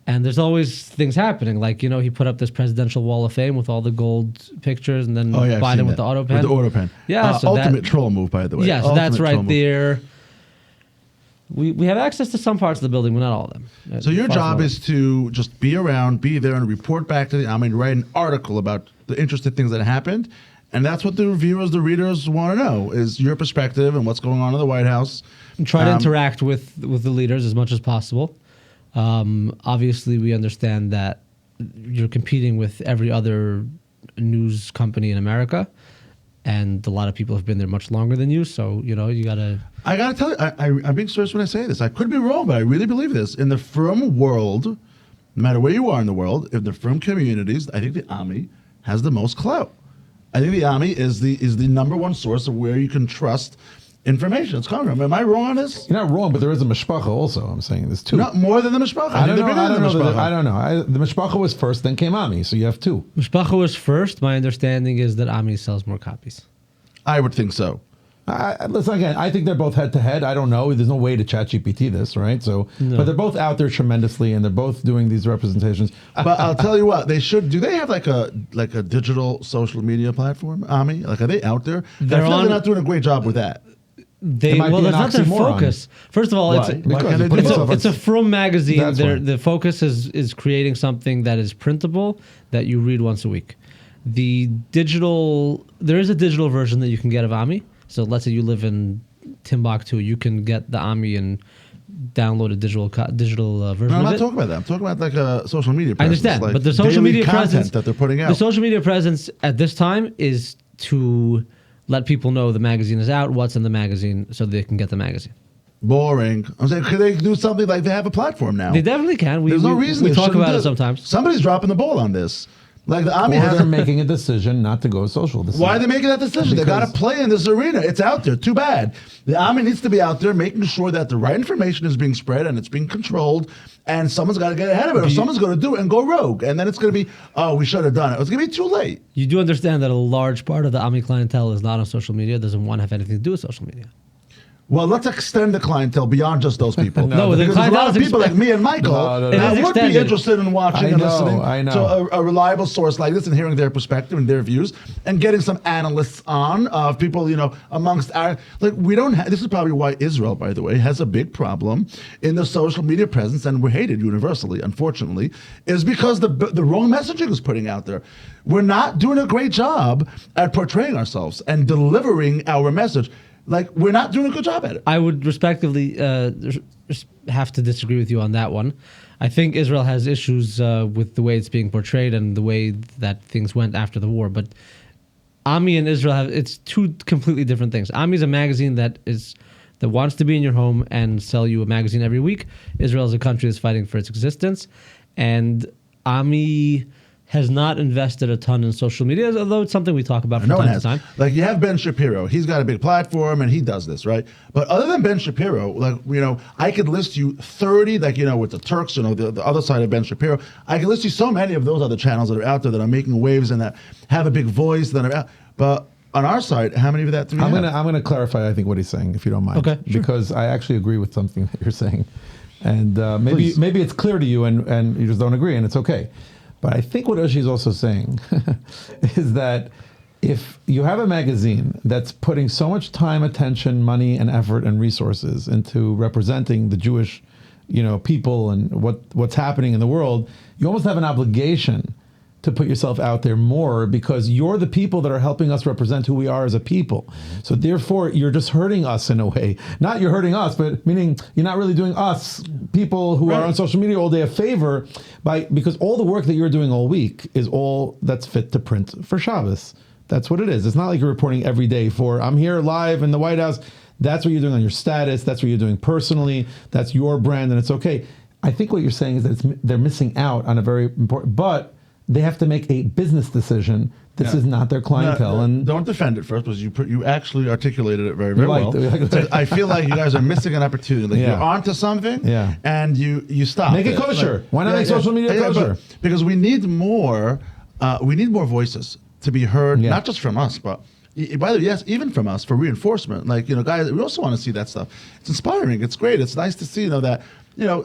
[SPEAKER 1] and there's always things happening. Like he put up this presidential wall of fame with all the gold pictures, and then
[SPEAKER 5] Oh yeah, I've
[SPEAKER 1] Biden
[SPEAKER 5] seen
[SPEAKER 1] with
[SPEAKER 5] that.
[SPEAKER 1] the auto pen.
[SPEAKER 5] With the auto pen.
[SPEAKER 1] Yeah, so
[SPEAKER 5] ultimate troll move, by the way.
[SPEAKER 1] Yeah, so that's
[SPEAKER 5] Ultimate
[SPEAKER 1] right
[SPEAKER 5] troll move.
[SPEAKER 1] there. We have access to some parts of the building, but not all of them.
[SPEAKER 5] So your
[SPEAKER 1] Far
[SPEAKER 5] job
[SPEAKER 1] from
[SPEAKER 5] is to just be around, be there, and report back to the Army, and write an article about the interesting things that happened. And that's what the reviewers, the readers want to know, is your perspective and what's going on in the White House.
[SPEAKER 1] and try to interact with the leaders as much as possible. Obviously, we understand that you're competing with every other news company in America, and a lot of people have been there much longer than you. So you gotta.
[SPEAKER 5] I got to tell you, I'm being serious when I say this. I could be wrong, but I really believe this. In the firm world, no matter where you are in the world, if the firm communities, I think the Army has the most clout. I think the Army is the number one source of where you can trust information. It's coming from. Am I wrong on this?
[SPEAKER 4] You're not wrong, but there is a mishpacha also. I'm saying there's two.
[SPEAKER 5] Not more than the mishpacha.
[SPEAKER 4] I don't know. I don't know.
[SPEAKER 5] Mishpacha.
[SPEAKER 4] I don't know. The mishpacha was first, then came Ami, so you have two.
[SPEAKER 1] Mishpacha was first. My understanding is that Ami sells more copies.
[SPEAKER 5] I would think so.
[SPEAKER 4] Listen, again, I think they're both head to head. I don't know. There's no way to chat GPT this, right? So, but they're both out there tremendously, and they're both doing these representations.
[SPEAKER 5] But I'll tell you what, they should. Do they have like a digital social media platform, Ami? Like, are they out there? I feel like they're not doing a great job with that.
[SPEAKER 1] That's not their focus. First of all, it's a From magazine. The focus is creating something that is printable that you read once a week. There is a digital version that you can get of Ami. So let's say you live in Timbuktu, you can get the Ami and download a digital version.
[SPEAKER 5] No, I'm
[SPEAKER 1] of
[SPEAKER 5] not
[SPEAKER 1] it.
[SPEAKER 5] talking about that. I'm talking about like a social media presence.
[SPEAKER 1] I understand,
[SPEAKER 5] like
[SPEAKER 1] but the social media
[SPEAKER 5] content
[SPEAKER 1] presence
[SPEAKER 5] that they're putting out.
[SPEAKER 1] The social media presence at this time is to let people know the magazine is out, what's in the magazine, so they can get the magazine.
[SPEAKER 5] Boring. I'm saying, could they do something like they have a platform now?
[SPEAKER 1] They definitely can.
[SPEAKER 5] There's no reason
[SPEAKER 1] we
[SPEAKER 5] they
[SPEAKER 1] talk
[SPEAKER 5] shouldn't
[SPEAKER 1] about
[SPEAKER 5] do
[SPEAKER 1] it sometimes.
[SPEAKER 5] Somebody's dropping the ball on this. Like the Ami
[SPEAKER 4] Or
[SPEAKER 5] has
[SPEAKER 4] they're making a decision not to go social.
[SPEAKER 5] Why are they making that decision? They got to play in this arena. It's out there. Too bad. The Ami needs to be out there making sure that the right information is being spread and it's being controlled, and someone's got to get ahead of it, or someone's going to do it and go rogue. And then it's going to be, oh, we should have done it. It's going to be too late.
[SPEAKER 1] You do understand that a large part of the Ami clientele is not on social media, doesn't want to have anything to do with social media.
[SPEAKER 5] Well, let's extend the clientele beyond just those people.
[SPEAKER 1] No, the
[SPEAKER 5] because there's a lot of
[SPEAKER 1] clientele is
[SPEAKER 5] people like me and Michael that would be interested in watching and listening to a reliable source like this and hearing their perspective and their views and getting some analysts on of people, amongst our, like, we don't have, this is probably why Israel, by the way, has a big problem in the social media presence, and we're hated universally, unfortunately, is because the wrong messaging is putting out there. We're not doing a great job at portraying ourselves and delivering our message. Like, we're not doing a good job at it.
[SPEAKER 1] I would respectively have to disagree with you on that one. I think Israel has issues with the way it's being portrayed and the way that things went after the war. But Ami and Israel it's two completely different things. Ami is a magazine that wants to be in your home and sell you a magazine every week. Israel is a country that's fighting for its existence, and Ami has not invested a ton in social media, although it's something we talk about from time to time.
[SPEAKER 5] Like, you have Ben Shapiro. He's got a big platform, and he does this, right? But other than Ben Shapiro, like, I could list you 30, like, with the Turks, the other side of Ben Shapiro. I could list you so many of those other channels that are out there that are making waves and that have a big voice that are out. But on our side, how many of that do we have?
[SPEAKER 4] I'm gonna clarify, I think, what he's saying, if you don't mind.
[SPEAKER 1] Okay, sure.
[SPEAKER 4] Because I actually agree with something that you're saying. And maybe it's clear to you and you just don't agree, and it's okay. But I think what Ushy is also saying is that if you have a magazine that's putting so much time, attention, money, and effort and resources into representing the Jewish, people and what's happening in the world, you almost have an obligation to put yourself out there more, because you're the people that are helping us represent who we are as a people. So therefore, you're just hurting us in a way. Not you're hurting us, but meaning you're not really doing us, people who are on social media all day, a favor, because all the work that you're doing all week is all that's fit to print for Shabbos. That's what it is. It's not like you're reporting every day for, I'm here live in the White House. That's what you're doing on your status. That's what you're doing personally. That's your brand, and it's okay. I think what you're saying is that they're missing out on a very important, but they have to make a business decision. This is not their clientele. And
[SPEAKER 5] don't defend it first, because you actually articulated it very, very well. I feel like you guys are missing an opportunity. Like, you're onto something, and you stop.
[SPEAKER 4] Make it kosher. Why not make social media kosher?
[SPEAKER 5] Because we need more voices to be heard, not just from us, but by the way, yes, even from us, for reinforcement. Like, guys, we also want to see that stuff. It's inspiring. It's great. It's nice to see, that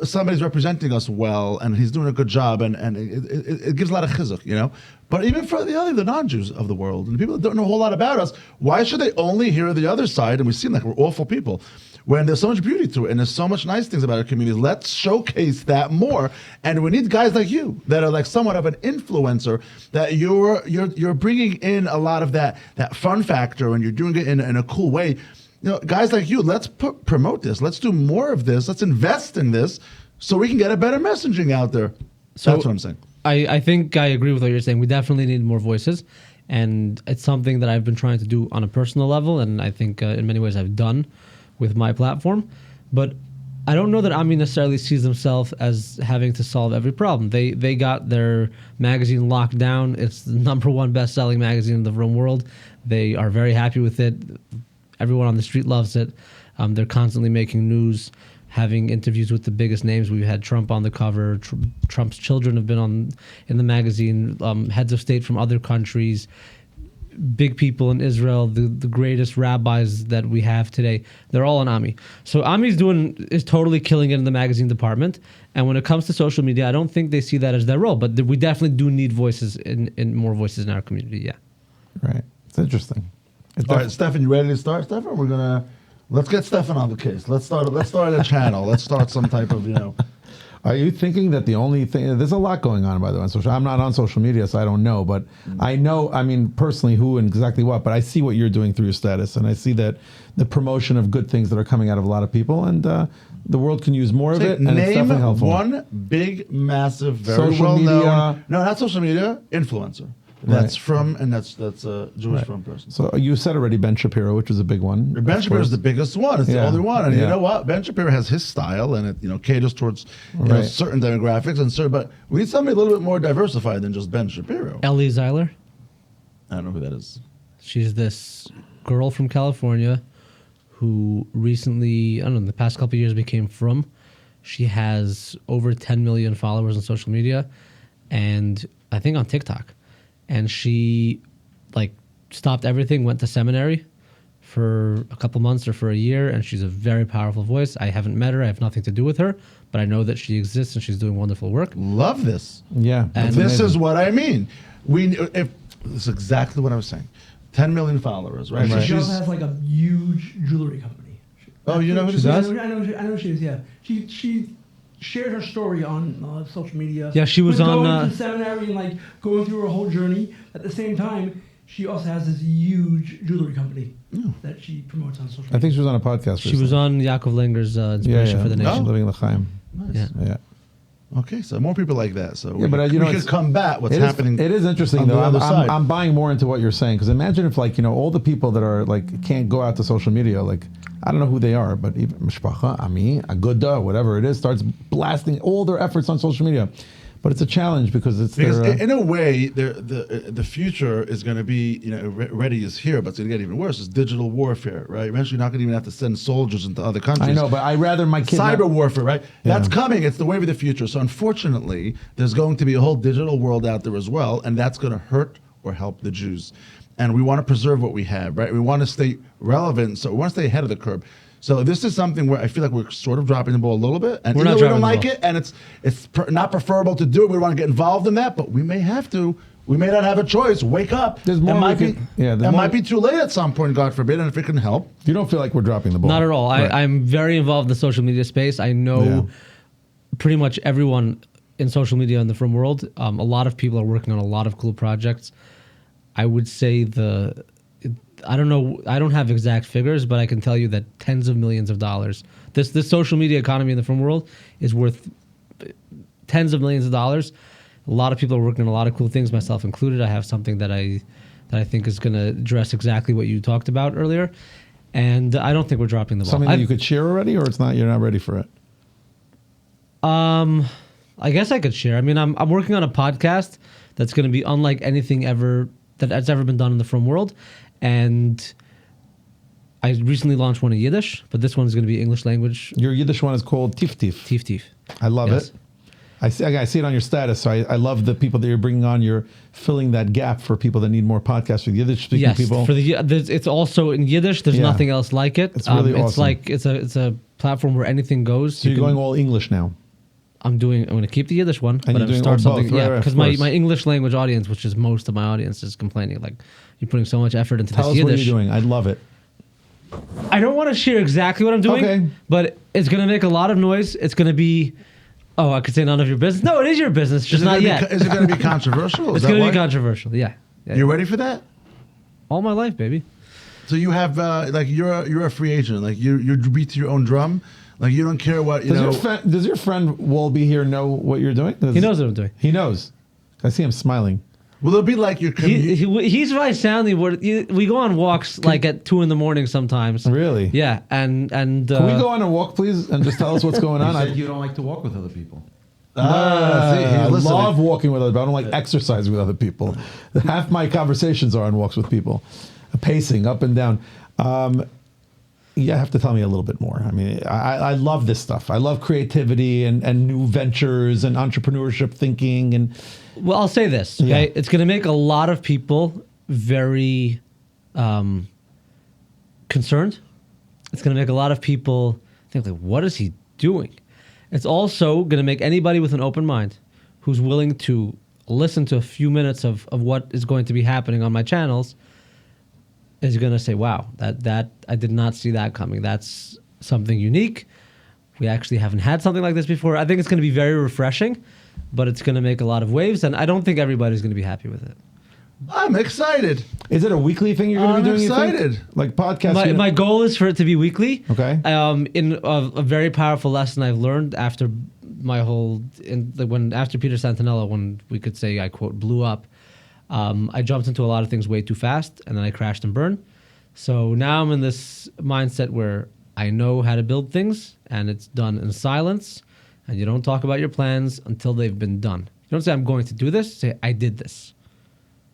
[SPEAKER 5] somebody's representing us well, and he's doing a good job, and it gives a lot of chizuk, But even for the non-Jews of the world, and people that don't know a whole lot about us, why should they only hear the other side? And we seem like we're awful people, when there's so much beauty to it, and there's so much nice things about our community. Let's showcase that more, and we need guys like you that are like somewhat of an influencer, that you're bringing in a lot of that fun factor, and you're doing it in a cool way. Guys like you, let's promote this. Let's do more of this. Let's invest in this so we can get a better messaging out there. So that's what I'm saying.
[SPEAKER 1] I think I agree with what you're saying. We definitely need more voices, and it's something that I've been trying to do on a personal level, and I think in many ways I've done with my platform. But I don't know that Ami necessarily sees themselves as having to solve every problem. They got their magazine locked down. It's the #1 best-selling magazine in the room world. They are very happy with it. everyone on the street loves it. They're constantly making news, having interviews with the biggest names. We've had Trump on the cover. Trump's children have been in the magazine. Heads of state from other countries, big people in Israel, the greatest rabbis that we have today. They're all on Ami. So Ami's is totally killing it in the magazine department. And when it comes to social media, I don't think they see that as their role. But we definitely do need voices in more voices in our community. Yeah.
[SPEAKER 4] Right. It's interesting.
[SPEAKER 5] All right, Stefan, you ready to start, Stefan? Let's get Stefan on the case. Let's start a channel. Let's start some type of,
[SPEAKER 4] Are you thinking that the only thing, there's a lot going on, by the way, on social, I'm not on social media, so I don't know, but I know, personally who and exactly what, but I see what you're doing through your status, and I see that the promotion of good things that are coming out of a lot of people, and the world can use more of it, and it's definitely helpful.
[SPEAKER 5] One big, massive, very
[SPEAKER 4] Social
[SPEAKER 5] well-known,
[SPEAKER 4] media.
[SPEAKER 5] no, not social media, influencer. That's that's a Jewish from person.
[SPEAKER 4] So you said already Ben Shapiro, which was a big one.
[SPEAKER 5] Ben Shapiro is the biggest one. It's the
[SPEAKER 4] Yeah.
[SPEAKER 5] only one, and you
[SPEAKER 4] Yeah.
[SPEAKER 5] know what? Ben Shapiro has his style, and it caters towards
[SPEAKER 4] Right.
[SPEAKER 5] certain demographics and certain. But we need somebody a little bit more diversified than just Ben Shapiro.
[SPEAKER 1] Ellie Zeiler.
[SPEAKER 5] I don't know who that is.
[SPEAKER 1] She's this girl from California who recently, I don't know, in the past couple of years became frum. She has over 10 million followers on social media, and I think on TikTok. And she stopped everything, went to seminary for a couple months or for a year, and she's a very powerful voice. I haven't met her. I have nothing to do with her, but I know that she exists and she's doing wonderful work.
[SPEAKER 5] Love this.
[SPEAKER 4] Yeah.
[SPEAKER 1] And
[SPEAKER 5] This is what I mean. This is exactly what I was saying. 10 million followers, right?
[SPEAKER 4] Right.
[SPEAKER 7] She also has like a huge jewelry company.
[SPEAKER 5] Oh, you know who
[SPEAKER 1] She
[SPEAKER 5] this
[SPEAKER 1] does?
[SPEAKER 5] is?
[SPEAKER 7] I know she is. Yeah, she shared her story on social media.
[SPEAKER 1] Yeah, she was on,
[SPEAKER 7] going to seminary and going through her whole journey. At the same time, she also has this huge jewelry company that she promotes on social media.
[SPEAKER 4] I think she was on a podcast.
[SPEAKER 1] She was on Yaakov Langer's Inspiration for the Nation.
[SPEAKER 4] Living L'chaim.
[SPEAKER 1] Yeah.
[SPEAKER 4] Yeah.
[SPEAKER 5] Okay, so more people like that. So
[SPEAKER 4] Yeah, but
[SPEAKER 5] we
[SPEAKER 4] it's-
[SPEAKER 5] could combat what's
[SPEAKER 4] It is-
[SPEAKER 5] happening.
[SPEAKER 4] It is interesting
[SPEAKER 5] on
[SPEAKER 4] though.
[SPEAKER 5] the other side.
[SPEAKER 4] I'm buying more into what you're saying, because imagine if all the people that are can't go out to social media, I don't know who they are, but even Mishpacha, Ami, Aguda, whatever it is, starts blasting all their efforts on social media. But it's a challenge because it's
[SPEAKER 5] Because
[SPEAKER 4] their,
[SPEAKER 5] in a way, the future is going to be, ready is here, but it's going to get even worse. It's digital warfare, right? Eventually, you're not going to even have to send soldiers into other countries.
[SPEAKER 4] I know, but I rather my kid
[SPEAKER 5] Cyber warfare, right?
[SPEAKER 4] Yeah.
[SPEAKER 5] That's coming. It's the wave of the future. So unfortunately, there's going to be a whole digital world out there as well, and that's going to hurt or help the Jews. And we want to preserve what we have, right? We want to stay relevant, so we want to stay ahead of the curve. So this is something where I feel like we're sort of dropping the ball a little bit, and
[SPEAKER 1] We're
[SPEAKER 5] even
[SPEAKER 1] not
[SPEAKER 5] though we don't
[SPEAKER 1] dropping
[SPEAKER 5] like
[SPEAKER 1] the ball.
[SPEAKER 5] it, and it's not preferable to do it. We want to get involved in that, but we may have to. We may not have a choice. Wake up.
[SPEAKER 4] There's more
[SPEAKER 5] It might
[SPEAKER 4] we
[SPEAKER 5] be.
[SPEAKER 4] can- yeah, there's
[SPEAKER 5] it
[SPEAKER 4] more-
[SPEAKER 5] might be too late at some point. God forbid. And if it can help,
[SPEAKER 4] You don't feel like we're dropping the ball.
[SPEAKER 1] Not at all.
[SPEAKER 4] Right.
[SPEAKER 1] I'm very involved in the social media space. I know pretty much everyone in social media in the frum world. A lot of people are working on a lot of cool projects. I would say I don't know. I don't have exact figures, but I can tell you that tens of millions of dollars. This social media economy in the frum world is worth tens of millions of dollars. A lot of people are working on a lot of cool things, myself included. I have something that I think is going to address exactly what you talked about earlier, and I don't think we're dropping the ball.
[SPEAKER 4] Something that you could share already, or it's not. You're not ready for it.
[SPEAKER 1] I guess I could share. I mean, I'm working on a podcast that's going to be unlike anything that's ever been done in the frum world, and I recently launched one in Yiddish, but this one's going to be English language.
[SPEAKER 4] Your Yiddish one is called Tif Tif.
[SPEAKER 1] Tif Tif.
[SPEAKER 4] I love
[SPEAKER 1] Yes.
[SPEAKER 4] it. I see it on your status. So I love the people that you're bringing on. You're filling that gap for people that need more podcasts with Yiddish speaking
[SPEAKER 1] Yes,
[SPEAKER 4] people.
[SPEAKER 1] it's also in Yiddish. There's
[SPEAKER 4] Yeah.
[SPEAKER 1] nothing else like it.
[SPEAKER 4] It's really
[SPEAKER 1] It's
[SPEAKER 4] awesome.
[SPEAKER 1] like it's a platform where anything goes.
[SPEAKER 4] So you're going all English now.
[SPEAKER 1] I'm going to keep the Yiddish one,
[SPEAKER 4] And
[SPEAKER 1] but
[SPEAKER 4] you're
[SPEAKER 1] I'm
[SPEAKER 4] doing
[SPEAKER 1] start
[SPEAKER 4] all
[SPEAKER 1] something.
[SPEAKER 4] both, right,
[SPEAKER 1] Yeah,
[SPEAKER 4] right, of
[SPEAKER 1] because my
[SPEAKER 4] course.
[SPEAKER 1] English language audience, which is most of my audience, is complaining like you're putting so much effort into
[SPEAKER 4] Tell
[SPEAKER 1] this
[SPEAKER 4] us what
[SPEAKER 1] Yiddish.
[SPEAKER 4] you're doing. I love it.
[SPEAKER 1] I don't want to share exactly what I'm doing,
[SPEAKER 4] Okay.
[SPEAKER 1] but it's going to make a lot of noise. It's going to be, I could say none of your business. No, it is your business, just not yet.
[SPEAKER 5] Is it going to be controversial?
[SPEAKER 1] It's going to be controversial. Yeah.
[SPEAKER 5] You ready for that?
[SPEAKER 1] All my life, baby.
[SPEAKER 5] So you have you're a free agent. Like you beat to your own drum. Like you don't care what you know.
[SPEAKER 4] Does your friend Wolby here know what you're doing?
[SPEAKER 1] He knows what I'm doing.
[SPEAKER 4] He knows. I see him smiling.
[SPEAKER 5] Will it be like your
[SPEAKER 1] He's my sounding board. We go on walks like at 2 a.m. sometimes.
[SPEAKER 4] Really?
[SPEAKER 1] Yeah, and
[SPEAKER 4] Can we go on a walk, please, and just tell us what's going on?
[SPEAKER 6] You said you don't like to walk with other people.
[SPEAKER 5] see,
[SPEAKER 4] I
[SPEAKER 5] he's listening.
[SPEAKER 4] love walking with other people. I don't like exercising with other people. Half my conversations are on walks with people, pacing up and down. You have to tell me a little bit more. I mean, I love this stuff. I love creativity and new ventures and entrepreneurship thinking. And
[SPEAKER 1] Well, I'll say this. Okay,
[SPEAKER 4] Yeah.
[SPEAKER 1] it's going to make a lot of people very concerned. It's going to make a lot of people think, like, what is he doing? It's also going to make anybody with an open mind who's willing to listen to a few minutes of what is going to be happening on my channels is going to say, wow, that I did not see that coming. That's something unique. We actually haven't had something like this before. I think it's going to be very refreshing, but it's going to make a lot of waves, and I don't think everybody's going to be happy with it.
[SPEAKER 5] I'm excited.
[SPEAKER 4] is it a weekly thing you're going to be doing? you think?
[SPEAKER 5] excited.
[SPEAKER 4] Like podcast.
[SPEAKER 1] My goal is for it to be weekly.
[SPEAKER 4] Okay.
[SPEAKER 1] In a very powerful lesson I've learned after my whole after Peter Santinella, when we could say I quote blew up, I jumped into a lot of things way too fast, and then I crashed and burned. So now I'm in this mindset where I know how to build things, and it's done in silence, and you don't talk about your plans until they've been done. You don't say I'm going to do this. Say I did this.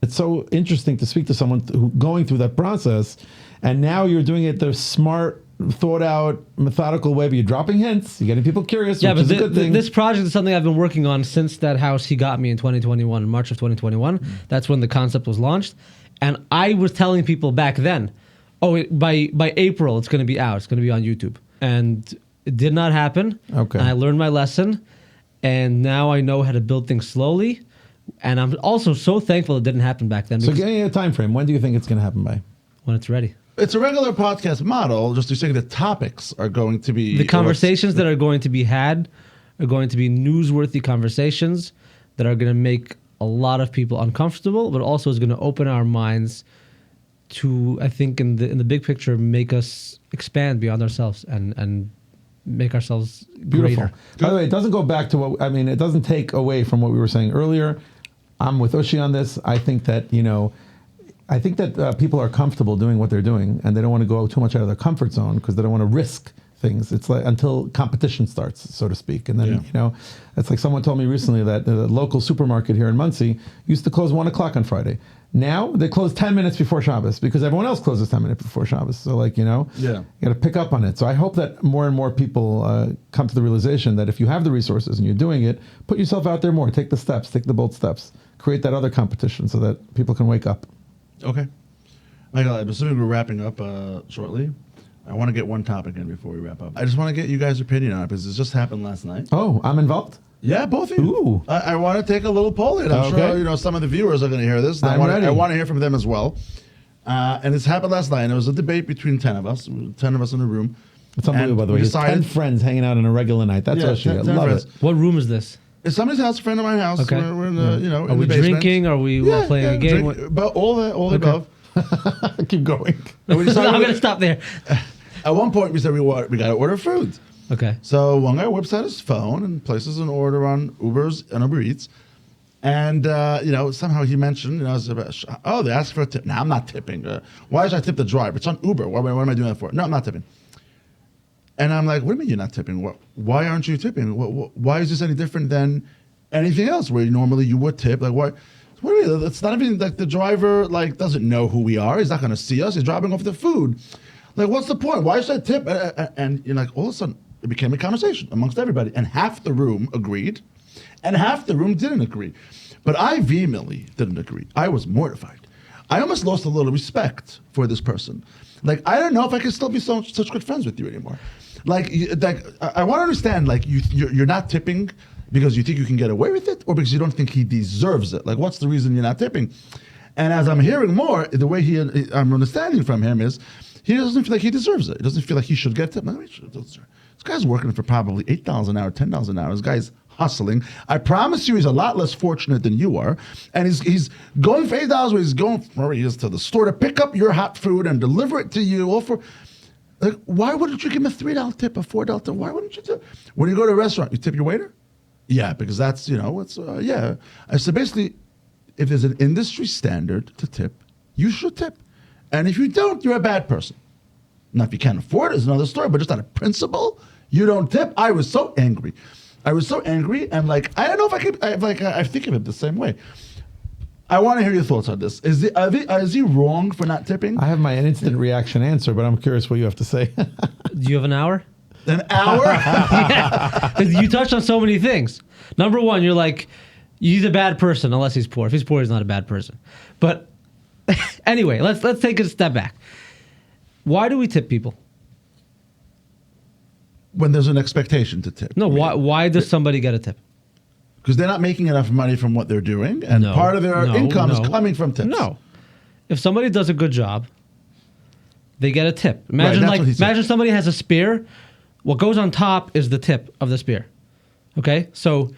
[SPEAKER 4] It's so interesting to speak to someone who going through that process, and now you're doing it the smart, thought out, methodical way. But you're dropping hints. You're getting people curious.
[SPEAKER 1] Yeah,
[SPEAKER 4] which
[SPEAKER 1] but
[SPEAKER 4] is a good thing.
[SPEAKER 1] this project is something I've been working on since that house he got me in 2021, in March of 2021. That's when the concept was launched. And I was telling people back then, by April, it's going to be out. It's going to be on YouTube. And it did not happen.
[SPEAKER 4] Okay.
[SPEAKER 1] And I learned my lesson. And now I know how to build things slowly. And I'm also so thankful it didn't happen back then.
[SPEAKER 4] So
[SPEAKER 1] Because
[SPEAKER 4] give me a time frame. When do you think it's going to happen by?
[SPEAKER 1] when it's ready.
[SPEAKER 5] It's a regular podcast model, just to say the topics are going to be...
[SPEAKER 1] The conversations that are going to be had are going to be newsworthy conversations that are going to make a lot of people uncomfortable, but also is going to open our minds to, I think, in the big picture, make us expand beyond ourselves and make ourselves
[SPEAKER 4] Beautiful.
[SPEAKER 1] greater.
[SPEAKER 4] By the way, it doesn't go back to what, I mean, it doesn't take away from what we were saying earlier. I'm with Ushy on this. I think that, people are comfortable doing what they're doing, and they don't want to go too much out of their comfort zone because they don't want to risk things. It's like until competition starts, so to speak. And then, it's like someone told me recently that the local supermarket here in Muncie used to close 1 o'clock on Friday. Now they close 10 minutes before Shabbos because everyone else closes 10 minutes before Shabbos. So you got to pick up on it. So I hope that more and more people come to the realization that if you have the resources and you're doing it, put yourself out there more. Take the steps, take the bold steps. Create that other competition so that people can wake up.
[SPEAKER 5] Okay. Michael, I'm assuming we're wrapping up shortly. I want to get one topic in before we wrap up. I just want to get you guys' opinion on it because it just happened last night.
[SPEAKER 4] Oh, I'm involved?
[SPEAKER 5] Yeah, both of you.
[SPEAKER 4] Ooh.
[SPEAKER 5] I want to take a little poll in. I'm sure some of the viewers are going to hear this.
[SPEAKER 4] I'm ready.
[SPEAKER 5] I want to hear from them as well. And this happened last night. And it was a debate between 10 of us. 10 of us in the room.
[SPEAKER 4] It's unbelievable, by the way.
[SPEAKER 5] we
[SPEAKER 4] There's 10
[SPEAKER 5] decided-
[SPEAKER 4] friends hanging out on a regular night. That's Ushy. I
[SPEAKER 5] 10
[SPEAKER 4] love
[SPEAKER 5] friends.
[SPEAKER 4] it.
[SPEAKER 1] What room is this?
[SPEAKER 5] It's somebody's house, a friend of my house.
[SPEAKER 1] Okay.
[SPEAKER 5] We're in the, in
[SPEAKER 1] Are
[SPEAKER 5] the
[SPEAKER 1] we
[SPEAKER 5] basement.
[SPEAKER 1] drinking? Are we playing a game?
[SPEAKER 5] Drink, but all the above.
[SPEAKER 4] Keep going.
[SPEAKER 5] And we
[SPEAKER 1] I'm
[SPEAKER 5] decided
[SPEAKER 1] going to stop there.
[SPEAKER 5] at one point we said we got to order food.
[SPEAKER 1] Okay.
[SPEAKER 5] So one guy whips out his phone and places an order on Uber's and Uber Eats. And, somehow he mentioned, they asked for a tip. No, I'm not tipping. Why should I tip the driver? It's on Uber. What am I doing that for? No, I'm not tipping. And I'm like, what do you mean you're not tipping? Why aren't you tipping? Why is this any different than anything else where normally you would tip? Like, what do you mean? It's not even like the driver doesn't know who we are. He's not going to see us. He's dropping off the food. Like, what's the point? Why should I tip? And you're like, all of a sudden, it became a conversation amongst everybody. And half the room agreed, and half the room didn't agree. But I vehemently didn't agree. I was mortified. I almost lost a little respect for this person. Like, I don't know if I can still be such good friends with you anymore. Like I want to understand, like, you're not tipping because you think you can get away with it, or because you don't think he deserves it. Like, what's the reason you're not tipping? And as I'm hearing more, the way I'm understanding from him is he doesn't feel like he deserves it. He doesn't feel like he should get tipped. This guy's working for probably $8 an hour, $10 an hour. This guy's hustling. I promise you, he's a lot less fortunate than you are. And he's going for $8 where he's going where he is to the store to pick up your hot food and deliver it to you. All for, like, why wouldn't you give him a $3 tip, a $4 tip? Why wouldn't you tip? When you go to a restaurant, you tip your waiter? Yeah, because that's, yeah. I said, basically, if there's an industry standard to tip, you should tip. And if you don't, you're a bad person. Now, if you can't afford it, it's another story, but just on a principle, you don't tip. I was so angry. And I don't know if I could, I think of it the same way. I want to hear your thoughts on this. Is he wrong for not tipping?
[SPEAKER 4] I have my instant reaction answer, but I'm curious what you have to say.
[SPEAKER 1] Do you have an hour?
[SPEAKER 5] An hour?
[SPEAKER 1] You touched on so many things. Number one, you're like, he's a bad person unless he's poor. If he's poor, he's not a bad person. But anyway, let's take a step back. Why do we tip people?
[SPEAKER 5] When there's an expectation to tip.
[SPEAKER 1] No, why does somebody get a tip?
[SPEAKER 5] Because they're not making enough money from what they're doing, and
[SPEAKER 1] No,
[SPEAKER 5] part of their
[SPEAKER 1] no,
[SPEAKER 5] income is
[SPEAKER 1] no.
[SPEAKER 5] coming from tips.
[SPEAKER 1] No. If somebody does a good job, they get a tip.
[SPEAKER 5] Right, that's what he said.
[SPEAKER 1] Imagine somebody has a spear. What goes on top is the tip of the spear. Okay? So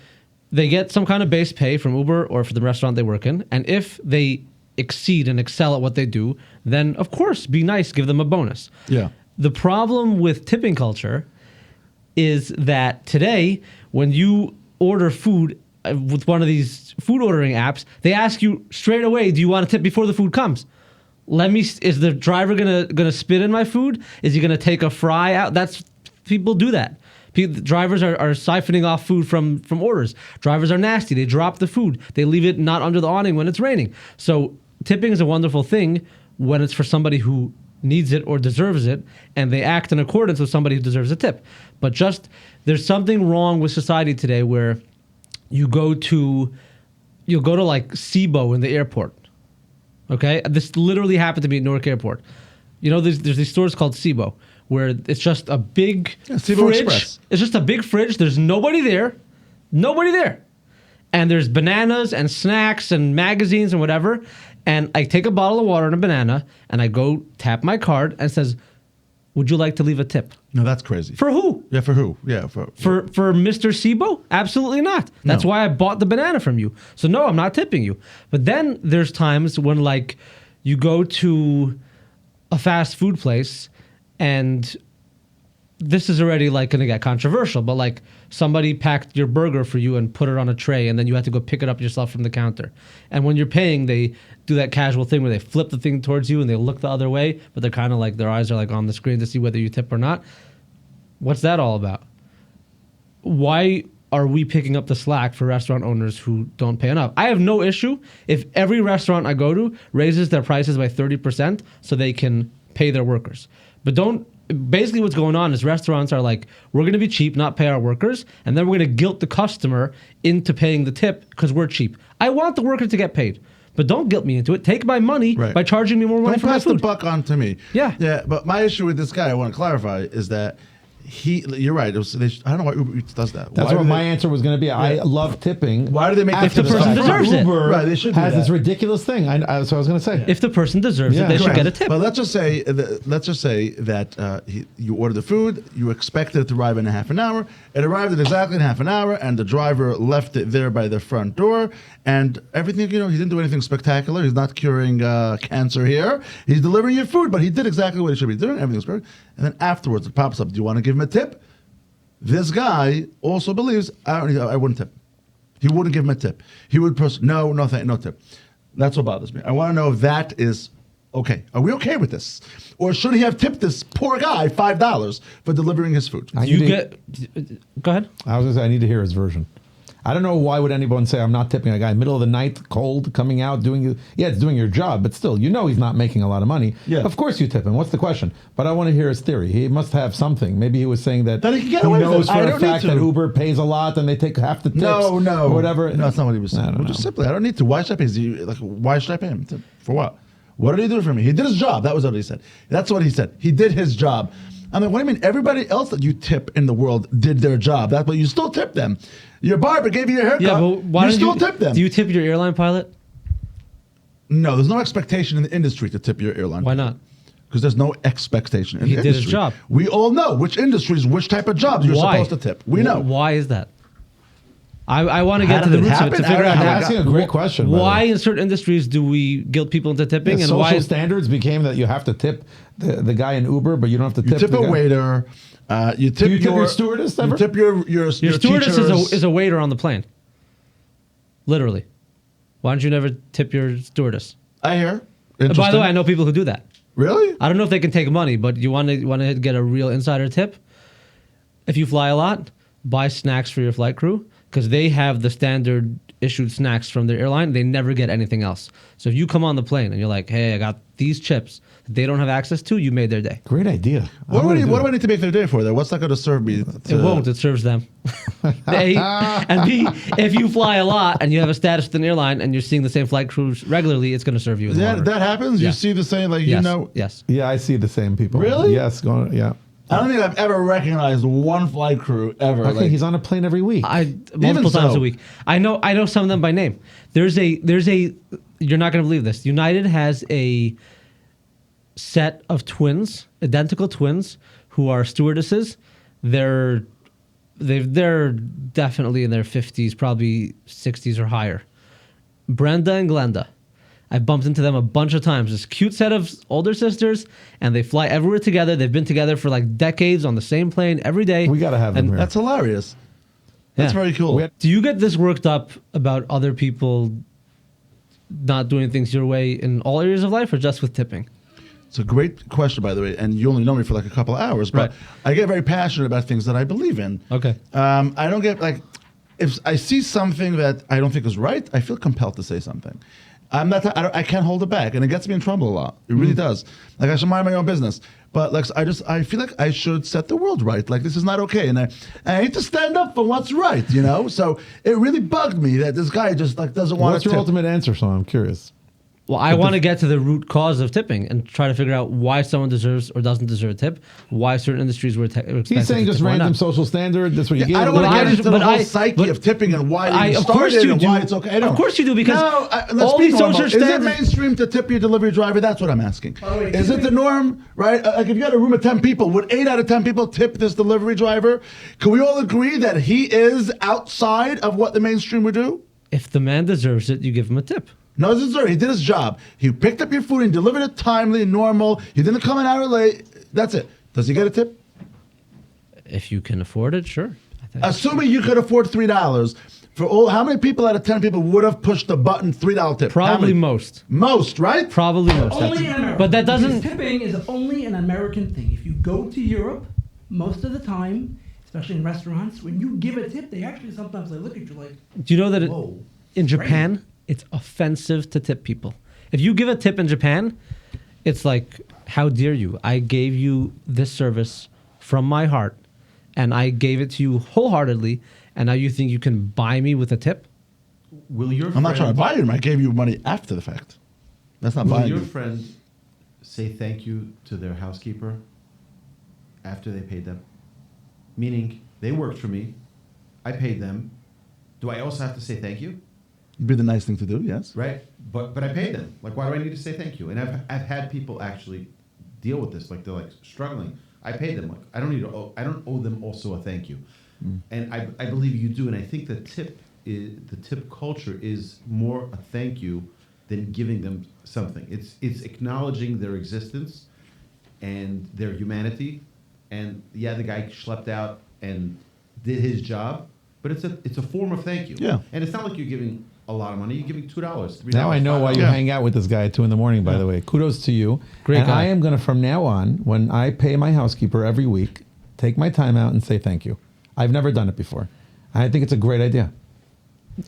[SPEAKER 1] they get some kind of base pay from Uber or for the restaurant they work in. And if they exceed and excel at what they do, then of course, be nice, give them a bonus.
[SPEAKER 5] Yeah.
[SPEAKER 1] The problem with tipping culture is that today, when you order food with one of these food ordering apps, they ask you straight away, do you want a tip before the food comes? Is the driver gonna spit in my food? Is he gonna take a fry out? People do that. Drivers are siphoning off food from orders. Drivers are nasty. They drop the food. They leave it not under the awning when it's raining. So tipping is a wonderful thing when it's for somebody who needs it or deserves it, and they act in accordance with somebody who deserves a tip. But there's something wrong with society today where you'll go to like SIBO in the airport. Okay? This literally happened to me at Newark Airport. You know, there's these stores called SIBO where it's just a big
[SPEAKER 5] SIBO
[SPEAKER 1] fridge.
[SPEAKER 5] Express.
[SPEAKER 1] It's just a big fridge. There's nobody there. Nobody there. And there's bananas and snacks and magazines and whatever. And I take a bottle of water and a banana and I go tap my card and it says, would you like to leave a tip?
[SPEAKER 5] No, that's crazy.
[SPEAKER 1] For who?
[SPEAKER 5] Yeah, for who? Yeah, for
[SPEAKER 1] Mr. SIBO? Absolutely not. That's
[SPEAKER 5] No.
[SPEAKER 1] why I bought the banana from you. So no, I'm not tipping you. But then there's times when like you go to a fast food place and this is already like going to get controversial, but like somebody packed your burger for you and put it on a tray and then you had to go pick it up yourself from the counter. And when you're paying, they do that casual thing where they flip the thing towards you and they look the other way, but they're kind of like, their eyes are like on the screen to see whether you tip or not. What's that all about? Why are we picking up the slack for restaurant owners who don't pay enough? I have no issue if every restaurant I go to raises their prices by 30% so they can pay their workers. But basically what's going on is restaurants are like, we're going to be cheap, not pay our workers, and then we're going to guilt the customer into paying the tip because we're cheap. I want the worker to get paid, but don't guilt me into it. Take my money
[SPEAKER 5] Right.
[SPEAKER 1] by charging me more money
[SPEAKER 5] Don't
[SPEAKER 1] for my
[SPEAKER 5] pass the
[SPEAKER 1] food.
[SPEAKER 5] buck on to me.
[SPEAKER 1] Yeah.
[SPEAKER 5] Yeah, but my issue with this guy, I want to clarify, is that you're right. I don't know why Uber Eats does that.
[SPEAKER 4] That's
[SPEAKER 5] Why
[SPEAKER 4] what
[SPEAKER 5] do
[SPEAKER 4] my
[SPEAKER 5] they-
[SPEAKER 4] answer was going to be. I love tipping.
[SPEAKER 5] Why do they make
[SPEAKER 4] after
[SPEAKER 1] If the person
[SPEAKER 4] fact.
[SPEAKER 1] deserves it.
[SPEAKER 4] Uber
[SPEAKER 5] Right, they should do
[SPEAKER 4] has
[SPEAKER 5] that.
[SPEAKER 4] this ridiculous thing. So I was going to say.
[SPEAKER 1] If the person deserves
[SPEAKER 4] Yeah.
[SPEAKER 1] it, they should
[SPEAKER 5] Correct.
[SPEAKER 1] get a tip.
[SPEAKER 5] But let's just say that you ordered the food, you expected it to arrive in a half an hour. It arrived in exactly half an hour, and the driver left it there by the front door. And everything, he didn't do anything spectacular. He's not curing cancer here. He's delivering your food, but he did exactly what he should be doing. Everything's perfect. And then afterwards, it pops up. Do you want to give him a tip? This guy also believes I wouldn't tip. He wouldn't give him a tip. He would no tip. That's what bothers me. I want to know if that is okay. Are we okay with this, or should he have tipped this poor guy $5 for delivering his food?
[SPEAKER 4] I
[SPEAKER 1] You
[SPEAKER 4] need
[SPEAKER 1] go ahead.
[SPEAKER 4] I was going to say, I need to hear his version. I don't know why would anyone say I'm not tipping a guy middle of the night, cold, coming out, it's doing your job, but still, he's not making a lot of money.
[SPEAKER 5] Yeah.
[SPEAKER 4] Of course you tip him. What's the question? But I want to hear his theory. He must have something. Maybe he was saying that
[SPEAKER 5] That he can get away with
[SPEAKER 4] knows
[SPEAKER 5] it.
[SPEAKER 4] for
[SPEAKER 5] I
[SPEAKER 4] a
[SPEAKER 5] don't need
[SPEAKER 4] fact
[SPEAKER 5] to.
[SPEAKER 4] that Uber pays a lot and they take half the tips.
[SPEAKER 5] No,
[SPEAKER 4] Or whatever.
[SPEAKER 5] No, that's not what he was saying.
[SPEAKER 4] I don't
[SPEAKER 5] Well, just
[SPEAKER 4] know.
[SPEAKER 5] simply, I don't need to. Why should I pay? Why should I pay him? For what? What did he do for me? He did his job. That was what he said. That's what he said. He did his job. I mean, what do you mean? Everybody else that you tip in the world did their job. That's what you still tip them. Your barber gave you a haircut.
[SPEAKER 1] Yeah, but why
[SPEAKER 5] you
[SPEAKER 1] don't
[SPEAKER 5] still tip them.
[SPEAKER 1] Do you tip your airline pilot?
[SPEAKER 5] No, there's no expectation in the industry to tip your airline.
[SPEAKER 1] Why not?
[SPEAKER 5] Because there's no expectation in
[SPEAKER 1] He
[SPEAKER 5] the
[SPEAKER 1] did his
[SPEAKER 5] industry.
[SPEAKER 1] job.
[SPEAKER 5] We all know which industries, which type of jobs you're
[SPEAKER 1] Why?
[SPEAKER 5] supposed to tip. We know.
[SPEAKER 1] Why is that? I want to
[SPEAKER 5] How
[SPEAKER 1] get to
[SPEAKER 5] did
[SPEAKER 1] the
[SPEAKER 5] it
[SPEAKER 1] roots of it to
[SPEAKER 5] happen?
[SPEAKER 1] figure out
[SPEAKER 5] I'm
[SPEAKER 1] how
[SPEAKER 4] asking a great question, by the
[SPEAKER 1] Why
[SPEAKER 4] way.
[SPEAKER 1] in certain industries do we guilt people into tipping, and
[SPEAKER 4] social
[SPEAKER 1] why?
[SPEAKER 4] standards became that you have to tip the guy in Uber, but you don't have to
[SPEAKER 5] You tip
[SPEAKER 4] the
[SPEAKER 5] a
[SPEAKER 4] guy.
[SPEAKER 5] waiter. You tip
[SPEAKER 4] Do you tip your stewardess ever?
[SPEAKER 5] You tip your
[SPEAKER 1] Your stewardess
[SPEAKER 5] teachers.
[SPEAKER 1] is a waiter on the plane. Literally. Why don't you never tip your stewardess?
[SPEAKER 5] I hear.
[SPEAKER 1] By the
[SPEAKER 5] Interesting.
[SPEAKER 1] way, I know people who do that.
[SPEAKER 5] Really?
[SPEAKER 1] I don't know if they can take money, but you want to get a real insider tip? If you fly a lot, buy snacks for your flight crew because they have the standard issued snacks from their airline. They never get anything else. So if you come on the plane and you're like, hey, I got these chips that they don't have access to, you made their day.
[SPEAKER 4] Great idea.
[SPEAKER 5] What do I need to make their day for there? What's that going to serve me?
[SPEAKER 1] It won't. It serves them. A, and B, if you fly a lot and you have a status with an airline and you're seeing the same flight crews regularly, it's going to serve you.
[SPEAKER 5] That happens?
[SPEAKER 1] Yeah.
[SPEAKER 5] You see the same, like,
[SPEAKER 1] Yes.
[SPEAKER 5] you know?
[SPEAKER 1] Yes.
[SPEAKER 4] Yeah, I see the same people.
[SPEAKER 5] Really?
[SPEAKER 4] Yes. Yeah.
[SPEAKER 5] I don't think I've ever recognized one flight crew ever.
[SPEAKER 4] Okay, he's on a plane every week.
[SPEAKER 1] Multiple times
[SPEAKER 5] so.
[SPEAKER 1] a week. I know some of them by name. There's a you're not going to believe this. United has a set of twins, identical twins, who are stewardesses. They're definitely in their 50s, probably 60s or higher. Brenda and Glenda. I've bumped into them a bunch of times. This cute set of older sisters, and they fly everywhere together. They've been together for like decades on the same plane every day.
[SPEAKER 4] We got to have them here.
[SPEAKER 5] That's hilarious. That's
[SPEAKER 1] Yeah.
[SPEAKER 5] very cool.
[SPEAKER 1] Do you get this worked up about other people not doing things your way in all areas of life, or just with tipping?
[SPEAKER 5] It's a great question, by the way, and you only know me for like a couple of hours, but
[SPEAKER 1] Right.
[SPEAKER 5] I get very passionate about things that I believe in.
[SPEAKER 1] Okay.
[SPEAKER 5] I don't get, like, if I see something that I don't think is right, I feel compelled to say something. I can't hold it back, and it gets me in trouble a lot. It really does. Like, I should mind my own business, but like I feel like I should set the world right. Like, this is not okay, and I hate to stand up for what's right, you know. So it really bugged me that this guy just like doesn't want
[SPEAKER 4] What's
[SPEAKER 5] to.
[SPEAKER 4] your ultimate answer, so I'm curious.
[SPEAKER 1] Well, I want to get to the root cause of tipping and try to figure out why someone deserves or doesn't deserve a tip, why certain industries were expensive.
[SPEAKER 4] He's saying just
[SPEAKER 1] to tip, why
[SPEAKER 4] random
[SPEAKER 1] not.
[SPEAKER 4] social standard. That's what you get.
[SPEAKER 5] I don't want
[SPEAKER 1] But
[SPEAKER 5] to
[SPEAKER 1] I
[SPEAKER 5] get
[SPEAKER 1] just-
[SPEAKER 5] into the
[SPEAKER 1] but
[SPEAKER 5] whole
[SPEAKER 1] I-
[SPEAKER 5] psyche
[SPEAKER 1] but
[SPEAKER 5] of tipping and why
[SPEAKER 1] I-
[SPEAKER 5] it
[SPEAKER 1] of course
[SPEAKER 5] started
[SPEAKER 1] you
[SPEAKER 5] and
[SPEAKER 1] do.
[SPEAKER 5] why it's okay. I don't.
[SPEAKER 1] Of course you do, because
[SPEAKER 5] no, let's
[SPEAKER 1] all
[SPEAKER 5] be
[SPEAKER 1] these
[SPEAKER 5] normal.
[SPEAKER 1] social
[SPEAKER 5] Is it
[SPEAKER 1] standards-
[SPEAKER 5] mainstream to tip your delivery driver? That's what I'm asking.
[SPEAKER 7] By the way,
[SPEAKER 5] Is it the norm, right? Like, if you got a room of 10 people, would 8 out of 10 people tip this delivery driver? Can we all agree that he is outside of what the mainstream would do?
[SPEAKER 1] If the man deserves it, you give him a tip.
[SPEAKER 5] No, sir. He did his job. He picked up your food and delivered it timely, normal. He didn't come an hour late. That's it. Does he get a tip?
[SPEAKER 1] If you can afford it, sure. I think.
[SPEAKER 5] Assuming you could afford $3 for all. How many people out of 10 people would have pushed the button $3 tip? How
[SPEAKER 1] Probably
[SPEAKER 5] many?
[SPEAKER 1] most.
[SPEAKER 5] Most, right?
[SPEAKER 1] Probably most.
[SPEAKER 7] Only in America.
[SPEAKER 1] But that
[SPEAKER 7] Because
[SPEAKER 1] doesn't.
[SPEAKER 7] tipping is only an American thing. If you go to Europe, most of the time, especially in restaurants, when you give a tip, they actually sometimes they look at you like,
[SPEAKER 1] Do you know that
[SPEAKER 7] whoa.
[SPEAKER 1] in Japan, it's offensive to tip people? If you give a tip in Japan, it's like, how dare you? I gave you this service from my heart, and I gave it to you wholeheartedly, and now you think you can buy me with a tip?
[SPEAKER 6] Will your
[SPEAKER 5] I'm not trying to
[SPEAKER 6] friend-
[SPEAKER 5] buy him. I gave you money after the fact. That's not
[SPEAKER 6] Will
[SPEAKER 5] buying
[SPEAKER 6] your
[SPEAKER 5] you.
[SPEAKER 6] friend say thank you to their housekeeper after they paid them? Meaning, they worked for me, I paid them. Do I also have to say thank you?
[SPEAKER 5] It'd be the nice thing to do, yes.
[SPEAKER 6] Right? But I paid them. Like, why do I need to say thank you? And I've had people actually deal with this. Like, they're like struggling. I paid them. Like, I don't owe them also a thank you. And I believe you do. And I think the tip culture is more a thank you than giving them something. It's acknowledging their existence and their humanity. And yeah, the guy schlepped out and did his job, but it's a form of thank you.
[SPEAKER 5] Yeah.
[SPEAKER 6] And it's not like you're giving a lot of money. You're giving $2, $3.
[SPEAKER 4] Now I know why you
[SPEAKER 5] Yeah.
[SPEAKER 4] hang out with this guy at 2 a.m, by the way. Kudos to you.
[SPEAKER 1] Great
[SPEAKER 4] and
[SPEAKER 1] guy.
[SPEAKER 4] I am going to, from now on, when I pay my housekeeper every week, take my time out and say thank you. I've never done it before. I think it's a great idea.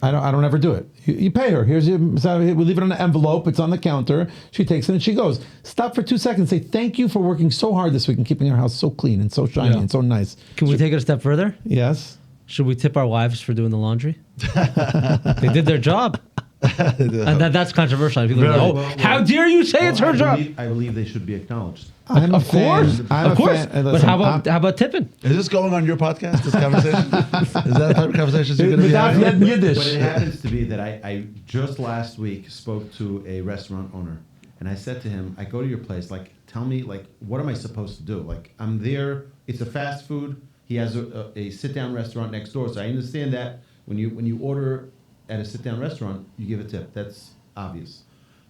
[SPEAKER 4] I don't ever do it. You pay her. Here's your. We leave it on an envelope. It's on the counter. She takes it and she goes. Stop for 2 seconds. Say thank you for working so hard this week and keeping our house so clean and so shiny and so nice.
[SPEAKER 1] Can we take it a step further?
[SPEAKER 4] Yes.
[SPEAKER 1] Should we tip our wives for doing the laundry? They did their job. And that's controversial. People
[SPEAKER 5] Very
[SPEAKER 1] go, oh,
[SPEAKER 6] well.
[SPEAKER 1] how dare you say it's her job?
[SPEAKER 6] I believe they should be acknowledged.
[SPEAKER 4] I'm
[SPEAKER 1] Of course. Of course.
[SPEAKER 4] Fan.
[SPEAKER 1] But
[SPEAKER 4] Listen,
[SPEAKER 1] how about tipping?
[SPEAKER 5] Is this going on your podcast, this conversation? Is that the type of conversations you're going to be
[SPEAKER 4] Without
[SPEAKER 5] having?
[SPEAKER 4] yet Yiddish.
[SPEAKER 6] But it happens to be that I just last week spoke to a restaurant owner, and I said to him, I go to your place, like, tell me, like, what am I supposed to do? Like, I'm there, it's a fast food, he has a sit-down restaurant next door, so I understand that when you order at a sit-down restaurant, you give a tip. That's obvious.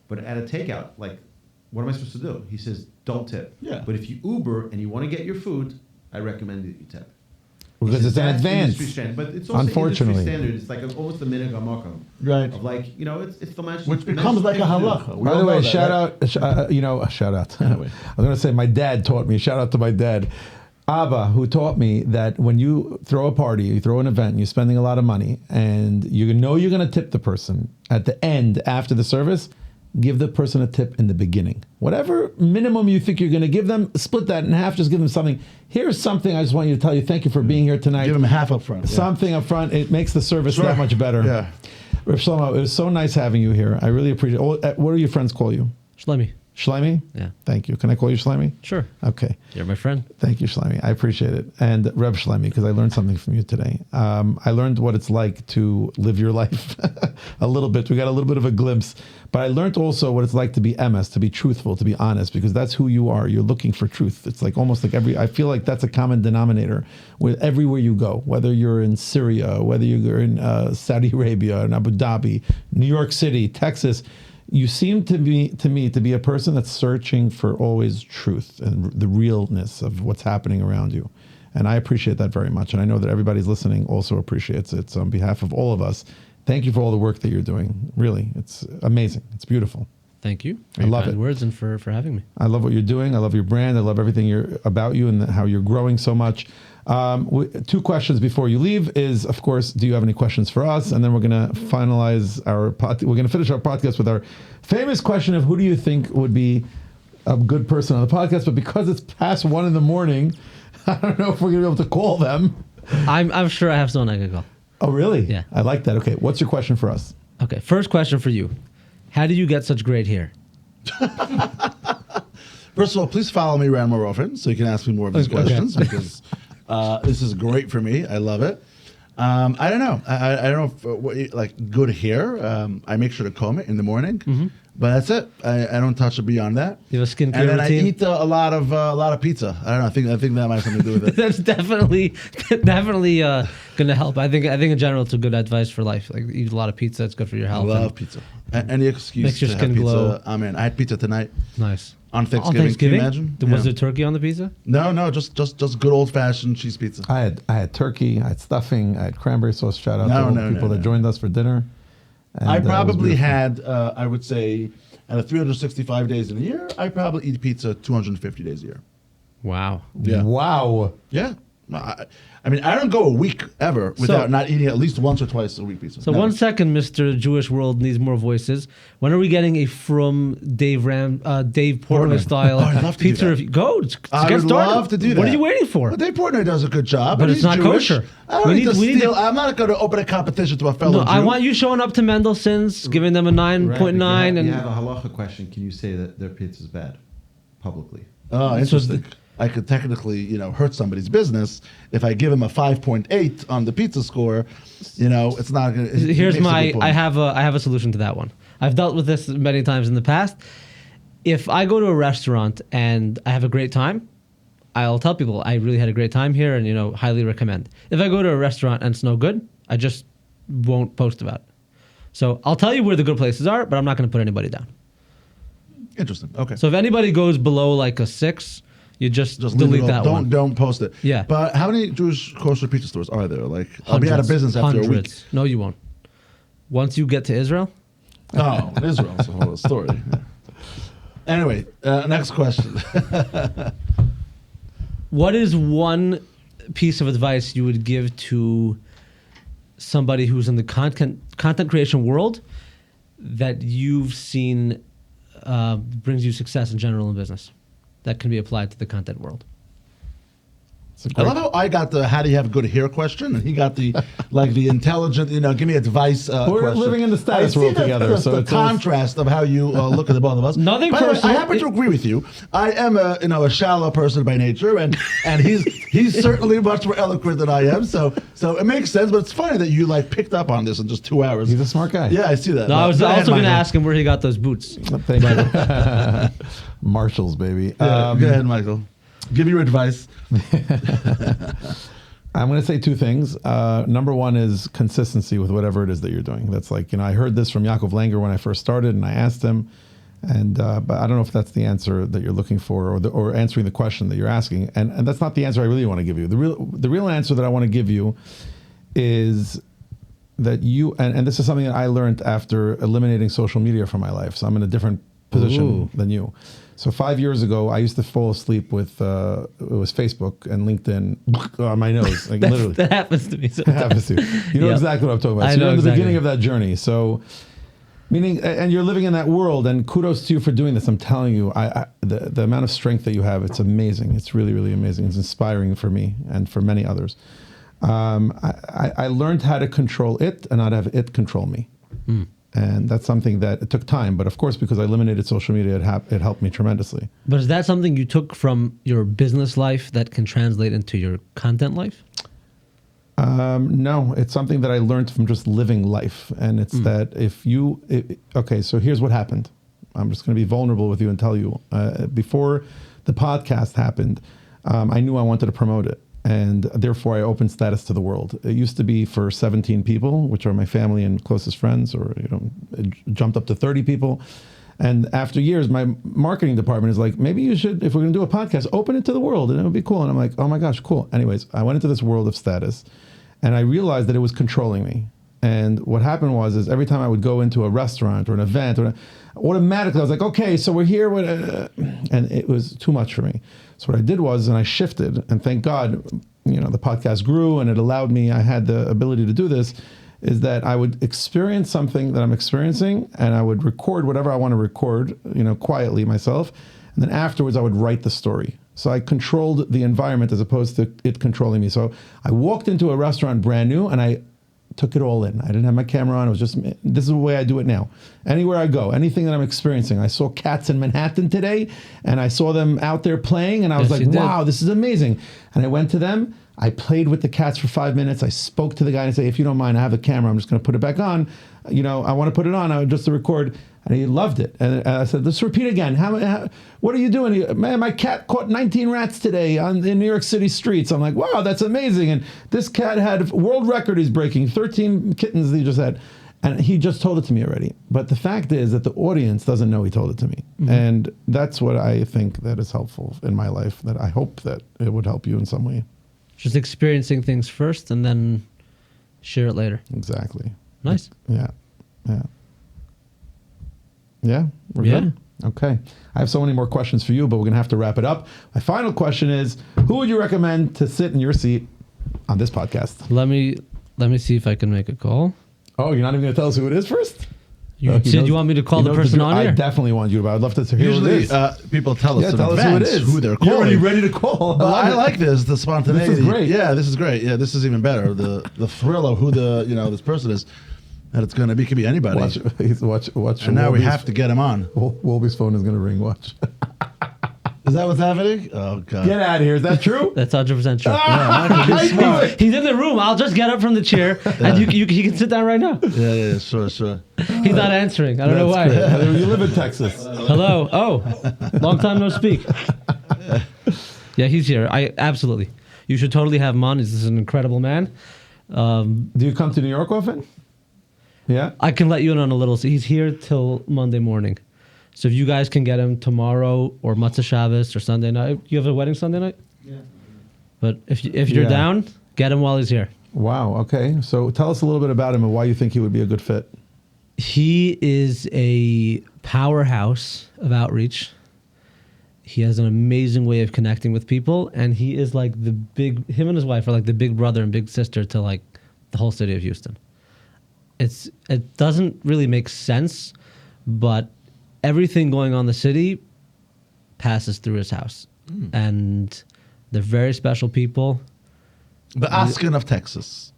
[SPEAKER 6] But at a takeout, like, what am I supposed to do? He says, don't tip.
[SPEAKER 5] Yeah.
[SPEAKER 6] But if you Uber and you want to get your food, I recommend that you tip.
[SPEAKER 4] Because it's an
[SPEAKER 6] That's
[SPEAKER 4] advance.
[SPEAKER 6] industry standard, but it's also
[SPEAKER 4] Unfortunately.
[SPEAKER 6] industry standard. It's like almost a minhag hamakom.
[SPEAKER 5] Right.
[SPEAKER 6] Of like, you know, it's the match.
[SPEAKER 5] Which becomes like a halacha. We
[SPEAKER 4] By
[SPEAKER 5] all
[SPEAKER 4] the
[SPEAKER 5] know
[SPEAKER 4] way,
[SPEAKER 5] that,
[SPEAKER 4] shout
[SPEAKER 5] right?
[SPEAKER 4] out, shout out. I was going to say my dad taught me. Shout out to my dad. Abba, who taught me that when you throw a party, you throw an event, and you're spending a lot of money, and you know you're going to tip the person at the end after the service, give the person a tip in the beginning. Whatever minimum you think you're going to give them, split that in half, just give them something. Here's something I just want you to tell you, thank you for being here tonight.
[SPEAKER 5] Give them half up front. Yeah.
[SPEAKER 4] Something up front, it makes the service
[SPEAKER 5] Sure.
[SPEAKER 4] that much better.
[SPEAKER 5] Yeah.
[SPEAKER 4] Rav Shlomo, it was so nice having you here. I really appreciate it. What do your friends call you?
[SPEAKER 1] Shloime.
[SPEAKER 4] Shloime?
[SPEAKER 1] Yeah.
[SPEAKER 4] Thank you. Can I call you Shloime?
[SPEAKER 1] Sure.
[SPEAKER 4] Okay.
[SPEAKER 1] You're my friend.
[SPEAKER 4] Thank you, Shloime. I appreciate it. And Reb Shloime, because I learned something from you today. I learned what it's like to live your life a little bit. We got a little bit of a glimpse. But I learned also what it's like to be emes, to be truthful, to be honest, because that's who you are. You're looking for truth. It's like almost like I feel like that's a common denominator with everywhere you go, whether you're in Syria, whether you're in Saudi Arabia, in Abu Dhabi, New York City, Texas. You seem to me to be a person that's searching for always truth and the realness of what's happening around you. And I appreciate that very much. And I know that everybody's listening also appreciates it. So on behalf of all of us, thank you for all the work that you're doing. Really, it's amazing. It's beautiful.
[SPEAKER 1] Thank you.
[SPEAKER 4] I love
[SPEAKER 1] kind
[SPEAKER 4] it.
[SPEAKER 1] Words and for having me.
[SPEAKER 4] I love what you're doing. I love your brand. I love everything about you and how you're growing so much. Two questions before you leave is, of course, do you have any questions for us? And then we're going to finalize we're going to finish our podcast with our famous question of who do you think would be a good person on the podcast? But because it's past 1 a.m, I don't know if we're going to be able to call them.
[SPEAKER 1] I'm sure I have someone I could call.
[SPEAKER 4] Oh, really?
[SPEAKER 1] Yeah.
[SPEAKER 4] I like that. Okay. What's your question for us?
[SPEAKER 1] Okay. First question for you. How do you get such great hair?
[SPEAKER 5] First of all, please follow me around more often so you can ask me more of these questions because this is great for me. I love it. I don't know. I don't know if like good hair. I make sure to comb it in the morning, but that's it. I don't touch it beyond that.
[SPEAKER 1] You have a skincare
[SPEAKER 5] and then
[SPEAKER 1] routine?
[SPEAKER 5] I eat a lot of pizza. I don't know. I think that might have something to do with it.
[SPEAKER 1] That's definitely going to help. I think in general it's a good advice for life. Like eat a lot of pizza. It's good for your
[SPEAKER 5] I
[SPEAKER 1] health.
[SPEAKER 5] love pizza. Any excuse
[SPEAKER 1] Makes your
[SPEAKER 5] to
[SPEAKER 1] skin
[SPEAKER 5] have pizza,
[SPEAKER 1] glow.
[SPEAKER 5] I'm in. I had pizza tonight
[SPEAKER 1] Nice.
[SPEAKER 5] on Thanksgiving. Can you imagine?
[SPEAKER 1] Was
[SPEAKER 5] Yeah.
[SPEAKER 1] there turkey on the pizza?
[SPEAKER 5] No, just good old fashioned cheese pizza.
[SPEAKER 4] I had turkey. I had stuffing. I had cranberry sauce. Shout out to all the people that joined us for dinner. And,
[SPEAKER 5] I
[SPEAKER 4] it was
[SPEAKER 5] probably
[SPEAKER 4] beautiful.
[SPEAKER 5] had, I would say, out of 365 days in a year, I probably eat pizza 250 days a year.
[SPEAKER 1] Wow.
[SPEAKER 5] Yeah.
[SPEAKER 4] Wow.
[SPEAKER 5] Yeah. I mean, I don't go a week ever without not eating at least once or twice a week pizza.
[SPEAKER 1] So
[SPEAKER 5] Never.
[SPEAKER 1] 1 second, Mr. Jewish World needs more voices. When are we getting a from Dave Portnoy style
[SPEAKER 5] Oh, I'd love to do
[SPEAKER 1] pizza
[SPEAKER 5] that.
[SPEAKER 1] review? Go.
[SPEAKER 5] I
[SPEAKER 1] Get
[SPEAKER 5] would
[SPEAKER 1] started.
[SPEAKER 5] love to do that.
[SPEAKER 1] What are you waiting for?
[SPEAKER 5] Well, Dave Portnoy does a good job,
[SPEAKER 1] But it's
[SPEAKER 5] he's
[SPEAKER 1] not
[SPEAKER 5] Jewish.
[SPEAKER 1] kosher.
[SPEAKER 5] I don't
[SPEAKER 1] We
[SPEAKER 5] need
[SPEAKER 1] need-
[SPEAKER 5] to
[SPEAKER 1] we need
[SPEAKER 5] steal.
[SPEAKER 1] to-
[SPEAKER 5] I'm not going to open a competition to a fellow
[SPEAKER 1] No,
[SPEAKER 5] Jew.
[SPEAKER 1] I want you showing up to Mendelssohn's, giving them a 9.9,
[SPEAKER 6] You
[SPEAKER 1] and
[SPEAKER 6] have a halacha question. Can you say that their pizza's bad publicly?
[SPEAKER 5] Oh, interesting. I could technically, hurt somebody's business if I give him a 5.8 on the pizza score. It's not going to.
[SPEAKER 1] here's I have a solution to that one. I've dealt with this many times in the past. If I go to a restaurant and I have a great time, I'll tell people I really had a great time here and highly recommend. If I go to a restaurant and it's no good, I just won't post about it. So I'll tell you where the good places are, but I'm not going to put anybody down.
[SPEAKER 5] Interesting. Okay.
[SPEAKER 1] So if anybody goes below like a 6, you just
[SPEAKER 5] leave
[SPEAKER 1] delete
[SPEAKER 5] it
[SPEAKER 1] that
[SPEAKER 5] alone.
[SPEAKER 1] one.
[SPEAKER 5] Don't post it.
[SPEAKER 1] Yeah.
[SPEAKER 5] But how many Jewish kosher pizza stores are there? Like, I'll be out of business after a week.
[SPEAKER 1] Hundreds. No, you won't. Once you get to Israel,
[SPEAKER 5] Oh, Israel's a whole story. Yeah. Anyway, next question.
[SPEAKER 1] what is one piece of advice you would give to somebody who's in the content creation world that you've seen brings you success in general in business that can be applied to the content world?
[SPEAKER 5] I love how I got the "How do you have good hair?" question, and he got the intelligent, give me advice.
[SPEAKER 4] We're
[SPEAKER 5] question.
[SPEAKER 4] living in the status
[SPEAKER 5] I see
[SPEAKER 4] world together, so
[SPEAKER 5] the
[SPEAKER 4] it's all-
[SPEAKER 5] contrast of how you look at the both of us.
[SPEAKER 1] Nothing
[SPEAKER 5] By the way,
[SPEAKER 1] personal.
[SPEAKER 5] I happen to agree with you. I am a shallow person by nature, and he's certainly much more eloquent than I am. So it makes sense. But it's funny that you picked up on this in just 2 hours.
[SPEAKER 4] He's a smart guy.
[SPEAKER 5] Yeah, I see that.
[SPEAKER 1] No, I was
[SPEAKER 5] Go ahead,
[SPEAKER 1] also going to
[SPEAKER 5] Michael.
[SPEAKER 1] ask him where he got those boots.
[SPEAKER 4] Thank you. Marshalls, baby.
[SPEAKER 5] Yeah, go ahead, Michael. Give your advice.
[SPEAKER 4] I'm going to say two things. Number one is consistency with whatever it is that you're doing. That's I heard this from Yaakov Langer when I first started, and I asked him, and but I don't know if that's the answer that you're looking for, or answering the question that you're asking. And that's not the answer I really want to give you. The real answer that I want to give you is that you, and this is something that I learned after eliminating social media from my life. So I'm in a different position than you. So 5 years ago, I used to fall asleep with it was Facebook and LinkedIn on my nose, like literally.
[SPEAKER 1] That happens to me
[SPEAKER 4] It
[SPEAKER 1] sometimes.
[SPEAKER 4] happens to you. You know
[SPEAKER 1] Yep.
[SPEAKER 4] exactly what I'm talking about.
[SPEAKER 1] I
[SPEAKER 4] So
[SPEAKER 1] know
[SPEAKER 4] you're in the
[SPEAKER 1] exactly.
[SPEAKER 4] beginning of that journey. So, meaning, and you're living in that world. And kudos to you for doing this. I'm telling you, the amount of strength that you have, it's amazing. It's really, really amazing. It's inspiring for me and for many others. I learned how to control it and not have it control me. And that's something that it took time. But of course, because I eliminated social media, it helped me tremendously.
[SPEAKER 1] But is that something you took from your business life that can translate into your content life?
[SPEAKER 4] No, it's something that I learned from just living life. And it's that okay, so here's what happened. I'm just going to be vulnerable with you and tell you. Before the podcast happened, I knew I wanted to promote it. And therefore, I opened Status to the world. It used to be for 17 people, which are my family and closest friends, or it jumped up to 30 people. And after years, my marketing department is like, maybe you should, if we're going to do a podcast, open it to the world, and it would be cool. And I'm like, oh my gosh, cool. Anyways, I went into this world of Status, and I realized that it was controlling me. And what happened is every time I would go into a restaurant or an event, automatically I was like, okay, so we're here, and it was too much for me. So what I did was, and I shifted, and thank God, the podcast grew, and it allowed me, I had the ability to do this, is that I would experience something that I'm experiencing, and I would record whatever I want to record, quietly myself, and then afterwards I would write the story. So I controlled the environment as opposed to it controlling me. So I walked into a restaurant brand new, and I took it all in. I didn't have my camera on. It was just, this is the way I do it now. Anywhere I go, anything that I'm experiencing. I saw cats in Manhattan today, and I saw them out there playing, and I was
[SPEAKER 1] Yes,
[SPEAKER 4] like,
[SPEAKER 1] you did.
[SPEAKER 4] wow, this is amazing. And I went to them. I played with the cats for 5 minutes. I spoke to the guy and said, if you don't mind, I have the camera. I'm just going to put it back on. I want to put it on just to record. And he loved it. And I said, let's repeat again. What are you doing? Man, my cat caught 19 rats today in New York City streets. I'm like, wow, that's amazing. And this cat had world record he's breaking, 13 kittens he just had. And he just told it to me already. But the fact is that the audience doesn't know he told it to me. Mm-hmm. And that's what I think that is helpful in my life, that I hope that it would help you in some way.
[SPEAKER 1] Just experiencing things first and then share it later.
[SPEAKER 4] Exactly.
[SPEAKER 1] Nice.
[SPEAKER 4] Yeah. Yeah, we're
[SPEAKER 1] Yeah.
[SPEAKER 4] good. Okay. I have so many more questions for you, but we're going to have to wrap it up. My final question is, who would you recommend to sit in your seat on this podcast?
[SPEAKER 1] Let me see if I can make a call.
[SPEAKER 4] Oh, you're not even going to tell us who it is first?
[SPEAKER 1] You
[SPEAKER 4] He
[SPEAKER 1] said
[SPEAKER 4] knows-
[SPEAKER 1] you want me to call
[SPEAKER 4] he
[SPEAKER 1] the
[SPEAKER 4] knows
[SPEAKER 1] person
[SPEAKER 4] dr-
[SPEAKER 1] on
[SPEAKER 4] I
[SPEAKER 1] here?
[SPEAKER 4] definitely want you to, but I'd love to hear who it
[SPEAKER 5] Usually,
[SPEAKER 4] is.
[SPEAKER 5] people tell us
[SPEAKER 4] Yeah,
[SPEAKER 5] in
[SPEAKER 4] tell us who it
[SPEAKER 5] advance
[SPEAKER 4] is.
[SPEAKER 5] who they're
[SPEAKER 4] You're
[SPEAKER 5] calling.
[SPEAKER 4] already ready to call.
[SPEAKER 5] But
[SPEAKER 4] love
[SPEAKER 5] I
[SPEAKER 4] it.
[SPEAKER 5] like this, the spontaneity.
[SPEAKER 4] This is great.
[SPEAKER 5] Yeah, this is great. Yeah, this is even better. The thrill of who this person is, that it's going to be, could be anybody.
[SPEAKER 4] Watch.
[SPEAKER 5] And now we have to get him on.
[SPEAKER 4] Wolby's phone is going to ring. Watch.
[SPEAKER 5] Is that what's happening? Oh God!
[SPEAKER 4] Get out of here. Is that true?
[SPEAKER 1] That's 100% true.
[SPEAKER 4] I knew it.
[SPEAKER 1] He's in the room. I'll just get up from the chair and you can sit down right now.
[SPEAKER 5] Yeah, sure.
[SPEAKER 1] He's not answering. I don't know why.
[SPEAKER 4] That's great. You live in Texas.
[SPEAKER 1] Hello. Oh, long time no speak. Yeah, he's here. Absolutely. You should totally have him on. He's an incredible man.
[SPEAKER 4] Do you come to New York often? Yeah.
[SPEAKER 1] I can let you in on a little. So he's here till Monday morning. So if you guys can get him tomorrow or Matzah Shabbos or Sunday night. You have a wedding Sunday night? Yeah. But if you're
[SPEAKER 4] Yeah.
[SPEAKER 1] down, get him while he's here.
[SPEAKER 4] Wow. Okay. So tell us a little bit about him and why you think he would be a good fit.
[SPEAKER 1] He is a powerhouse of outreach. He has an amazing way of connecting with people, and he is like him and his wife are like the big brother and big sister to like the whole city of Houston. It doesn't really make sense, but everything going on in the city passes through his house. And they're very special people.
[SPEAKER 5] The Askin of Texas.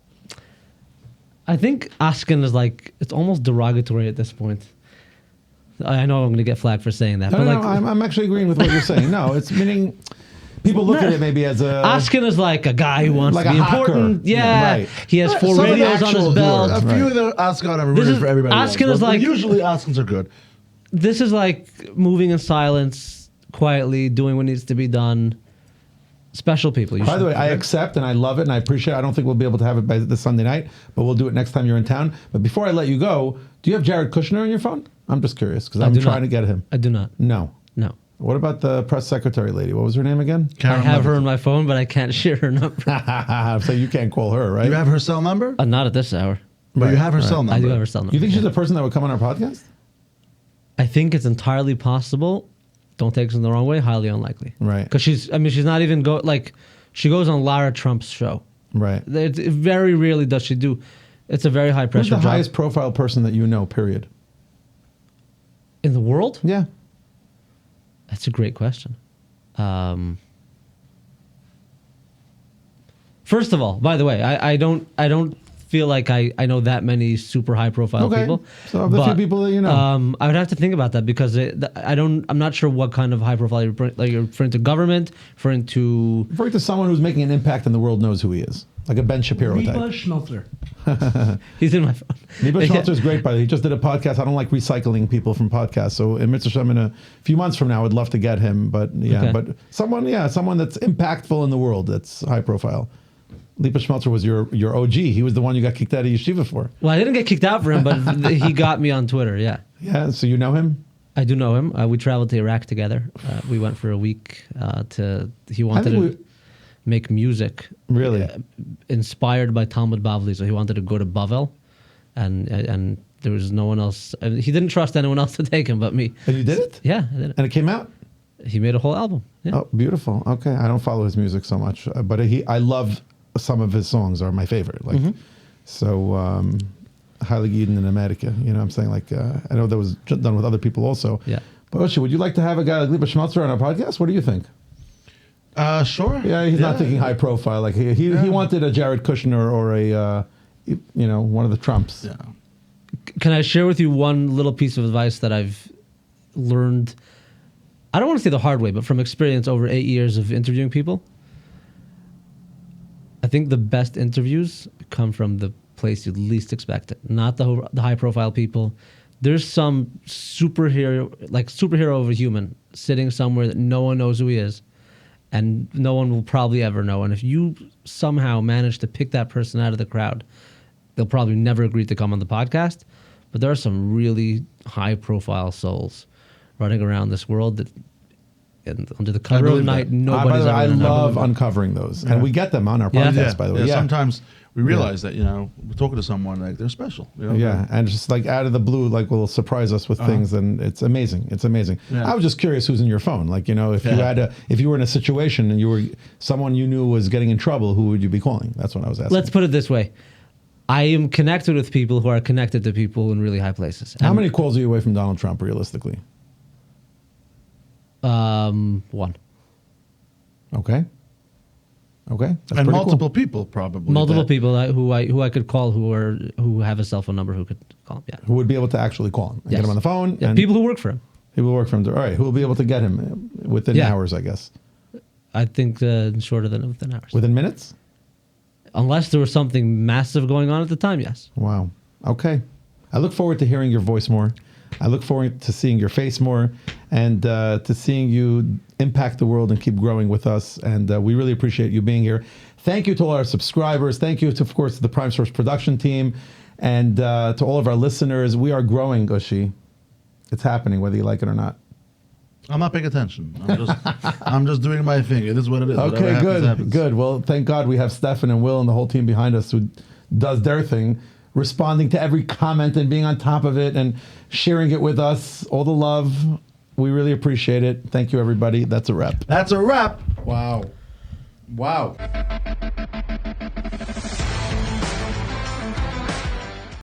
[SPEAKER 1] I think Askin is like, it's almost derogatory at this point. I know I'm going to get flagged for saying that.
[SPEAKER 4] No,
[SPEAKER 1] but
[SPEAKER 4] no,
[SPEAKER 1] like,
[SPEAKER 4] no, I'm actually agreeing with what you're saying. No, it's meaning people look at it maybe as a...
[SPEAKER 1] Askin is like a guy who wants
[SPEAKER 4] Like
[SPEAKER 1] to be
[SPEAKER 4] a hacker.
[SPEAKER 1] important. Yeah.
[SPEAKER 4] Yeah, right.
[SPEAKER 1] He has 4
[SPEAKER 5] Some of the
[SPEAKER 1] radios on
[SPEAKER 5] actual
[SPEAKER 1] his
[SPEAKER 5] good.
[SPEAKER 1] belt.
[SPEAKER 5] A few of the Askin are
[SPEAKER 1] This
[SPEAKER 5] rooted
[SPEAKER 1] is-
[SPEAKER 5] for everybody.
[SPEAKER 1] Askin
[SPEAKER 5] else,
[SPEAKER 1] is
[SPEAKER 5] but
[SPEAKER 1] like-
[SPEAKER 5] usually Askins are good.
[SPEAKER 1] This is like moving in silence, quietly, doing what needs to be done. Special people.
[SPEAKER 4] By the way, I accept and I love it and I appreciate it. I don't think we'll be able to have it by this Sunday night, but we'll do it next time you're in town. But before I let you go, do you have Jared Kushner on your phone? I'm just curious because I'm
[SPEAKER 1] do
[SPEAKER 4] trying
[SPEAKER 1] not.
[SPEAKER 4] to get him.
[SPEAKER 1] I do not.
[SPEAKER 4] No.
[SPEAKER 1] No.
[SPEAKER 4] What about the press secretary lady? What was her name again?
[SPEAKER 1] I have her on my phone, but I can't share her number.
[SPEAKER 4] So you can't call her, right?
[SPEAKER 5] You have her cell number?
[SPEAKER 1] Not at this hour.
[SPEAKER 5] But you have her cell number.
[SPEAKER 1] I do have her cell number.
[SPEAKER 4] You think she's a person that would come on our podcast?
[SPEAKER 1] I think it's entirely possible. don't take this in the wrong way, highly unlikely.
[SPEAKER 4] Right.
[SPEAKER 1] Because she's not even she goes on Lara Trump's show.
[SPEAKER 4] Right.
[SPEAKER 1] It very rarely does she do. It's a very high
[SPEAKER 4] Who's
[SPEAKER 1] pressure
[SPEAKER 4] the
[SPEAKER 1] job.
[SPEAKER 4] highest profile person that you know, period?
[SPEAKER 1] In the world?
[SPEAKER 4] Yeah.
[SPEAKER 1] That's a great question. First of all, by the way, I don't feel like I know that many super high profile people.
[SPEAKER 4] So of the few people that you know.
[SPEAKER 1] I would have to think about that because I'm not sure what kind of high profile you're referring to government, referring to
[SPEAKER 4] someone who's making an impact in the world knows who he is. Like a Ben Shapiro
[SPEAKER 7] Reba
[SPEAKER 4] type.
[SPEAKER 7] Schmelzer.
[SPEAKER 1] He's in my phone.
[SPEAKER 4] Neba Schmelzer is great, by the way. He just did a podcast. I don't like recycling people from podcasts. So in Mitzvah Shem, in a few months from now, I'd love to get him. But but someone that's impactful in the world, that's high profile. Lipa Schmelzer was your OG. He was the one you got kicked out of yeshiva for.
[SPEAKER 1] Well, I didn't get kicked out for him, but he got me on Twitter. Yeah.
[SPEAKER 4] Yeah. So you know him?
[SPEAKER 1] I do know him. We traveled to Iraq together. We went for a week. He wanted to make music.
[SPEAKER 4] Really?
[SPEAKER 1] Inspired by Talmud Bavli, so he wanted to go to Bavel, and there was no one else. And he didn't trust anyone else to take him but me.
[SPEAKER 4] And you did it?
[SPEAKER 1] Yeah, I did it.
[SPEAKER 4] And it came out?
[SPEAKER 1] He made a whole album. Yeah.
[SPEAKER 4] Oh, beautiful. Okay, I don't follow his music so much, but I love some of his songs are my favorite. Like, so Heilig Eden in America. You know what I'm saying? Like, I know that was done with other people also.
[SPEAKER 1] Yeah.
[SPEAKER 4] But Ushy, would you like to have a guy like Lipa Schmelzer on our podcast? What do you think?
[SPEAKER 5] Sure.
[SPEAKER 4] Yeah, he's not thinking high profile. Like he wanted a Jared Kushner or a one of the Trumps.
[SPEAKER 5] Yeah.
[SPEAKER 1] Can I share with you one little piece of advice that I've learned? I don't want to say the hard way, but from experience over 8 years of interviewing people. I think the best interviews come from the place you'd least expect it, not the high profile people. There's some superhero over human sitting somewhere that no one knows who he is, and no one will probably ever know. And if you somehow manage to pick that person out of the crowd, they'll probably never agree to come on the podcast. But there are some really high profile souls running around this world that under the cover of night, nobody's ever
[SPEAKER 4] I
[SPEAKER 1] gonna know.
[SPEAKER 4] love uncovering those, and we get them on our
[SPEAKER 1] Yeah.
[SPEAKER 4] podcast. By the way,
[SPEAKER 5] Yeah, sometimes we realize that we're talking to someone like they're special.
[SPEAKER 4] And just like out of the blue, like will surprise us with things, and it's amazing. It's amazing.
[SPEAKER 5] Yeah.
[SPEAKER 4] I was just curious who's in your phone. Like if you were in a situation and you were someone you knew was getting in trouble, who would you be calling? That's what I was asking.
[SPEAKER 1] Let's put it this way. I am connected with people who are connected to people in really high places.
[SPEAKER 4] How many calls are you away from Donald Trump, realistically?
[SPEAKER 1] One.
[SPEAKER 4] Okay. That's
[SPEAKER 5] And
[SPEAKER 4] pretty
[SPEAKER 5] multiple
[SPEAKER 4] cool.
[SPEAKER 5] people probably.
[SPEAKER 1] Multiple
[SPEAKER 5] that-
[SPEAKER 1] people who I could call who have a cell phone number who could call him. Yeah.
[SPEAKER 4] Who would be able to actually call him and
[SPEAKER 1] Yes.
[SPEAKER 4] get him on the phone?
[SPEAKER 1] Yeah,
[SPEAKER 4] and
[SPEAKER 1] people who work for him.
[SPEAKER 4] People who work for him. All right. Who will be able to get him within hours? I guess
[SPEAKER 1] I think shorter than within hours.
[SPEAKER 4] within minutes.
[SPEAKER 1] Unless there was something massive going on at the time, yes.
[SPEAKER 4] Wow. Okay. I look forward to hearing your voice more. I look forward to seeing your face more and to seeing you impact the world and keep growing with us. And we really appreciate you being here. Thank you to all our subscribers. Thank you, to, of course, to the Prime Source production team and to all of our listeners. We are growing, Ushy. It's happening, whether you like it or not.
[SPEAKER 5] I'm not paying attention. I'm just doing my thing. It is what it is. Whatever
[SPEAKER 4] Okay,
[SPEAKER 5] happens, happens.
[SPEAKER 4] good. Well, thank God we have Stefan and Will and the whole team behind us who does their thing, responding to every comment and being on top of it and sharing it with us. All the love. We really appreciate it. Thank you, everybody. That's a wrap.
[SPEAKER 5] That's a wrap.
[SPEAKER 6] Wow.